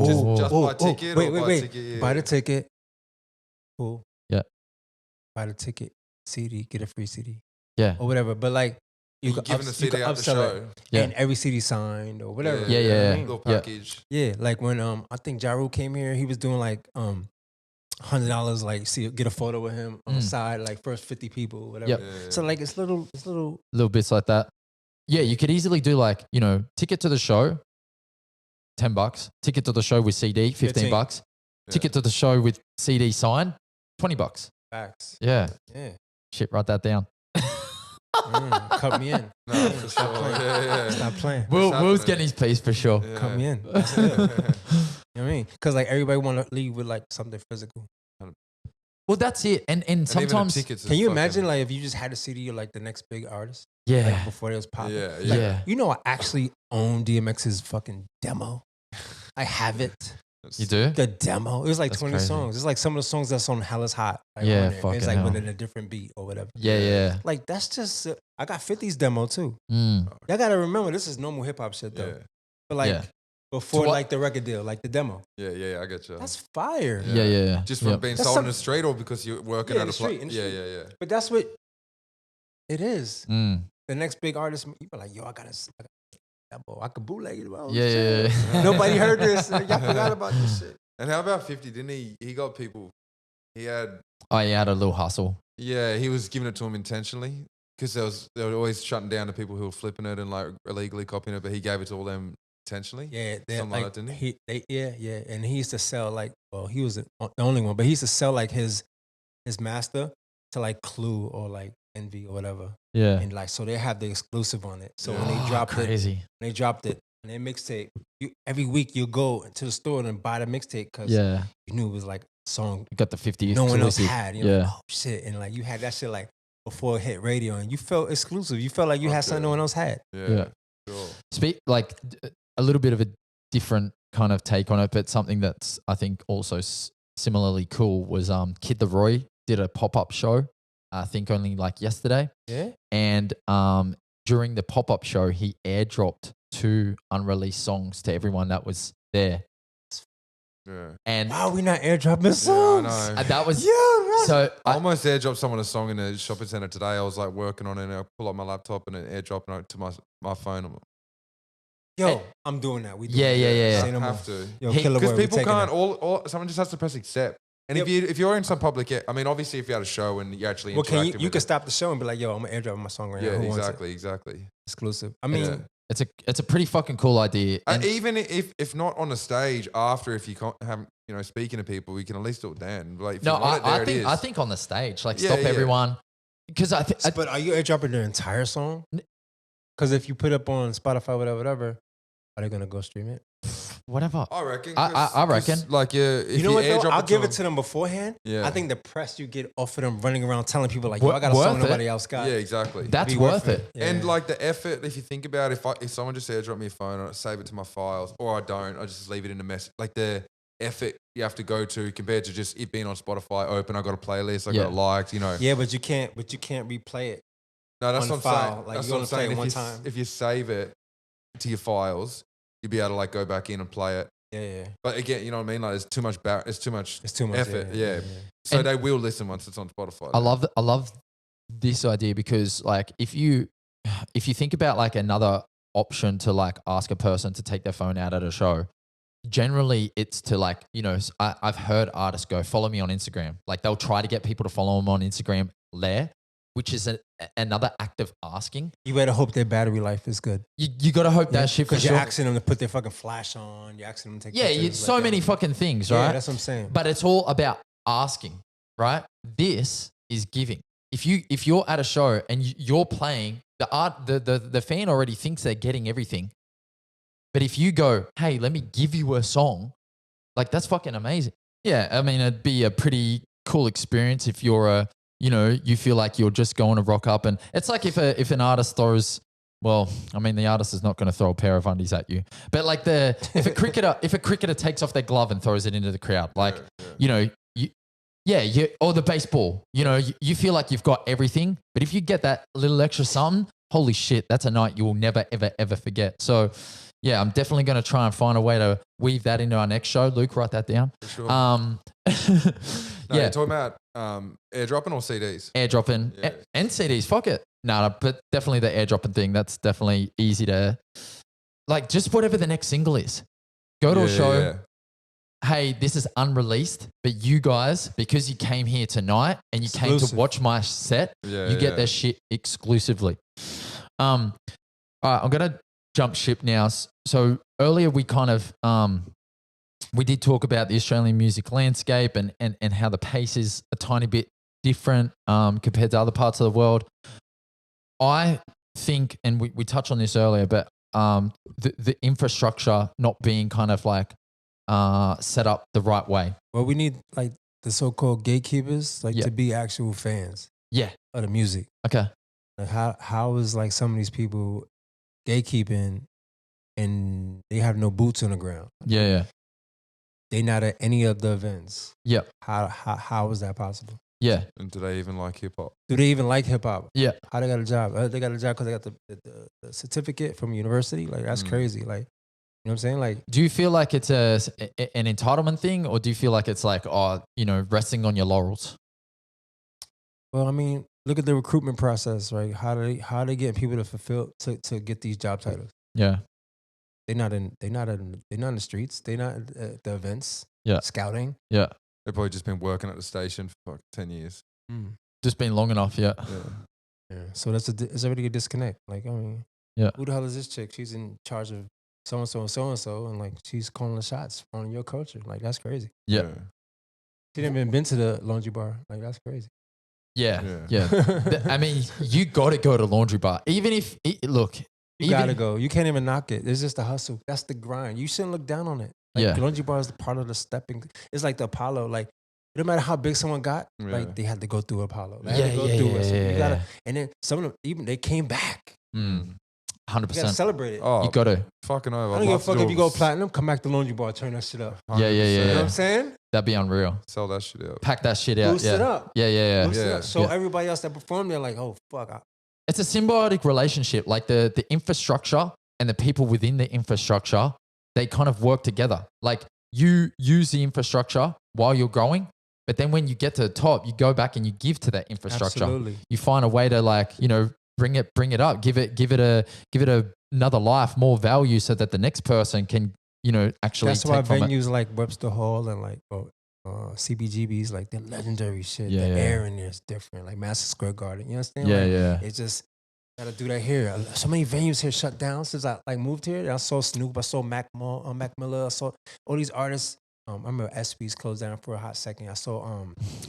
just buy a ticket. Wait. Buy the ticket. Cool. Yeah. Buy the ticket. CD. Get a free CD. Yeah. or whatever. But like you You're could giving the CD out the upsell show. it, Yeah. and every CD signed or whatever. Yeah, you know what I yeah. mean? Little Yeah. package. Yeah, like when I think Ja Rule came here, he was doing like $100, like get a photo with him on the side, like first 50 people, whatever. Yep. Yeah. So like it's little Little bits like that. Yeah, you could easily do like, ticket to the show, $10. Ticket to the show with CD, $15. Yeah. Ticket to the show with CD signed, $20. facts. Yeah. Yeah. Shit, write that down. Cut me in. No, for Stop sure. playing. Yeah. Stop playing. Will's happening. getting his piece for sure. Yeah. Cut me in. That's it. You know what I mean? Because like everybody want to leave with like something physical. Well, that's it. And And even the sometimes, tickets Can is you fucking- imagine like if you just had a CD of like the next big artist, yeah. like before it was popping? Yeah, Yeah. yeah. You know, I actually own DMX's fucking demo. I have it. You do? The demo. It was like That's 20 crazy. songs. It's like some of the songs that's on Hell is Hot. Like, Yeah, on there. fucking It's like hell. within a different beat or whatever. Yeah. Like that's just. I got 50's demo too. Mm. Y'all gotta remember this is normal hip hop shit though. Yeah. But like Yeah. before So what- like the record deal, like the demo. Yeah, I get you. That's fire. Yeah. Just from Yep. being That's sold some- in the street or because you're working Yeah, at in a the street, place? in the Yeah, street. yeah. But that's what it is. Mm. The next big artist, you be like, yo, I got that boy. I could bootleg it. Well, Yeah, shit. yeah. Nobody heard this. Y'all forgot about this shit. And how about 50? Didn't he? He got people. He had. Oh, he had a little hustle. Yeah, he was giving it to him intentionally because they were always shutting down the people who were flipping it and like illegally copying it. But he gave it to all them intentionally. Yeah, they Something like like that, didn't he? Yeah. And he used to sell like, well, he was the only one, but he used to sell like his master to like Clue or like Envy or whatever. Yeah. And like, so they have the exclusive on it. So when Oh, they dropped it, crazy. and their mixtape, every week you go to the store and buy the mixtape because Yeah. you knew it was like a song You got the 50 no one else exclusive. had. You know, Yeah. like, oh shit. And like you had that shit like before it hit radio and you felt exclusive. You felt like you had Okay. something no one else had. Yeah, sure. Speak like a little bit of a different kind of take on it, but something that's I think also similarly cool was Kid Laroi did a pop-up show, I think only like yesterday. Yeah. And during the pop-up show, he airdropped 2 unreleased songs to everyone that was there. Yeah. And Wow, we not airdropping Yeah, I songs. know. that was Yeah, right. so I almost airdropped someone a song in a shopping center today. I was like working on it and I pull up my laptop and it airdropping it to my phone. I'm Yo, I'm doing that. We doing Yeah, that. yeah, yeah. Say no more. have to. Yo, He- Killer Because Boy, we people taking can't that. all someone just has to press accept. And Yep. if you're in some public, I mean, obviously, if you had a show and you actually Well, can you interacted you with can it- stop the show and be like, yo, I'm gonna airdrop my song right Yeah, now. Who wants it? exactly. Exclusive. I mean, Yeah. it's a pretty fucking cool idea. And Even if not on the stage, after if you can't have speaking to people, we can at least do it then. Like if no, you want it, there it is. I think on the stage, like Yeah, stop yeah. everyone, because I think but are you airdropping the entire song? Because if you put up on Spotify, whatever, are they gonna go stream it? whatever. I reckon. I reckon. Like if You know what though? airdrop I'll give them- it to them beforehand. Yeah. I think the press you get off of them running around telling people like, yo, I got a Worth song it. nobody else got. Yeah, exactly. That's Be worth it. Yeah. And like the effort, if you think about it, if someone just airdrop me a phone, I save it to my files, or I don't, I just leave it in the mess. Like the effort you have to go to compared to just it being on Spotify open. I got a playlist, I Yeah. got it liked. yeah, but you can't replay it. No, that's on what I'm file. saying. Like, That's you what I'm only play saying. it If one you, time. if you save it to your files, you'll be able to like go back in and play it. Yeah. But again, you know what I mean? Like, it's too much. It's too much. It's too much effort. Yeah. So And- they will listen once it's on Spotify. I love this idea because like if you think about like another option to like ask a person to take their phone out at a show, generally it's to like, I've heard artists go, follow me on Instagram. Like they'll try to get people to follow them on Instagram there, which is another act of asking. You better hope their battery life is good. You got to hope that shit for Because you're sure. asking them to put their fucking flash on. You're asking them to take Yeah, pictures. so like, many yo, fucking things, Yeah, right? that's what I'm saying. But it's all about asking, right? This is giving. If you're at a show and you're playing, the fan already thinks they're getting everything. But if you go, hey, let me give you a song, like that's fucking amazing. Yeah, I mean, it'd be a pretty cool experience if you're you feel like you're just going to rock up, and it's like if an artist throws. Well, I mean, the artist is not going to throw a pair of undies at you, but like if a cricketer takes off their glove and throws it into the crowd, like or the baseball, you feel like you've got everything, but if you get that little extra something, holy shit, that's a night you will never ever ever forget. So, yeah, I'm definitely going to try and find a way to weave that into our next show. Luke, write that down. For sure. No, You're talking about airdropping or CDs? airdropping Yeah. and CDs. Fuck it. no, but definitely the airdropping thing. That's definitely easy to like. Just whatever the next single is, go to a show. Yeah. Hey, this is unreleased, but you guys, because you came here tonight and you came to watch my set, you get that shit exclusively. All right, I'm gonna jump ship now. So earlier we kind of we did talk about the Australian music landscape and how the pace is a tiny bit different compared to other parts of the world. I think, and we touched on this earlier, but the infrastructure not being kind of like set up the right way. Well, we need like the so-called gatekeepers, like to be actual fans. Yeah. Of the music. Okay. Like how is like some of these people gatekeeping and they have no boots on the ground? Yeah. They not at any of the events. Yeah. How is that possible? Yeah. And do they even like hip hop? Do they even like hip hop? Yeah. How they got a job? They got a job because they got the certificate from university. Like that's crazy. Like, you know what I'm saying? Like, do you feel like it's an entitlement thing, or do you feel like it's like, resting on your laurels? Well, I mean, look at the recruitment process, right? How they get people to fulfill to get these job titles? Yeah. They're not in the streets. They're not at the events. Yeah. Scouting. Yeah. They've probably just been working at the station for 10 years. Just been long enough. Yeah. So it's already a disconnect. Like, I mean, who the hell is this chick? She's in charge of so-and-so and so-and-so, and like she's calling the shots on your culture. Like, that's crazy. Yeah. She didn't even been to the laundry bar. Like, that's crazy. Yeah. I mean, you got to go to laundry bar. Even if, you got to go. You can't even knock it. It's just the hustle. That's the grind. You shouldn't look down on it. Like, the laundry bar is part of the stepping. It's like the Apollo. Like, no matter how big someone got, like they had to go through Apollo. They had to go through it. You gotta, and then some of them, even they came back. 100%. You gotta celebrate it. Oh, you got to. Fucking over. I don't give a fuck if you go platinum, come back to the laundry bar, turn that shit up. Yeah. You know what I'm saying? That'd be unreal. Sell that shit out. Pack that shit out. Boost it up. Yeah. Boost it up. So everybody else that performed, they're like, oh, fuck. It's a symbiotic relationship. Like the infrastructure and the people within the infrastructure, they kind of work together. Like you use the infrastructure while you're growing, but then when you get to the top, you go back and you give to that infrastructure. Absolutely. You find a way to like, bring it up, give it another life, more value, so that the next person can, actually. That's take why from venues like Webster Hall and like CBGBs, like they're legendary shit. Yeah, the yeah. air in there is different. Like Madison Square Garden, you understand? Yeah, like, yeah. It's just gotta do that here. So many venues here shut down since I like moved here. I saw Snoop, I saw Mac Miller, I saw all these artists. I remember SB's closed down for a hot second. I saw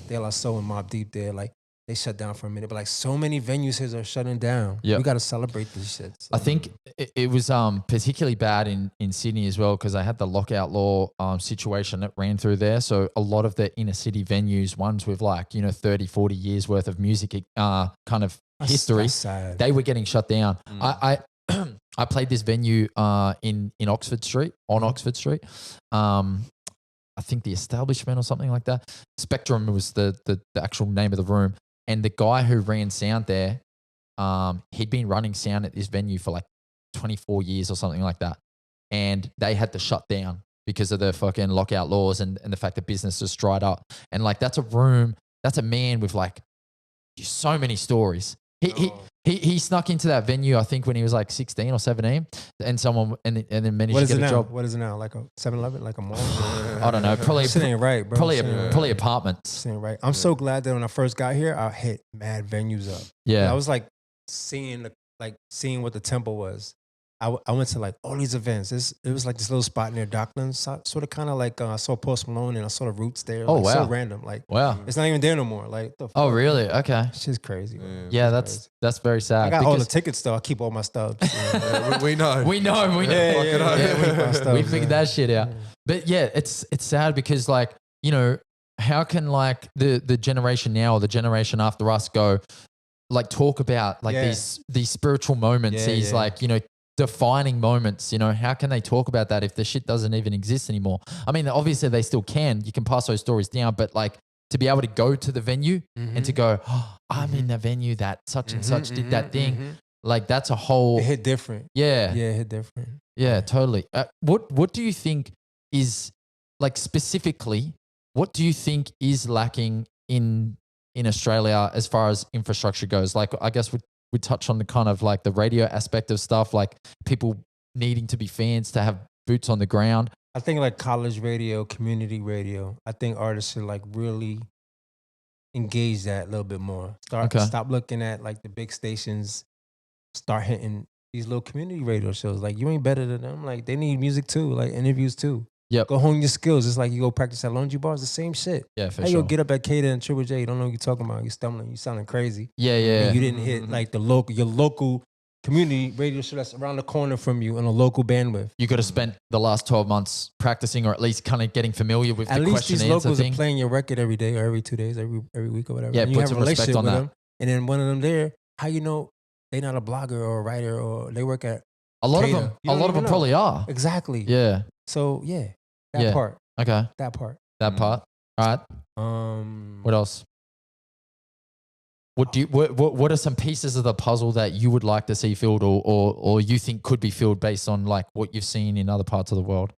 De La Soul and Mobb Deep there. Like they shut down for a minute, but like so many venues here are shutting down. Yeah, we got to celebrate this shit. So. I think it was particularly bad in Sydney as well, because I had the lockout law situation that ran through there. So a lot of the inner city venues, ones with like 30, 40 years worth of music kind of history, that's sad. They were getting shut down. I played this venue in Oxford Street, on Oxford Street. I think the Establishment or something like that. Spectrum was the actual name of the room. And the guy who ran sound there, he'd been running sound at this venue for like 24 years or something like that. And they had to shut down because of the fucking lockout laws and the fact that business just dried up. And like, that's a man with like so many stories. He snuck into that venue, I think, when he was like 16 or 17, and then managed to get a job. What is it now? Like a 7-Eleven, like a mall? I don't know. Probably Shit ain't right, bro. Probably apartments. Shit ain't right. I'm so glad that when I first got here, I hit mad venues up. Yeah, I was like seeing what the temple was. I went to like all these events. It was like this little spot near Docklands, sort of kind of like I saw Post Malone and I saw the Roots there. Oh, like, wow. So random. Like, wow. It's not even there no more. Like, the fuck? Oh, really? Okay. It's just crazy. Yeah, that's very sad. I got all the tickets though. I keep all my stuff. we know. We know. We figured that shit out. But yeah, it's sad because like, how can like the generation now or the generation after us go like talk about like these spiritual moments, like, defining moments, how can they talk about that if the shit doesn't even exist anymore? I mean, obviously they still can. You can pass those stories down, but like to be able to go to the venue and to go, oh, I'm in the venue that such and such did that thing. Like that's a whole. It hit different. Yeah. Yeah, it hit different. Yeah, totally. What do you think is like specifically, what do you think is lacking in Australia as far as infrastructure goes? Like, I guess we touch on the kind of like the radio aspect of stuff, like people needing to be fans to have boots on the ground. I think like college radio, community radio. I think artists should like really engage that a little bit more. Stop looking at like the big stations. Start hitting these little community radio shows. Like you ain't better than them. Like they need music too. Like interviews too. Yep. Go hone your skills. It's like you go practice at laundry bars. The same shit. Yeah, for How sure. you go get up at Kada and Triple J? You don't know what you're talking about. You stumbling. You sounding crazy. Yeah, yeah. And you didn't hit like your local community radio show that's around the corner from you on a local bandwidth. You got to spend the last 12 months practicing, or at least kind of getting familiar with At the least question these and answer locals thing. are playing your record every day or every 2 days, every week or whatever. Yeah, and you put have a some respect relationship on with that. them. And then one of them there, how you know they not a blogger or a writer or they work at A lot of Kada? them, You a don't lot of even them know. probably are. Exactly. Yeah. So yeah, Yeah. part. Okay. That part. That part. All right. What else? What are some pieces of the puzzle that you would like to see filled, or you think could be filled based on like what you've seen in other parts of the world?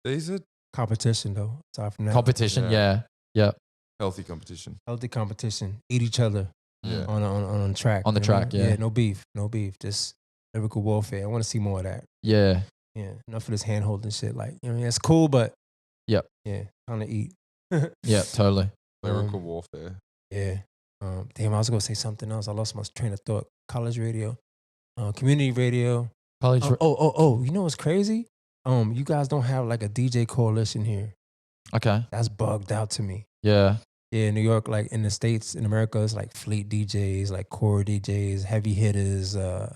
These are competition though. Aside from that, Competition, Yeah. yeah. healthy competition. healthy competition. Eat each other Yeah. on track. On the you know? track, yeah. No beef. Just lyrical warfare. I want to see more of that. Yeah. Yeah, enough of this hand holding shit. Like, you know, it's cool, but Yep. yeah, kind of eat. Yeah, totally. Lyrical warfare. Yeah. Damn, I was gonna say something else. I lost my train of thought. College radio, community radio. College. You know what's crazy? You guys don't have like a DJ coalition here. Okay. That's bugged out to me. Yeah. Yeah, in New York, like in the States, in America, it's like fleet DJs, like core DJs, heavy hitters. Do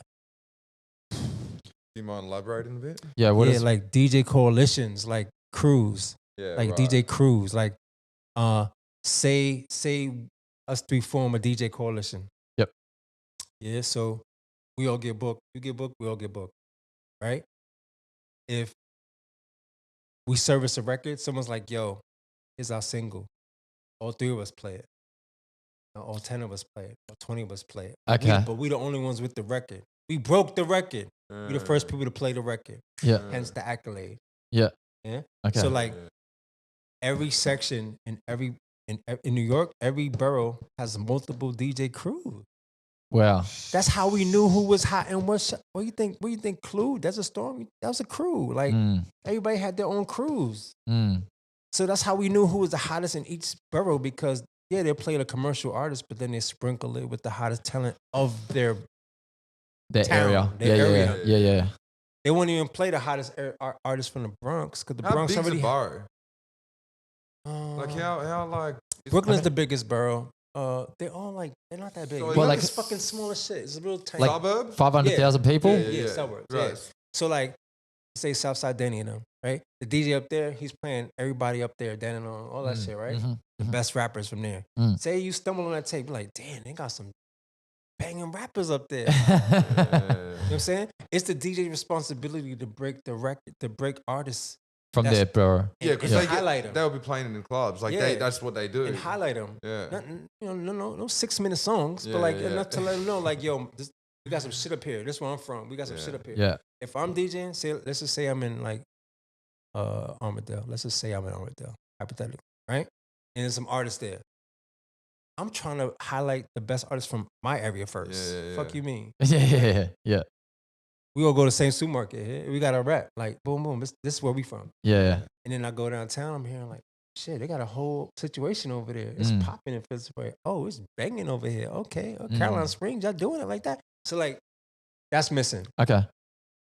you mind elaborating a bit? Yeah. What is like DJ coalitions, like crews, Yeah. like right. DJ crews, like say us three form a DJ coalition. Yep. Yeah, so we all get booked. You get booked, we all get booked, right? If we service a record, someone's like, "Yo, here's our single." All three of us play it. All 10 of us play it. All 20 of us play it. Okay. But we the only ones with the record. We broke the record. We the first people to play the record. Yeah. Hence the accolade. Yeah. Yeah. Okay. So like every section in New York, every borough has multiple DJ crews. Wow. That's how we knew who was hot and what do you think Clue? That's a storm. That was a crew. Like everybody had their own crews. So that's how we knew who was the hottest in each borough, because they played a commercial artist, but then they sprinkle it with the hottest talent of their town, area. their Yeah. area. Yeah. They wouldn't even play the hottest artist from the Bronx, because the How Bronx big's already the borough? had, Like how like Brooklyn's the biggest borough. They're all like, they're not that big. So Well, well, like like- it's fucking small as shit. It's a real tiny. Like- suburb? 500,000 people. Yeah, suburbs. Right. Yeah. So like, say Southside Danny and them, right? The DJ up there, he's playing everybody up there, Dan and all that shit, right? The best rappers from there. Say you stumble on that tape, you're like, damn, they got some banging rappers up there. You know what I'm saying? It's the DJ's responsibility to break the record, to break artists. From there, bro. Yeah, because and highlight them. they'll be playing in the clubs. Like Yeah. that's what they do. And highlight them. Yeah. No 6-minute songs, Yeah, but like yeah, enough to let them know, like, yo, we got some shit up here. This is where I'm from. We got some shit up here. Yeah. If I'm DJing, let's just say I'm in like Armadale. Let's just say I'm in Armadale, hypothetically, right? And there's some artists there. I'm trying to highlight the best artists from my area first. Yeah. Fuck you mean? Yeah. We all go to the same supermarket here. We got a rap. Like, boom, boom. This is where we from. Yeah. And then I go downtown, I'm hearing like, shit, they got a whole situation over there. It's popping in Pittsburgh. Oh, it's banging over here. Okay. Carolina Springs, y'all doing it like that. So like, that's missing. Okay.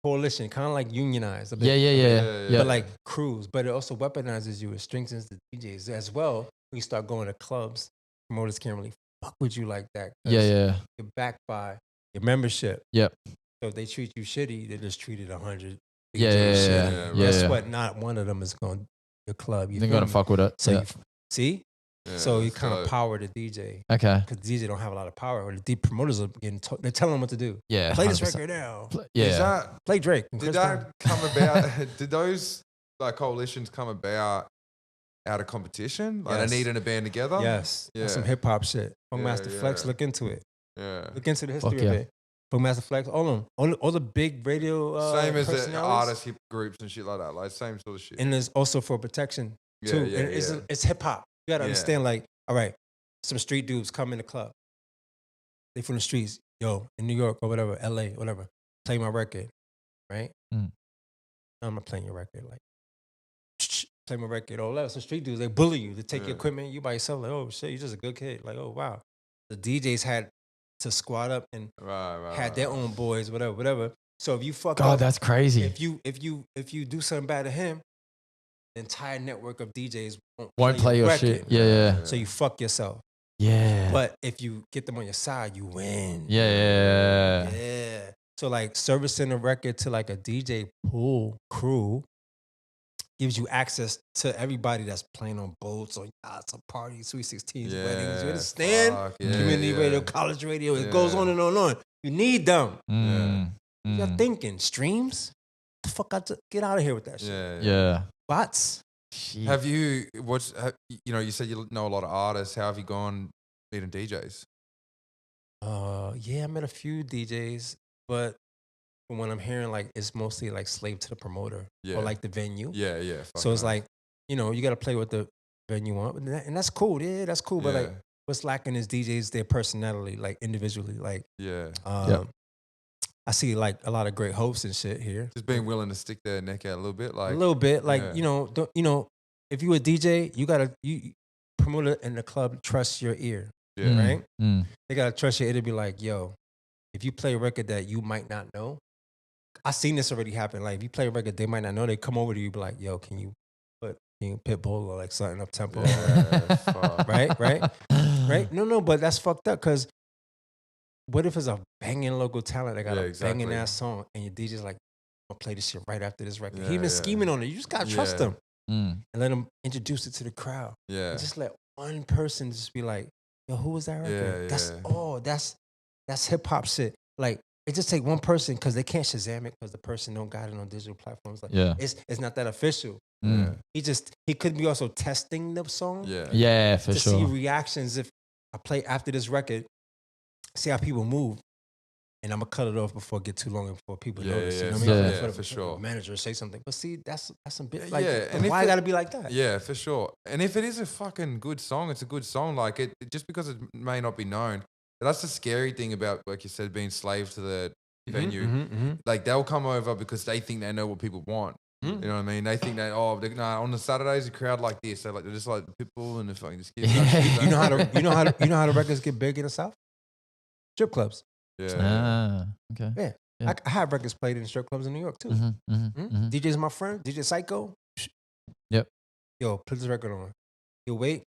Coalition, kind of like unionized a bit. Yeah. But like crews, but it also weaponizes you. It strengthens the DJs as well. When you start going to clubs, promoters can't really fuck with you like that. 'Cause Yeah. You're backed by your membership. Yep. So if they treat you shitty, they just treated 100. Yeah. DJs shitty. Guess Yeah. what? Not one of them is going to your club. You They're feel gonna me? fuck with it. So Yeah. you see? Yeah, So you kind so- of power the DJ. Okay. Because DJ don't have a lot of power. Or the deep promoters are getting they're telling them what to do. Yeah. Play this 100%. record now. Yeah. Is that, Play Drake. and did Chris Brown. that come about? Did those like coalitions come about out of competition? Like Yes. they needing a band together? Yes. Yeah. That's some hip hop shit. Yeah, Funkmaster Flex, yeah. look into it. Yeah. Look into the history Fuck of yeah. it. Funkmaster Flex, all of them. All the big radio Same as the personalities. artist hip groups and shit like that. Like same sort of shit. And there's also for protection Yeah, too. yeah, And it's hip hop. You gotta Yeah. understand, like, all right, some street dudes come in the club. They from the streets. yo, in New York or whatever, LA, whatever, play my record, right? Mm. I'm not playing your record. Like, play my record. All that. Some street dudes, they bully you. They take your equipment. You by yourself. Like, oh shit, you're just a good kid. Like, oh wow. The DJs had to squat up and had their own boys, whatever. So if you fuck God, up, that's crazy. if you do something bad to him, the entire network of DJs Won't play your record. shit. Yeah. So you fuck yourself. Yeah. But if you get them on your side, you win. Yeah. Yeah. So like servicing a record to like a DJ pool crew gives you access to everybody that's playing on boats or yachts or parties, Sweet 16s, weddings. You understand? Community radio, college radio. It goes on and on and on. You need them. You're thinking streams. The fuck out to get out of here with that shit. Yeah. Bots. Shit. Have you you said you know a lot of artists. How have you gone meeting DJs? Yeah, I met a few DJs, but from what I'm hearing, like it's mostly like slave to the promoter or like the venue. Yeah. So it's like, you got to play what the venue want, and that's cool. Yeah, that's cool. But like, what's lacking is DJs, their personality, like individually. Like, I see like a lot of great hosts and shit here. Just being willing to stick their neck out a little bit, like a little bit, like if you a DJ, you promoter in the club trust your ear, right? They gotta trust your ear to be like, yo, if you play a record that you might not know, I seen this already happen. Like if you play a record they might not know, they come over to you, be like, yo, can you put Pitbull or like something up tempo, right? No, but that's fucked up because. What if it's a banging local talent that got a banging ass song and your DJ's like, I'm gonna play this shit right after this record. He been scheming on it. You just gotta trust him and let him introduce it to the crowd. Yeah. And just let one person just be like, yo, who was that record? That's hip hop shit. Like it just take one person because they can't Shazam it because the person don't got it on digital platforms. Like it's not that official. He could be also testing the song. Yeah, for to sure. see reactions if I play after this record. See how people move, and I'm gonna cut it off before it get too long and before people notice. You know what I mean? For sure. Manager say something, but see, that's some bit. Like, and why it gotta be like that? Yeah, for sure. And if it is a fucking good song, it's a good song. Like it just because it may not be known. But that's the scary thing about, like you said, being slave to the venue. Like they'll come over because they think they know what people want. You know what I mean? They think that on the Saturdays the crowd like this. They're just like Pitbull and the fucking just give you know how the records get big in the South? Strip clubs. Okay. Yeah. I have records played in strip clubs in New York too. DJ's my friend, DJ Psycho. Yep. Yo, put this record on. He'll wait.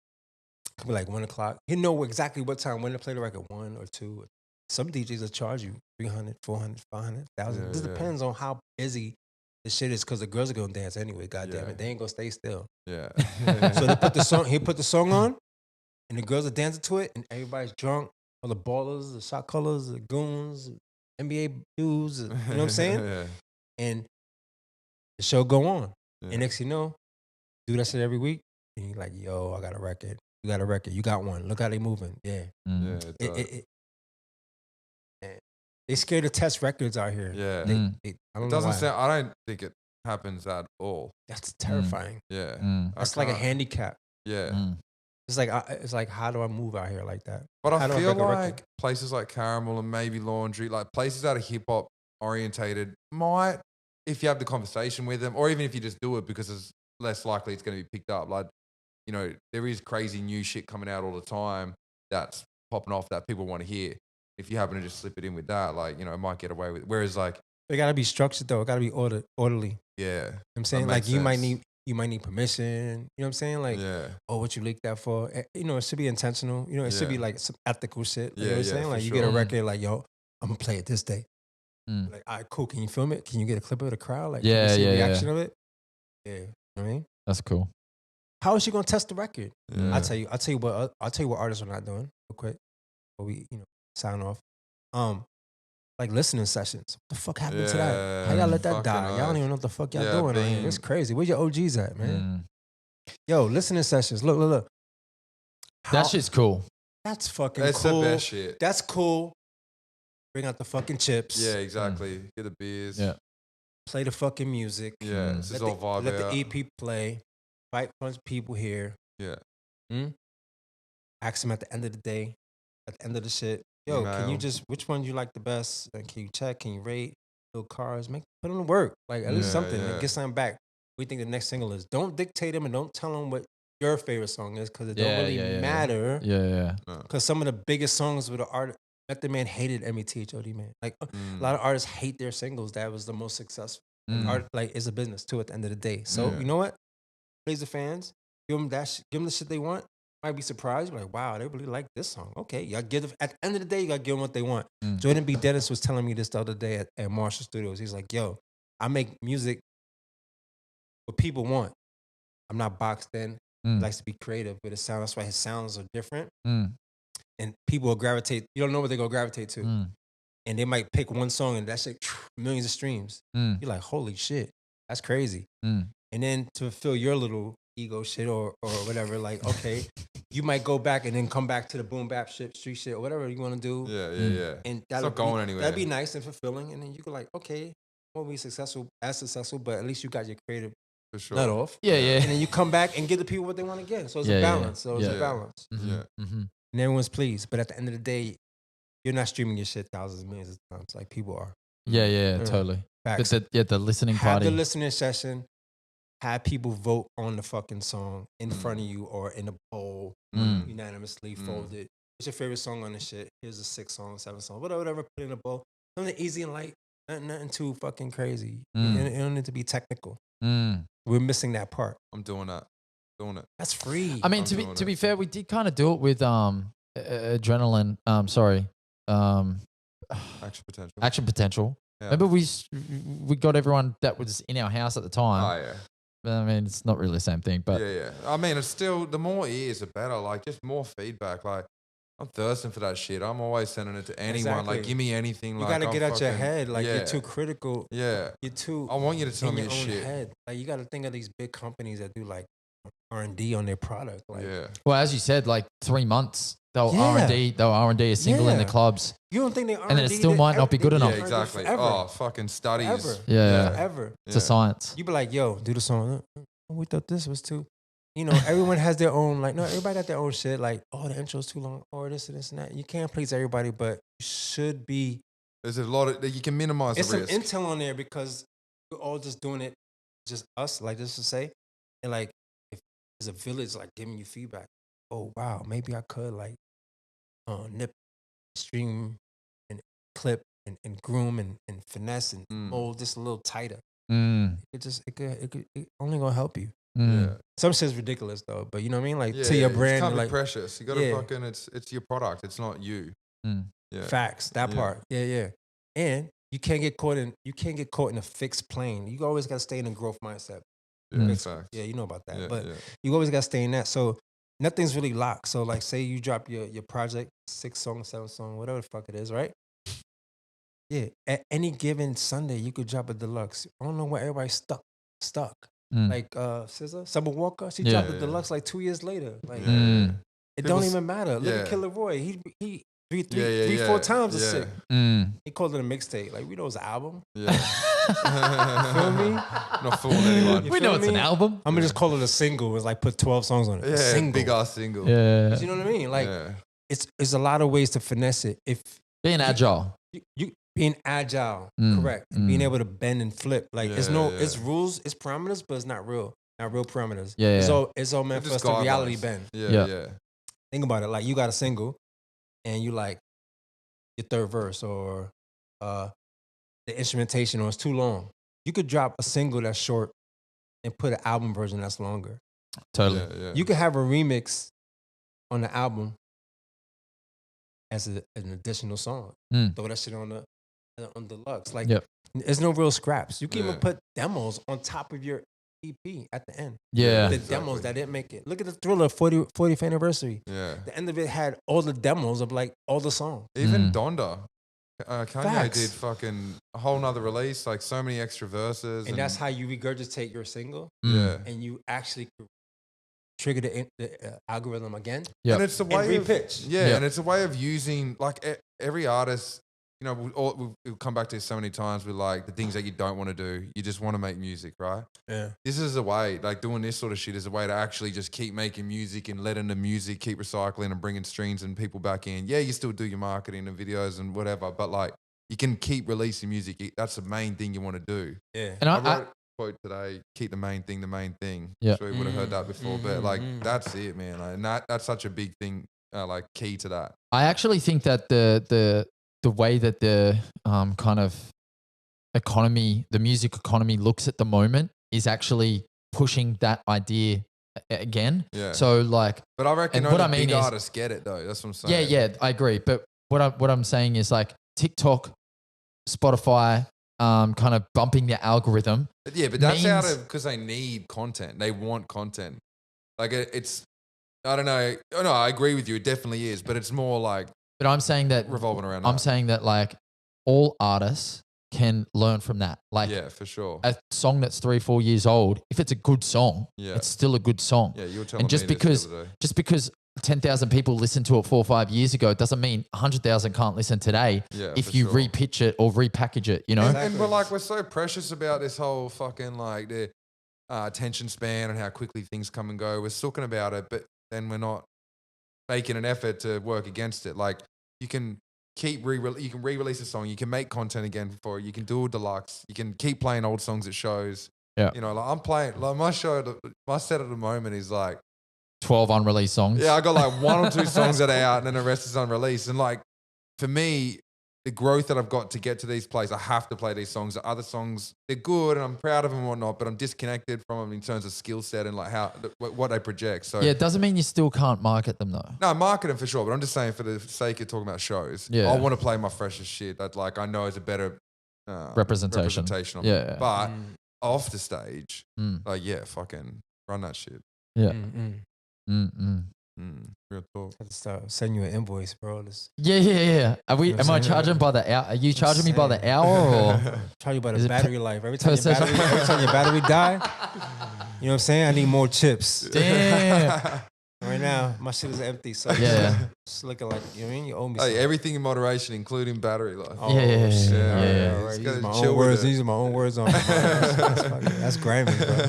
Could be like 1 o'clock. He'll know exactly what time when to play the record, 1 or 2. Some DJs will charge you 300, 400, 500, 1,000. This depends on how busy the shit is because the girls are gonna dance anyway. God damn it, they ain't gonna stay still. Yeah. So they put the song. He put the song on, and the girls are dancing to it, and everybody's drunk. All the ballers, the shot callers, the goons, NBA dudes, you know what I'm saying? And the show go on. And next thing you know, do that shit every week. And you're like, yo, I got a record. You got a record. You got one. Look how they moving. Yeah. They scared to test records out here. Yeah. I don't know why. I don't think it happens at all. That's terrifying. Yeah. That's like a handicap. Yeah. It's like, how do I move out here like that? But I feel like places like Caramel and maybe Laundry, like places that are hip hop orientated, might, if you have the conversation with them, or even if you just do it because it's less likely it's going to be picked up. Like, there is crazy new shit coming out all the time that's popping off that people want to hear. If you happen to just slip it in with that, like, it might get away with it. Whereas like, it got to be structured though. It got to be orderly. Yeah. You know what I'm saying? Like you might need permission. You know what I'm saying? Like, what you leaked that for? It should be intentional. It should be like some ethical shit. You know what I'm saying? Like you get a record, like, yo, I'm gonna play it this day. Like, all right, cool. Can you film it? Can you get a clip of the crowd? Like, can you see the reaction of it? Yeah. You know what I mean? That's cool. How is she gonna test the record? I'll tell you what artists are not doing real quick before we, sign off. Like listening sessions. What the fuck happened to that? How y'all let that die? Y'all don't even know what the fuck y'all doing. It's crazy. Where your OGs at, man? Yo, listening sessions. Look. That shit's cool. That's fucking That's cool. the best shit. That's cool. Bring out the fucking chips. Yeah, exactly. Get the beers. Yeah. Play the fucking music. Yeah, this is all vibe Let out. the EP play. Fight punch people here. Yeah. Ask them at the end of the day, at the end of the shit, yo, email. can you just which one you like the best? Can you check? Can you rate? Build cars, put on the work, like at least something, and get something back. We think the next single is. Don't dictate them and don't tell them what your favorite song is because it don't really matter. Yeah. Because some of the biggest songs with the art, Method Man hated METHOD man. Like a lot of artists hate their singles. That was the most successful. Art like it's a business too. At the end of the day, so you know what? Please the fans, give them give them the shit they want. Might be surprised, like wow, they really like this song. Okay, y'all give them, at the end of the day, you gotta give them what they want. Jordan B. Dennis was telling me this the other day at Marshall Studios. He's like, yo, I make music what people want. I'm not boxed in. He likes to be creative with his sound. That's why his sounds are different. And people will gravitate. You don't know what they're gonna gravitate to. And they might pick one song and that's like millions of streams. You're like, holy shit, that's crazy. And then to fulfill your little ego shit or whatever, like, okay, you might go back and then come back to the boom bap shit, street shit, or whatever you want to do. Yeah. And it's not going anywhere. That'd be nice and fulfilling. And then you could like, okay, won't be successful, but at least you got your creative nut off. Yeah. And then you come back and give the people what they want to get. So it's a balance. So it's a balance. And everyone's pleased. But at the end of the day, you're not streaming your shit thousands of millions of times like people are. Yeah, totally. Facts. But the listening have party. the listening session. Have people vote on the fucking song in front of you or in a poll, unanimously folded. What's your favorite song on this shit? Here's a 6 song, 7 song, whatever. Put in a bowl. Something easy and light. Nothing too fucking crazy. It don't need to be technical. We're missing that part. I'm doing that. That's free. I mean, to be fair, we did kind of do it with adrenaline. Action potential. Yeah. Remember we got everyone that was in our house at the time. Oh yeah. I mean, it's not really the same thing, but yeah. I mean, it's still the more ears, the better. Like, just more feedback. Like, I'm thirsting for that shit. I'm always sending it to anyone. Exactly. Like, give me anything. You like, gotta get out your head. Like, you're too critical. Yeah. You're too. I want you to tell me your own shit. Head. Like, you gotta think of these big companies that do like R&D on their product. Like, well, as you said, like 3 months. They'll R&D a single in the clubs. You don't think they R&D? And then it still might not be good enough. Yeah, exactly. Oh, fucking studies. Forever. Yeah. Forever. It's a science. You be like, yo, do the song. We thought this was too. You know, everyone has their own, like, no, everybody got their own shit. Like, oh, the intro's too long, or this and this and that. You can't please everybody, but you should be. There's a lot of, you can minimize the risk. There's some intel on there because we're all just doing it, just us, like this to say. And like, if there's a village, like, giving you feedback, oh, wow, maybe I could, like, nip, stream, and clip, and groom, and finesse, and mold this a little tighter. It only gonna help you. Yeah. Some shit's ridiculous though, but you know what I mean? Like to your brand, it's kind of like precious. You gotta fucking it's your product. It's not you. Yeah. Facts. That part. Yeah. And you can't get caught in a fixed plane. You always gotta stay in a growth mindset. Yeah, facts. Yeah, you know about that. Yeah, but you always gotta stay in that. So nothing's really locked. So like say you drop your project, 6 songs, 7 songs, whatever the fuck it is, right? Yeah. At any given Sunday, you could drop a deluxe. I don't know where everybody's stuck. Like SZA, Summer Walker, she dropped the deluxe like 2 years later. Like it don't even matter. Look at Killer Roy. He 3-4 times a sick. He called it a mixtape. Like we know it's an album. Yeah. Feel me? Not fooling anyone. We know it's an album. I'm gonna just call it a single. It's like put 12 songs on it. Yeah, a single. big ass single. Yeah. You know what I mean? Like it's a lot of ways to finesse it. If being agile. You being agile, correct. And being able to bend and flip. Like it's rules, it's parameters, but it's not real parameters. It's all meant for us to reality bend. Yeah. Think about it. Like you got a single and you like your third verse or the instrumentation or it's too long. You could drop a single that's short and put an album version that's longer. Totally. Yeah. You could have a remix on the album as an additional song. Throw that shit on deluxe. Like there's no real scraps. You can even put demos on top of your EP at the end. Yeah. The demos that didn't make it. Look at the Thriller 40th anniversary. Yeah. The end of it had all the demos of like all the songs. Even Donda. Kanye Facts. did fucking a whole nother release, like so many extra verses. And that's how you regurgitate your single. Yeah. And you actually trigger the algorithm again. And it's a way of repitch. And it's a way of using, like every artist you know, we'll come back to this so many times with like the things that you don't want to do. You just want to make music, right? Yeah. This is a way, like doing this sort of shit is a way to actually just keep making music and letting the music keep recycling and bringing streams and people back in. Yeah, you still do your marketing and videos and whatever, but like you can keep releasing music. That's the main thing you want to do. Yeah. And I wrote a quote today, keep the main thing the main thing. Yeah. I'm sure you would have heard that before, but like that's it, man. Like, and that's such a big thing, like key to that. I actually think that the way that the kind of economy, the music economy looks at the moment is actually pushing that idea again. Yeah. So like, But I reckon and what only I mean big is- artists get it though. That's what I'm saying. yeah, I agree. But what I'm saying is like TikTok, Spotify, kind of bumping the algorithm. But that's out means- of because they need content. They want content. Like it's, I don't know. Oh, no, I agree with you. It definitely is. But it's more like But I'm saying that revolving around I'm that. saying that like all artists can learn from that. Like Yeah, for sure. a song that's 3-4 years old, if it's a good song, Yeah. it's still a good song. Yeah, you were telling And just me this the other day. just because 10,000 people listened to it 4 or 5 years ago, it doesn't mean 100,000 can't listen today. Yeah, if for you sure. repitch it or repackage it, you know. And we're so precious about this whole fucking like the attention span and how quickly things come and go. We're talking about it, but then we're not making an effort to work against it. Like you can keep you can re-release a song, you can make content again for it, you can do a deluxe, you can keep playing old songs at shows. Yeah. You know, like I'm playing like my set at the moment is like 12 unreleased songs. I got like 1 or 2 songs that are out and then the rest is unreleased. And like for me, the growth that I've got to get to these places, I have to play these songs. The other songs, they're good and I'm proud of them and whatnot, but I'm disconnected from them in terms of skill set and like what they project. So Yeah, it doesn't mean you still can't market them though. no, market them for sure, but I'm just saying for the sake of talking about shows, Yeah. I want to play my freshest shit that like I know is a better Representation. of Yeah, it. yeah. But off the stage, Mm. like fucking run that shit. Yeah. Mm-mm. Real talk. Have to start sending you an invoice, bro. Yeah. Are we? You know what Am I I'm saying? charging by the hour? Are you charging me by the hour or? Tell you about Is the it battery life. Every time, per every time your battery die, you know what I'm saying? I need more chips. Damn. Right now, my shit is empty. So Yeah. it's looking like, you know what I mean? You owe me Hey, something. everything in moderation, including battery life. Oh, Yeah. shit. Yeah. All right, You all right. just These gotta are my chill own with words. it. These are my own words on it. That's grimy, bro.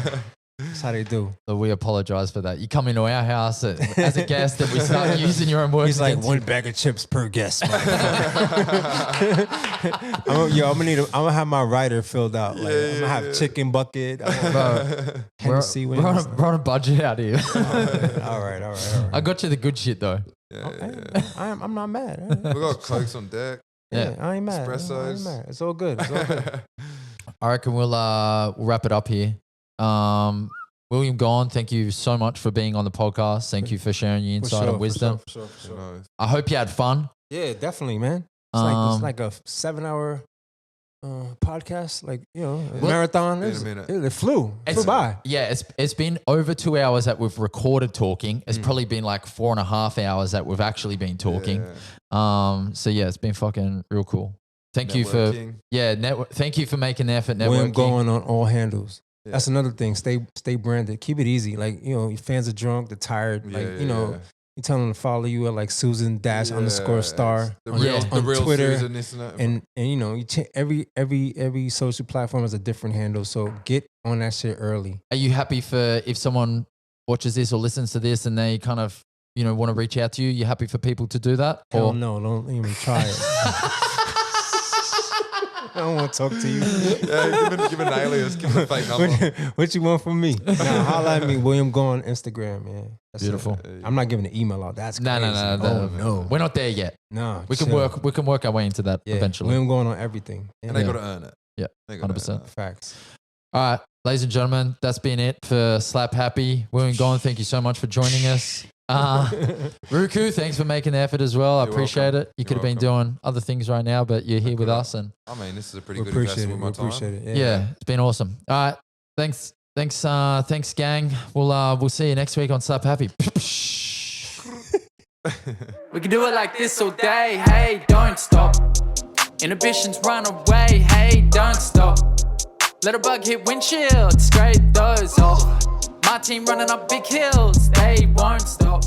That's how they do. So we apologize for that. You come into our house as a guest and we start using your own words. He's like against one you. bag of chips per guest. I'm gonna have my rider filled out. Like, I'm gonna have chicken bucket. Bro, Hennessy we're on a budget out here. All right. I got you the good shit though. Yeah. I'm not mad. We got Cokes on deck. Yeah. I ain't mad. I ain't Espressos. mad. It's all good. It's all good. I reckon we'll wrap it up here. William Gone, thank you so much for being on the podcast. Thank you for sharing your insight and wisdom. For sure. I hope you had fun. Yeah, definitely, man. It's like a 7-hour podcast, like, you know, marathon. Been a minute. It flew by. Yeah, it's been over 2 hours that we've recorded talking. It's probably been like 4.5 hours that we've actually been talking. So yeah, it's been fucking real cool. Thank you for thank you for making the effort networking. William going on all handles. Yeah. That's another thing. Stay branded. Keep it easy. Like, you know, your fans are drunk, they're tired. Like, you know, you tell them to follow you at like Susan _star The on, real, Yeah. the real Twitter. Susan, this and that. And you know, every social platform has a different handle. So get on that shit early. Are you happy for if someone watches this or listens to this and they kind of, you know, want to reach out to you? You happy for people to do that? Hell no, don't even try it. I don't want to talk to you. give an alias, give a fake number. What you want from me? Nah, holla at me, William Go on Instagram, man. That's Beautiful. it. I'm not giving the email out. That's No, crazy. no. Oh, no. We're not there yet. No, We can chill. work our way into that Yeah, eventually. William going on everything. And they Yeah. got to earn it. Yeah, They gotta 100%. earn it. Facts. All right, ladies and gentlemen, that's been it for Slap Happy. William Gone, thank you so much for joining us. Rūku, thanks for making the effort as well. I You're appreciate welcome. it. You could have been welcome. doing other things right now, but you're here with us, and I mean, this is a pretty We good appreciate investment it. with We my time. appreciate it. yeah, it's been awesome. All right, thanks, gang. We'll see you next week on Slap Happy. We can do it like this all day, hey, don't stop. Inhibitions run away, hey, don't stop. Let a bug hit windshield, scrape those off. My team running up big hills, they won't stop.